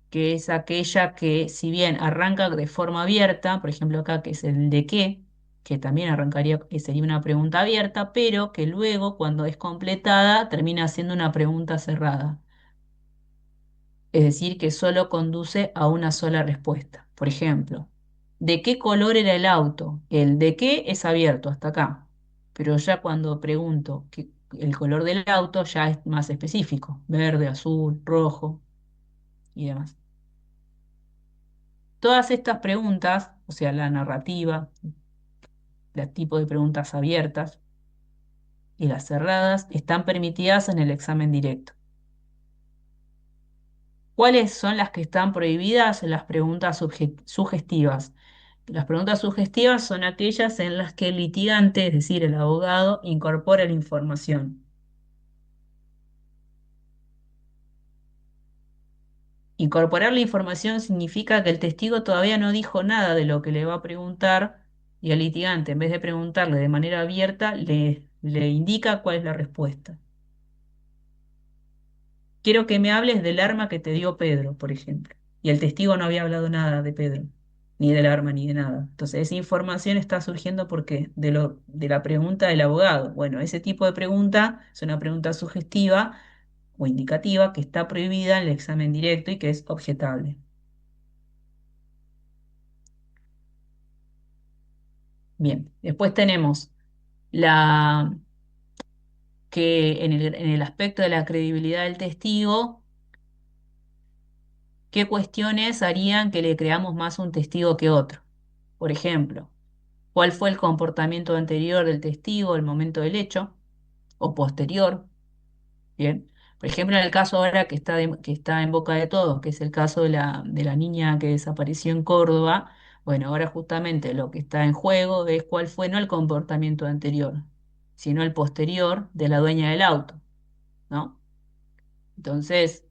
que es aquella que, si bien arranca de forma abierta, por ejemplo acá que es el de qué, que también arrancaría, que sería una pregunta abierta, pero que luego, cuando es completada, termina siendo una pregunta cerrada. Es decir, que solo conduce a una sola respuesta. Por ejemplo, ¿de qué color era el auto? El de qué es abierto hasta acá, pero ya cuando pregunto el color del auto ya es más específico, verde, azul, rojo y demás. Todas estas preguntas, o sea, la narrativa, el tipo de preguntas abiertas y las cerradas, están permitidas en el examen directo. ¿Cuáles son las que están prohibidas? Las preguntas sugestivas. Las preguntas sugestivas son aquellas en las que el litigante, es decir, el abogado, incorpora la información. Incorporar la información significa que el testigo todavía no dijo nada de lo que le va a preguntar y el litigante, en vez de preguntarle de manera abierta, le indica cuál es la respuesta. Quiero que me hables del arma que te dio Pedro, por ejemplo. Y el testigo no había hablado nada de Pedro, ni del arma, ni de nada. Entonces, esa información está surgiendo porque de la pregunta del abogado. Bueno, ese tipo de pregunta es una pregunta sugestiva o indicativa que está prohibida en el examen directo y que es objetable. Bien, después tenemos la que en el aspecto de la credibilidad del testigo, ¿qué cuestiones harían que le creamos más a un testigo que otro? Por ejemplo, ¿cuál fue el comportamiento anterior del testigo al momento del hecho o posterior? Bien. Por ejemplo, en el caso ahora que está en boca de todos, que es el caso de la niña que desapareció en Córdoba, bueno, ahora justamente lo que está en juego es cuál fue no el comportamiento anterior, sino el posterior de la dueña del auto, ¿no? Entonces,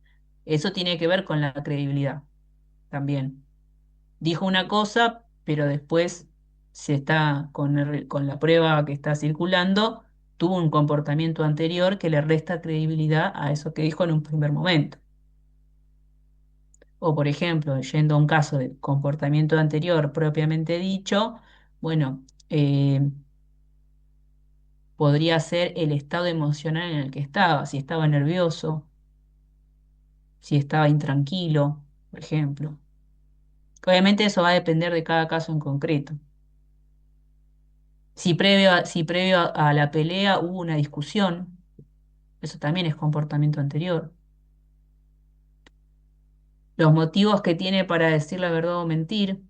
eso tiene que ver con la credibilidad también. Dijo una cosa, pero después se está con la prueba que está circulando, tuvo un comportamiento anterior que le resta credibilidad a eso que dijo en un primer momento. O, por ejemplo, yendo a un caso de comportamiento anterior propiamente dicho, bueno, podría ser el estado emocional en el que estaba, si estaba nervioso, si estaba intranquilo, por ejemplo. Obviamente eso va a depender de cada caso en concreto. Si previo a la pelea hubo una discusión, eso también es comportamiento anterior. Los motivos que tiene para decir la verdad o mentir,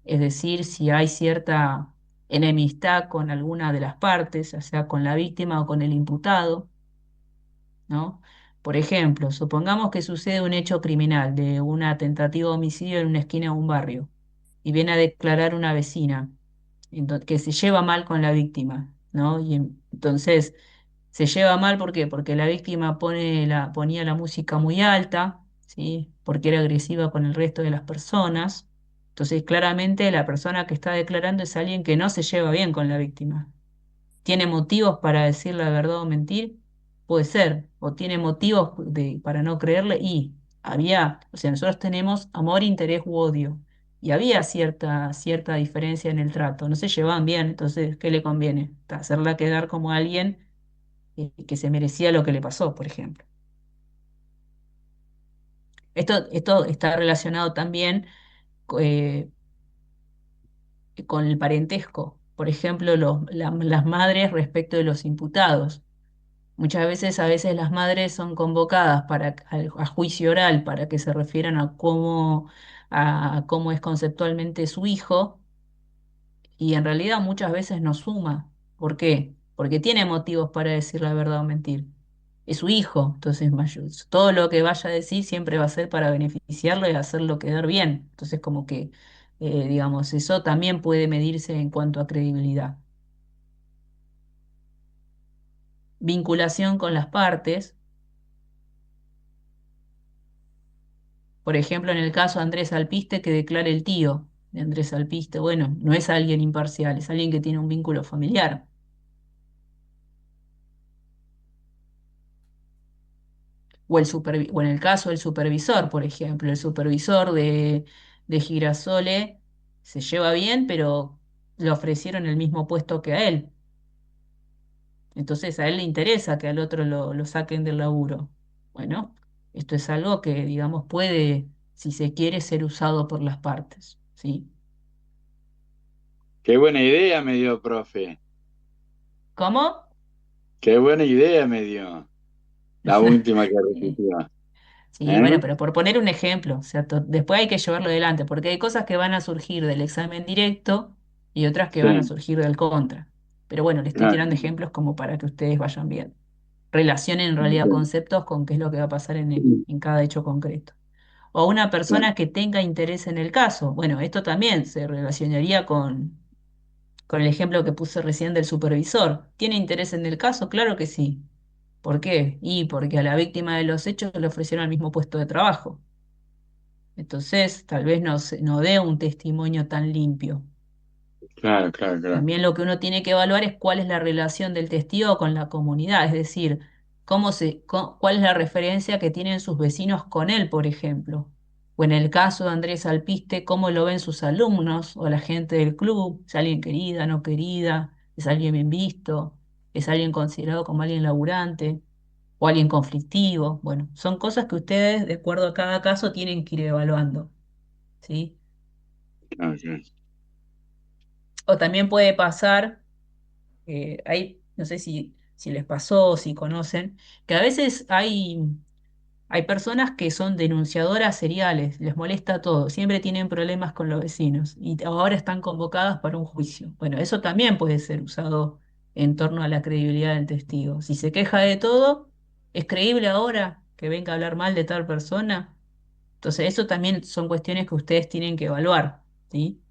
es decir, si hay cierta enemistad con alguna de las partes, ya sea con la víctima o con el imputado, ¿no? Por ejemplo, supongamos que sucede un hecho criminal de una tentativa de homicidio en una esquina de un barrio y viene a declarar una vecina que se lleva mal con la víctima, ¿no? Y entonces se lleva mal, ¿por qué? Porque la víctima ponía la música muy alta, ¿sí? Porque era agresiva con el resto de las personas. Entonces, claramente la persona que está declarando es alguien que no se lleva bien con la víctima. ¿Tiene motivos para decir la verdad o mentir? Puede ser. O tiene motivos para no creerle. Y o sea, nosotros tenemos amor, interés u odio. Y había cierta diferencia en el trato. No se llevaban bien, entonces, ¿qué le conviene? Hacerla quedar como alguien que se merecía lo que le pasó, por ejemplo. Esto está relacionado también eh, con el parentesco. Por ejemplo, las madres respecto de los imputados. Muchas veces, a veces las madres son convocadas a juicio oral para que se refieran a cómo es conceptualmente su hijo y en realidad muchas veces no suma. ¿Por qué? Porque tiene motivos para decir la verdad o mentir. Es su hijo, entonces todo lo que vaya a decir siempre va a ser para beneficiarlo y hacerlo quedar bien. Entonces como que, digamos, eso también puede medirse en cuanto a credibilidad. Vinculación con las partes. Por ejemplo, en el caso de Andrés Alpiste, que declare el tío de Andrés Alpiste, bueno, no es alguien imparcial, es alguien que tiene un vínculo familiar. O en el caso del supervisor, por ejemplo, el supervisor de Girasole se lleva bien, pero le ofrecieron el mismo puesto que a él. Entonces a él le interesa que al otro lo saquen del laburo. Bueno, esto es algo que, digamos, puede, si se quiere, ser usado por las partes, ¿sí? Qué buena idea me dio, profe. ¿Cómo? Qué buena idea me dio. La última que Sí. repitió. Sí, bueno, ¿Eh? pero por poner un ejemplo, o sea, después hay que llevarlo adelante, porque hay cosas que van a surgir del examen directo y otras que van a Sí, surgir del contra. Pero bueno, le estoy claro. tirando ejemplos como para que ustedes vayan viendo. Relacionen en realidad conceptos con qué es lo que va a pasar en cada hecho concreto. O una Claro, persona que tenga interés en el caso. Bueno, esto también se relacionaría con el ejemplo que puse recién del supervisor. ¿Tiene interés en el caso? Claro que sí. ¿Por qué? Y porque a la víctima de los hechos le ofrecieron el mismo puesto de trabajo. Entonces, tal vez no dé un testimonio tan limpio. claro, claro, claro. También lo que uno tiene que evaluar es cuál es la relación del testigo con la comunidad, es decir, cuál es la referencia que tienen sus vecinos con él, por ejemplo. O en el caso de Andrés Alpiste, cómo lo ven sus alumnos o la gente del club, es alguien querida, no querida, es alguien bien visto, es alguien considerado como alguien laburante o alguien conflictivo. Bueno, son cosas que ustedes, de acuerdo a cada caso, tienen que ir evaluando, ¿sí? Claro, claro. O también puede pasar, no sé si les pasó o si conocen, que a veces hay personas que son denunciadoras seriales, les molesta todo, siempre tienen problemas con los vecinos y ahora están convocadas para un juicio. Bueno, eso también puede ser usado en torno a la credibilidad del testigo. Si se queja de todo, ¿es creíble ahora que venga a hablar mal de tal persona? Entonces, eso también son cuestiones que ustedes tienen que evaluar, ¿sí?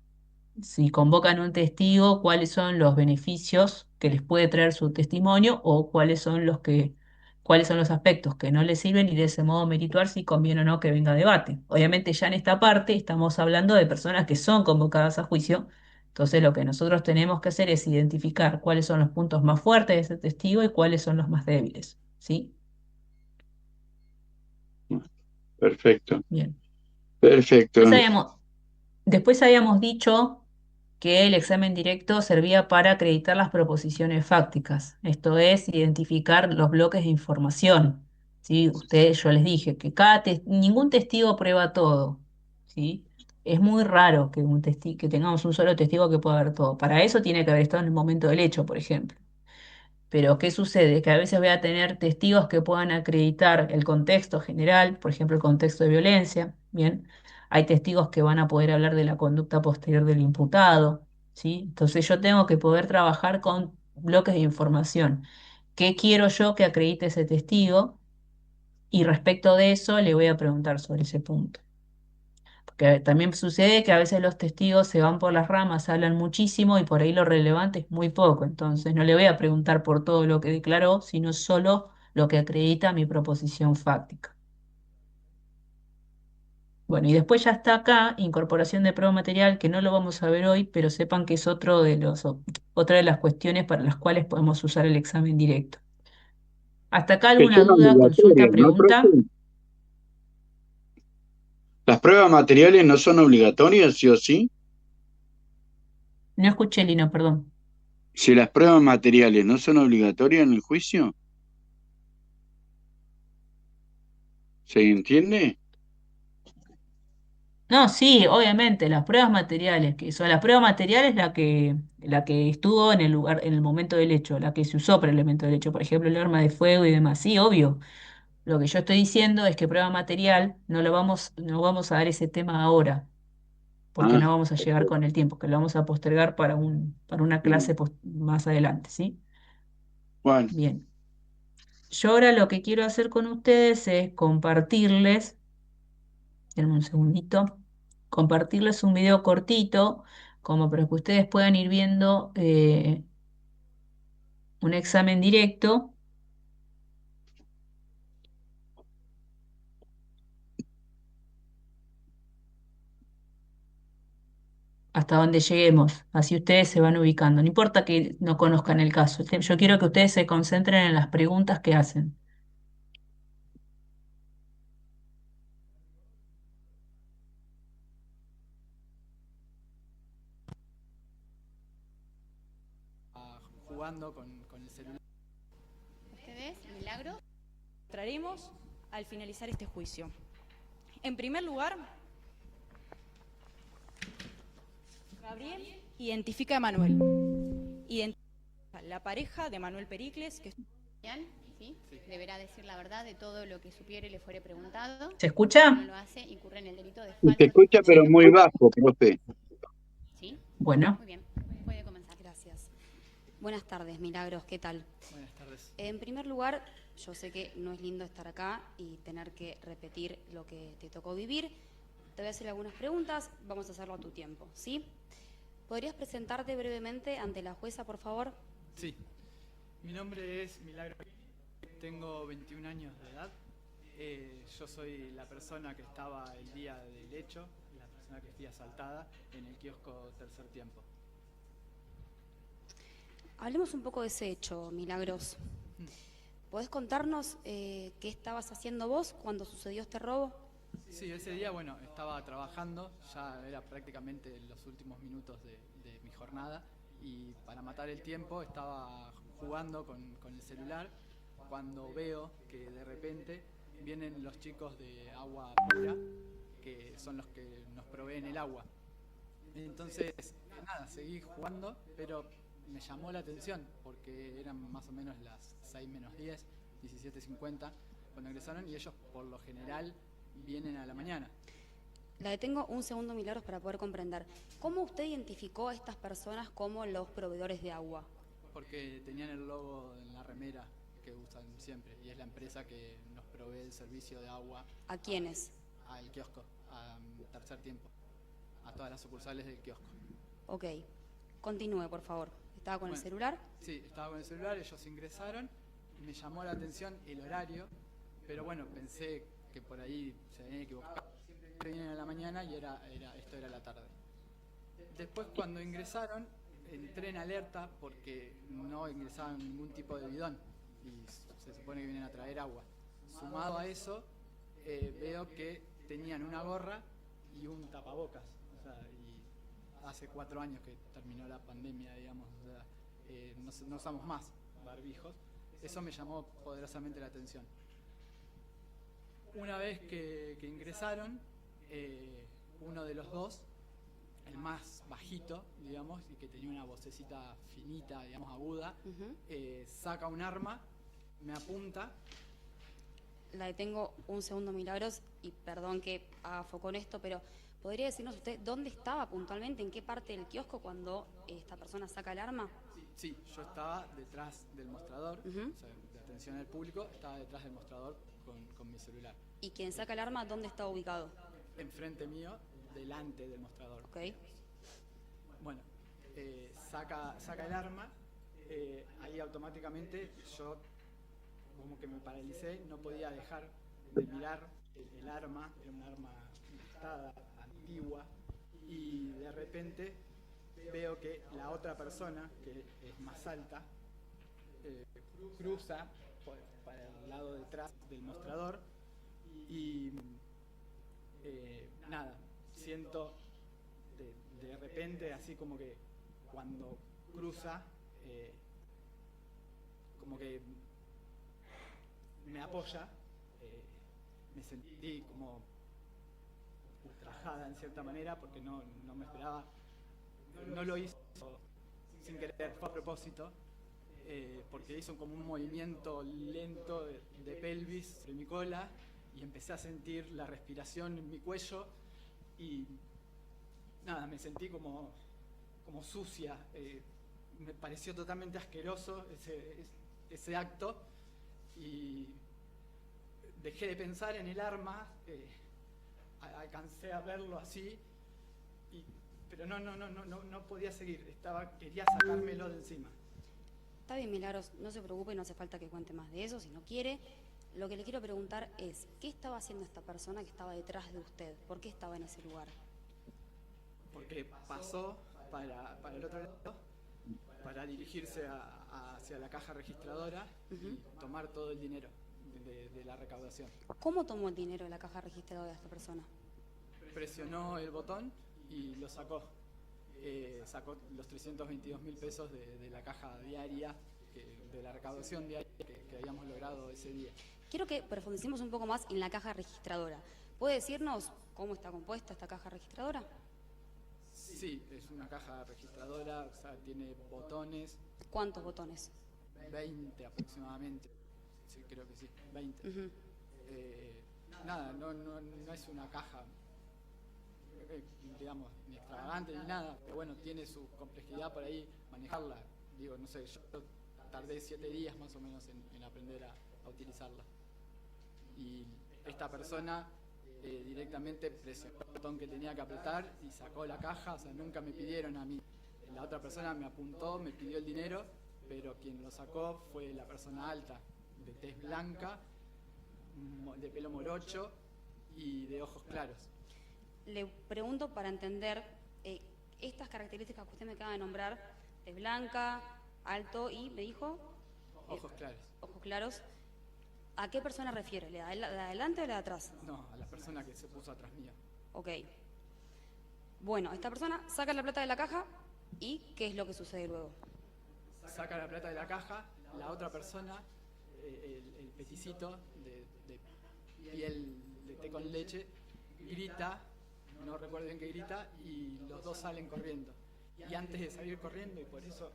Si convocan un testigo, cuáles son los beneficios que les puede traer su testimonio o cuáles son los aspectos que no les sirven y de ese modo merituar si conviene o no que venga a debate. Obviamente ya en esta parte estamos hablando de personas que son convocadas a juicio, entonces lo que nosotros tenemos que hacer es identificar cuáles son los puntos más fuertes de ese testigo y cuáles son los más débiles, ¿sí? Perfecto, Bien. perfecto. Después habíamos, después habíamos dicho que el examen directo servía para acreditar las proposiciones fácticas, esto es, identificar los bloques de información. ¿Sí? Yo les dije que ningún testigo prueba todo. ¿Sí? Es muy raro que tengamos un solo testigo que pueda ver todo. Para eso tiene que haber estado en el momento del hecho, por ejemplo. Pero ¿qué sucede? Que a veces voy a tener testigos que puedan acreditar el contexto general, por ejemplo, el contexto de violencia, ¿bien? Hay testigos que van a poder hablar de la conducta posterior del imputado, ¿sí? Entonces yo tengo que poder trabajar con bloques de información. ¿Qué quiero yo que acredite ese testigo? Y respecto de eso le voy a preguntar sobre ese punto. Porque también sucede que a veces los testigos se van por las ramas, hablan muchísimo y por ahí lo relevante es muy poco. Entonces no le voy a preguntar por todo lo que declaró, sino solo lo que acredita mi proposición fáctica. Bueno, y después ya está acá, incorporación de prueba material, que no lo vamos a ver hoy, pero sepan que es otra de las cuestiones para las cuales podemos usar el examen directo. ¿Hasta acá Que alguna son duda, consulta, obligatorias, ¿no, profe? pregunta? Las pruebas materiales no son obligatorias, sí o sí. No escuché, Lino, perdón. Si las pruebas materiales no son obligatorias en el juicio, ¿se entiende? No, sí, obviamente, las pruebas materiales, que son las pruebas materiales la que estuvo en el lugar, en el momento del hecho, la que se usó para el elemento del hecho, por ejemplo, el arma de fuego y demás. Sí, obvio. Lo que yo estoy diciendo es que prueba material no vamos a dar ese tema ahora, porque Ah, no vamos a llegar con el tiempo, que lo vamos a postergar para una bien. clase más adelante, ¿sí? Bueno, Bien. Yo ahora lo que quiero hacer con ustedes es compartirles. Denme un segundito. Compartirles un video cortito, como para que ustedes puedan ir viendo un examen directo. hasta donde lleguemos. Así ustedes se van ubicando. No importa que no conozcan el caso. Yo quiero que ustedes se concentren en las preguntas que hacen. Jugando con el celular. ¿Ustedes, Milagro? Traeremos al finalizar este juicio. En primer lugar, Gabriel identifica a Manuel. Identifica la pareja de Manuel Pericles, que ¿sí? Deberá decir la verdad de todo lo que supiere y le fuere preguntado. ¿Se escucha? Si no lo hace, incurre en el delito de Se falta. escucha, pero muy bajo, profe. ¿Sí? Bueno. Muy bien, puede comenzar. Gracias. Buenas tardes, Milagros, ¿qué tal? Buenas tardes. En primer lugar, yo sé que no es lindo estar acá y tener que repetir lo que te tocó vivir. Te voy a hacer algunas preguntas, vamos a hacerlo a tu tiempo, ¿sí? ¿Podrías presentarte brevemente ante la jueza, por favor? Sí. Mi nombre es Milagro. Tengo 21 años de edad. Yo soy la persona que estaba el día del hecho, la persona que fui asaltada en el kiosco Tercer Tiempo. Hablemos un poco de ese hecho, Milagros. ¿Podés contarnos qué estabas haciendo vos cuando sucedió este robo? Sí, ese día, bueno, estaba trabajando, ya era prácticamente los últimos minutos de mi jornada y para matar el tiempo estaba jugando con el celular cuando veo que de repente vienen los chicos de Agua Pura, que son los que nos proveen el agua. Entonces, nada, seguí jugando, pero me llamó la atención porque eran más o menos las 6 menos 10, 17:50 cuando ingresaron y ellos por lo general vienen a la mañana. La detengo un segundo, Milagros, para poder comprender. ¿Cómo usted identificó a estas personas como los proveedores de agua? Porque tenían el logo en la remera que usan siempre y es la empresa que nos provee el servicio de agua. ¿A quiénes? Al kiosco, a Tercer Tiempo, a todas las sucursales del kiosco. Ok, continúe, por favor. ¿Estaba con el celular? Sí, estaba con el celular, ellos ingresaron, me llamó la atención el horario, pero bueno, pensé que por ahí se habían equivocado. Siempre vienen a la mañana y esto era la tarde. Después cuando ingresaron, entré en alerta porque no ingresaban ningún tipo de bidón y se supone que vienen a traer agua. Sumado a eso, veo que tenían una gorra y un tapabocas. O sea, y hace 4 años que terminó la pandemia, digamos, o sea, no usamos más barbijos. Eso me llamó poderosamente la atención. Una vez que ingresaron, uno de los dos, el más bajito, digamos, y que tenía una vocecita finita, digamos, aguda, saca un arma, me apunta. La detengo un segundo, Milagros, y perdón que haga foco en esto, pero ¿podría decirnos usted dónde estaba puntualmente, en qué parte del kiosco cuando esta persona saca el arma? Sí, yo estaba detrás del mostrador, o sea, de atención al público, estaba detrás del mostrador con mi celular. ¿Y quien saca el arma, dónde está ubicado? Enfrente mío, delante del mostrador. Ok. Bueno, saca el arma, ahí automáticamente yo como que me paralicé, no podía dejar de mirar el arma, era un arma gastada, antigua, y de repente veo que la otra persona, que es más alta, cruza para el lado detrás del mostrador y nada, siento de repente así como que cuando cruza, como que me apoya, me sentí como ultrajada en cierta manera porque no me esperaba, no lo hizo sin querer, fue a propósito, porque hizo como un movimiento lento de pelvis sobre mi cola y empecé a sentir la respiración en mi cuello y nada, me sentí como sucia, me pareció totalmente asqueroso ese acto y dejé de pensar en el arma, alcancé a verlo así, pero no podía seguir, quería sacármelo de encima. Está bien, Milagros, no se preocupe, no hace falta que cuente más de eso si no quiere. Lo que le quiero preguntar es, ¿qué estaba haciendo esta persona que estaba detrás de usted? ¿Por qué estaba en ese lugar? porque pasó para el otro lado para dirigirse hacia la caja registradora y tomar todo el dinero de la recaudación. ¿Cómo tomó el dinero de la caja registradora de esta persona? Presionó el botón y lo sacó. Sacó los 322.000 pesos de la caja diaria, de la recaudación diaria que habíamos logrado ese día. Quiero que profundicemos un poco más en la caja registradora. ¿Puede decirnos cómo está compuesta esta caja registradora? Sí, es una caja registradora, o sea, tiene botones. ¿Cuántos botones? 20 aproximadamente. Sí, creo que sí, 20. Nada, no es una caja, digamos, ni extravagante ni nada, pero bueno, tiene su complejidad por ahí manejarla. Digo, no sé, yo tardé 7 días más o menos en aprender a utilizarla. Y esta persona directamente presionó el botón que tenía que apretar y sacó la caja, o sea, nunca me pidieron a mí. La otra persona me apuntó, me pidió el dinero, pero quien lo sacó fue la persona alta, de tez blanca, de pelo morocho y de ojos claros. Le pregunto para entender estas características que usted me acaba de nombrar, tez blanca, alto y, me dijo... Ojos claros. Ojos claros. ¿A qué persona refiere? ¿La de adelante o la de atrás? No, a la persona que se puso atrás mío. Ok. Bueno, esta persona saca la plata de la caja y ¿qué es lo que sucede luego? Saca la plata de la caja, la otra persona, el peticito de piel de té con leche, grita, no recuerdo bien qué grita, y los dos salen corriendo. Y antes de salir corriendo, y por eso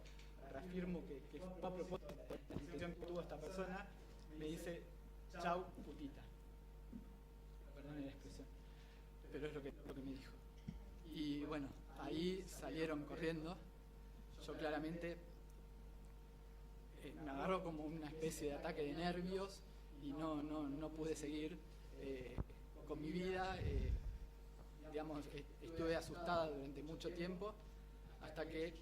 reafirmo que fue a propósito de la intención que tuvo esta persona, me dice, chau, putita. Perdón la expresión, pero es lo que me dijo. Y bueno, ahí salieron corriendo. Yo claramente me agarró como una especie de ataque de nervios y no pude seguir con mi vida. Digamos, estuve asustada durante mucho tiempo, hasta que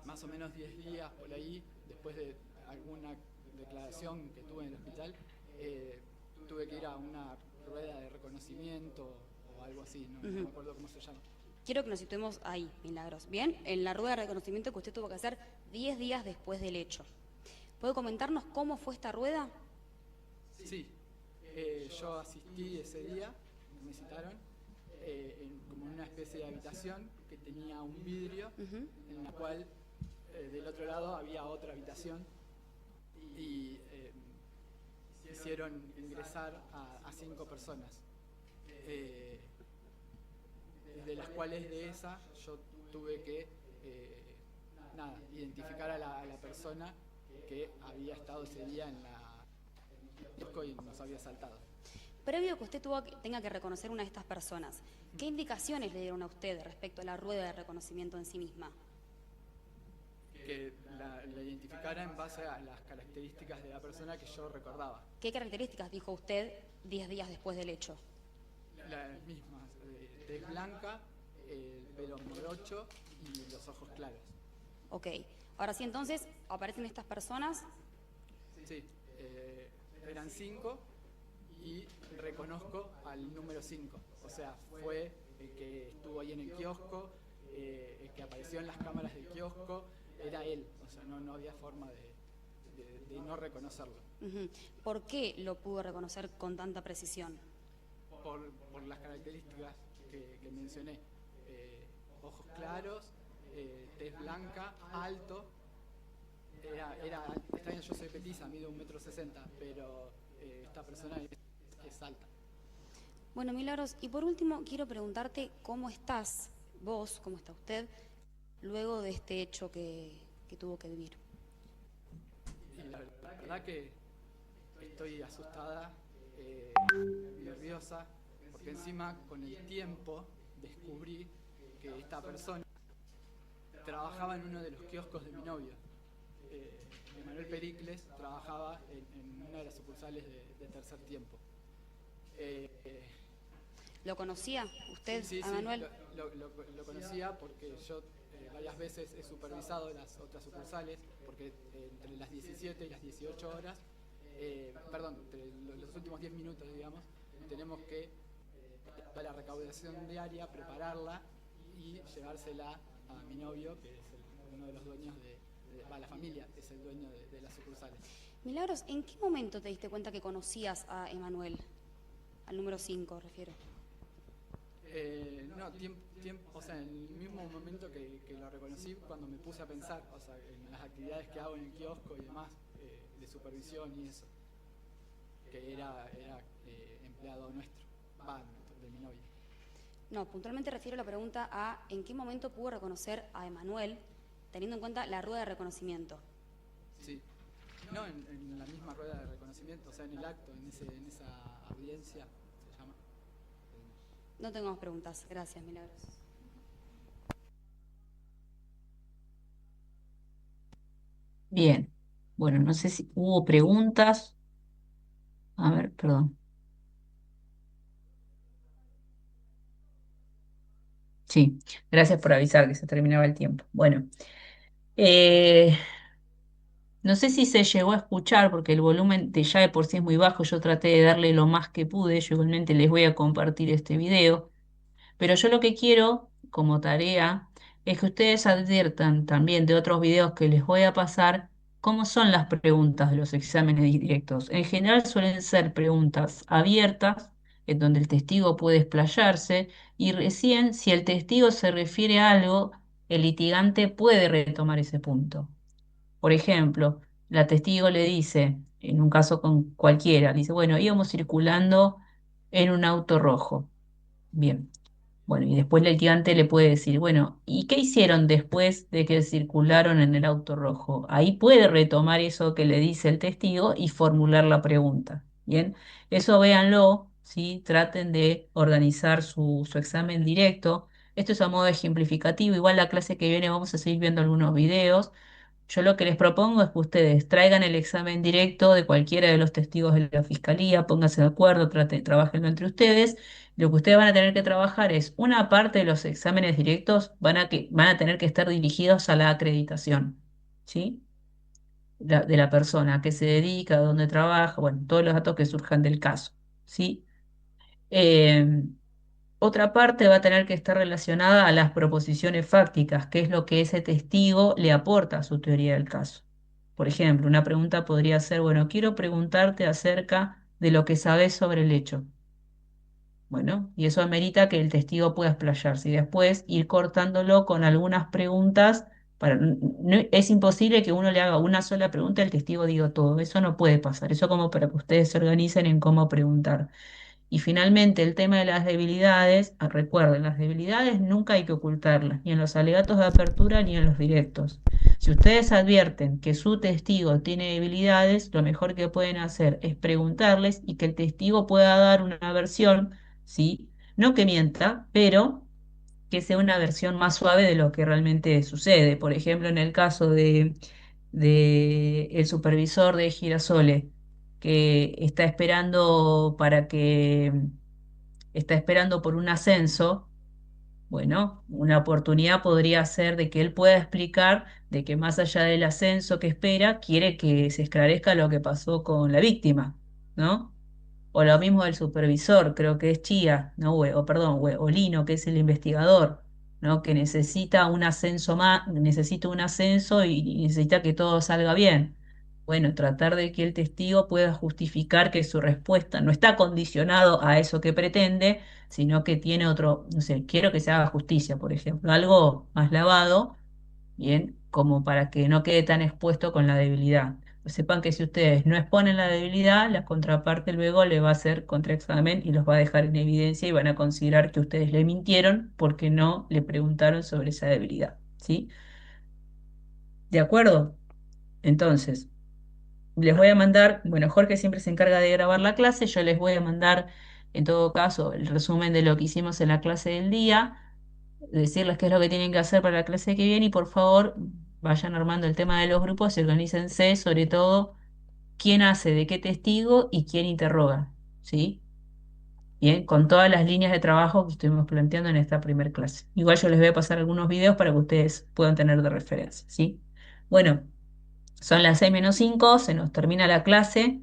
más o menos 10 días por ahí, después de alguna declaración que tuve en el hospital, tuve que ir a una rueda de reconocimiento o algo así, no me acuerdo cómo se llama. Quiero que nos situemos ahí, Milagros. Bien, en la rueda de reconocimiento que usted tuvo que hacer 10 días después del hecho. ¿Puede comentarnos cómo fue esta rueda? Sí, yo asistí ese día, me citaron, como en una especie de habitación que tenía un vidrio, en la cual del otro lado había otra habitación, y hicieron ingresar a 5 personas, de las cuales de esa yo tuve que identificar a la persona que había estado ese día en la kiosco y nos había saltado. Previo que usted tenga que reconocer una de estas personas, ¿qué indicaciones le dieron a usted respecto a la rueda de reconocimiento en sí misma? Que la identificara en base a las características de la persona que yo recordaba. ¿Qué características dijo usted 10 días después del hecho? Las mismas, tez blanca, el pelo morocho y los ojos claros. Ok, ahora sí, entonces, aparecen estas personas. Sí, eran 5 y reconozco al número 5, o sea, fue el que estuvo ahí en el kiosco, el que apareció en las cámaras del kiosco, era él, o sea, no había forma de no reconocerlo. ¿Por qué lo pudo reconocer con tanta precisión? Por las características que mencioné, ojos claros, tez blanca, alto, está bien, yo soy petiza, mido 1,60 m, pero esta persona es alta. Bueno, Milagros, y por último quiero preguntarte cómo estás vos, cómo está usted, luego de este hecho que tuvo que vivir. Y la verdad que estoy asustada, nerviosa, porque encima con el tiempo descubrí que esta persona trabajaba en uno de los kioscos de mi novio. Emanuel Pericles trabajaba en una de las sucursales de Tercer Tiempo. ¿Lo conocía usted, Sí, a Manuel? lo conocía porque yo varias veces he supervisado las otras sucursales, porque entre las 17 y las 18 horas, entre los últimos 10 minutos, digamos, tenemos que para la recaudación diaria prepararla y llevársela a mi novio, que es uno de los dueños la familia, que es el dueño de las sucursales. Milagros, ¿en qué momento te diste cuenta que conocías a Emanuel? Al número 5, refiero. No, o sea, en el mismo momento que lo reconocí, cuando me puse a pensar, o sea, en las actividades que hago en el kiosco y demás, de supervisión y eso, que era empleado nuestro, de mi novia. No, puntualmente refiero la pregunta a ¿en qué momento pudo reconocer a Emanuel, teniendo en cuenta la rueda de reconocimiento? Sí. No, en la misma rueda de reconocimiento, o sea, en el acto, en esa audiencia, se llama. No tengo más preguntas. Gracias, Milagros. Bien. Bueno, no sé si hubo preguntas. A ver, perdón. Sí, gracias por avisar que se terminaba el tiempo. Bueno, eh, no sé si se llegó a escuchar porque el volumen de ya de por sí es muy bajo. Yo traté de darle lo más que pude. Yo igualmente les voy a compartir este video. Pero yo lo que quiero como tarea es que ustedes adviertan también de otros videos que les voy a pasar cómo son las preguntas de los exámenes directos. En general suelen ser preguntas abiertas, en donde el testigo puede explayarse y recién si el testigo se refiere a algo, el litigante puede retomar ese punto. Por ejemplo, la testigo le dice, en un caso con cualquiera, dice, bueno, íbamos circulando en un auto rojo. Bien. Bueno, y después el litigante le puede decir, bueno, ¿y qué hicieron después de que circularon en el auto rojo? Ahí puede retomar eso que le dice el testigo y formular la pregunta. Bien, eso véanlo, ¿sí? Traten de organizar su examen directo. Esto es a modo ejemplificativo. Igual la clase que viene vamos a seguir viendo algunos videos. Yo lo que les propongo es que ustedes traigan el examen directo de cualquiera de los testigos de la fiscalía, pónganse de acuerdo, trabajenlo entre ustedes. Lo que ustedes van a tener que trabajar es una parte de los exámenes directos van a tener que estar dirigidos a la acreditación, ¿sí? De la persona, a qué se dedica, a dónde trabaja, bueno, todos los datos que surjan del caso, ¿sí? Eh, Otra parte va a tener que estar relacionada a las proposiciones fácticas, que es lo que ese testigo le aporta a su teoría del caso. Por ejemplo, una pregunta podría ser, bueno, quiero preguntarte acerca de lo que sabes sobre el hecho. Bueno, y eso amerita que el testigo pueda explayarse y después ir cortándolo con algunas preguntas. Es imposible que uno le haga una sola pregunta y el testigo diga todo. Eso no puede pasar. Eso como para que ustedes se organicen en cómo preguntar. Y finalmente, el tema de las debilidades, recuerden, las debilidades nunca hay que ocultarlas, ni en los alegatos de apertura ni en los directos. Si ustedes advierten que su testigo tiene debilidades, lo mejor que pueden hacer es preguntarles y que el testigo pueda dar una versión, ¿sí? No que mienta, pero que sea una versión más suave de lo que realmente sucede. Por ejemplo, en el caso de el supervisor de Girasole, que está esperando por un ascenso. Bueno, una oportunidad podría ser de que él pueda explicar de que más allá del ascenso que espera, quiere que se esclarezca lo que pasó con la víctima, ¿no? O lo mismo del supervisor, creo que es Chía, ¿no? O Lino, que es el investigador, ¿no? Que necesita un ascenso más, necesita un ascenso y necesita que todo salga bien. Bueno, tratar de que el testigo pueda justificar que su respuesta no está condicionado a eso que pretende, sino que tiene otro, no sé, quiero que se haga justicia, por ejemplo, algo más lavado, bien, como para que no quede tan expuesto con la debilidad. Pues sepan que si ustedes no exponen la debilidad, la contraparte luego le va a hacer contraexamen y los va a dejar en evidencia y van a considerar que ustedes le mintieron porque no le preguntaron sobre esa debilidad, ¿sí? ¿De acuerdo? Entonces, les voy a mandar, bueno, Jorge siempre se encarga de grabar la clase, yo les voy a mandar en todo caso el resumen de lo que hicimos en la clase del día, decirles qué es lo que tienen que hacer para la clase que viene y por favor vayan armando el tema de los grupos y organícense sobre todo quién hace de qué testigo y quién interroga, ¿sí? Bien, con todas las líneas de trabajo que estuvimos planteando en esta primera clase. Igual yo les voy a pasar algunos videos para que ustedes puedan tener de referencia, ¿sí? Bueno, son las 6 menos 5, se nos termina la clase.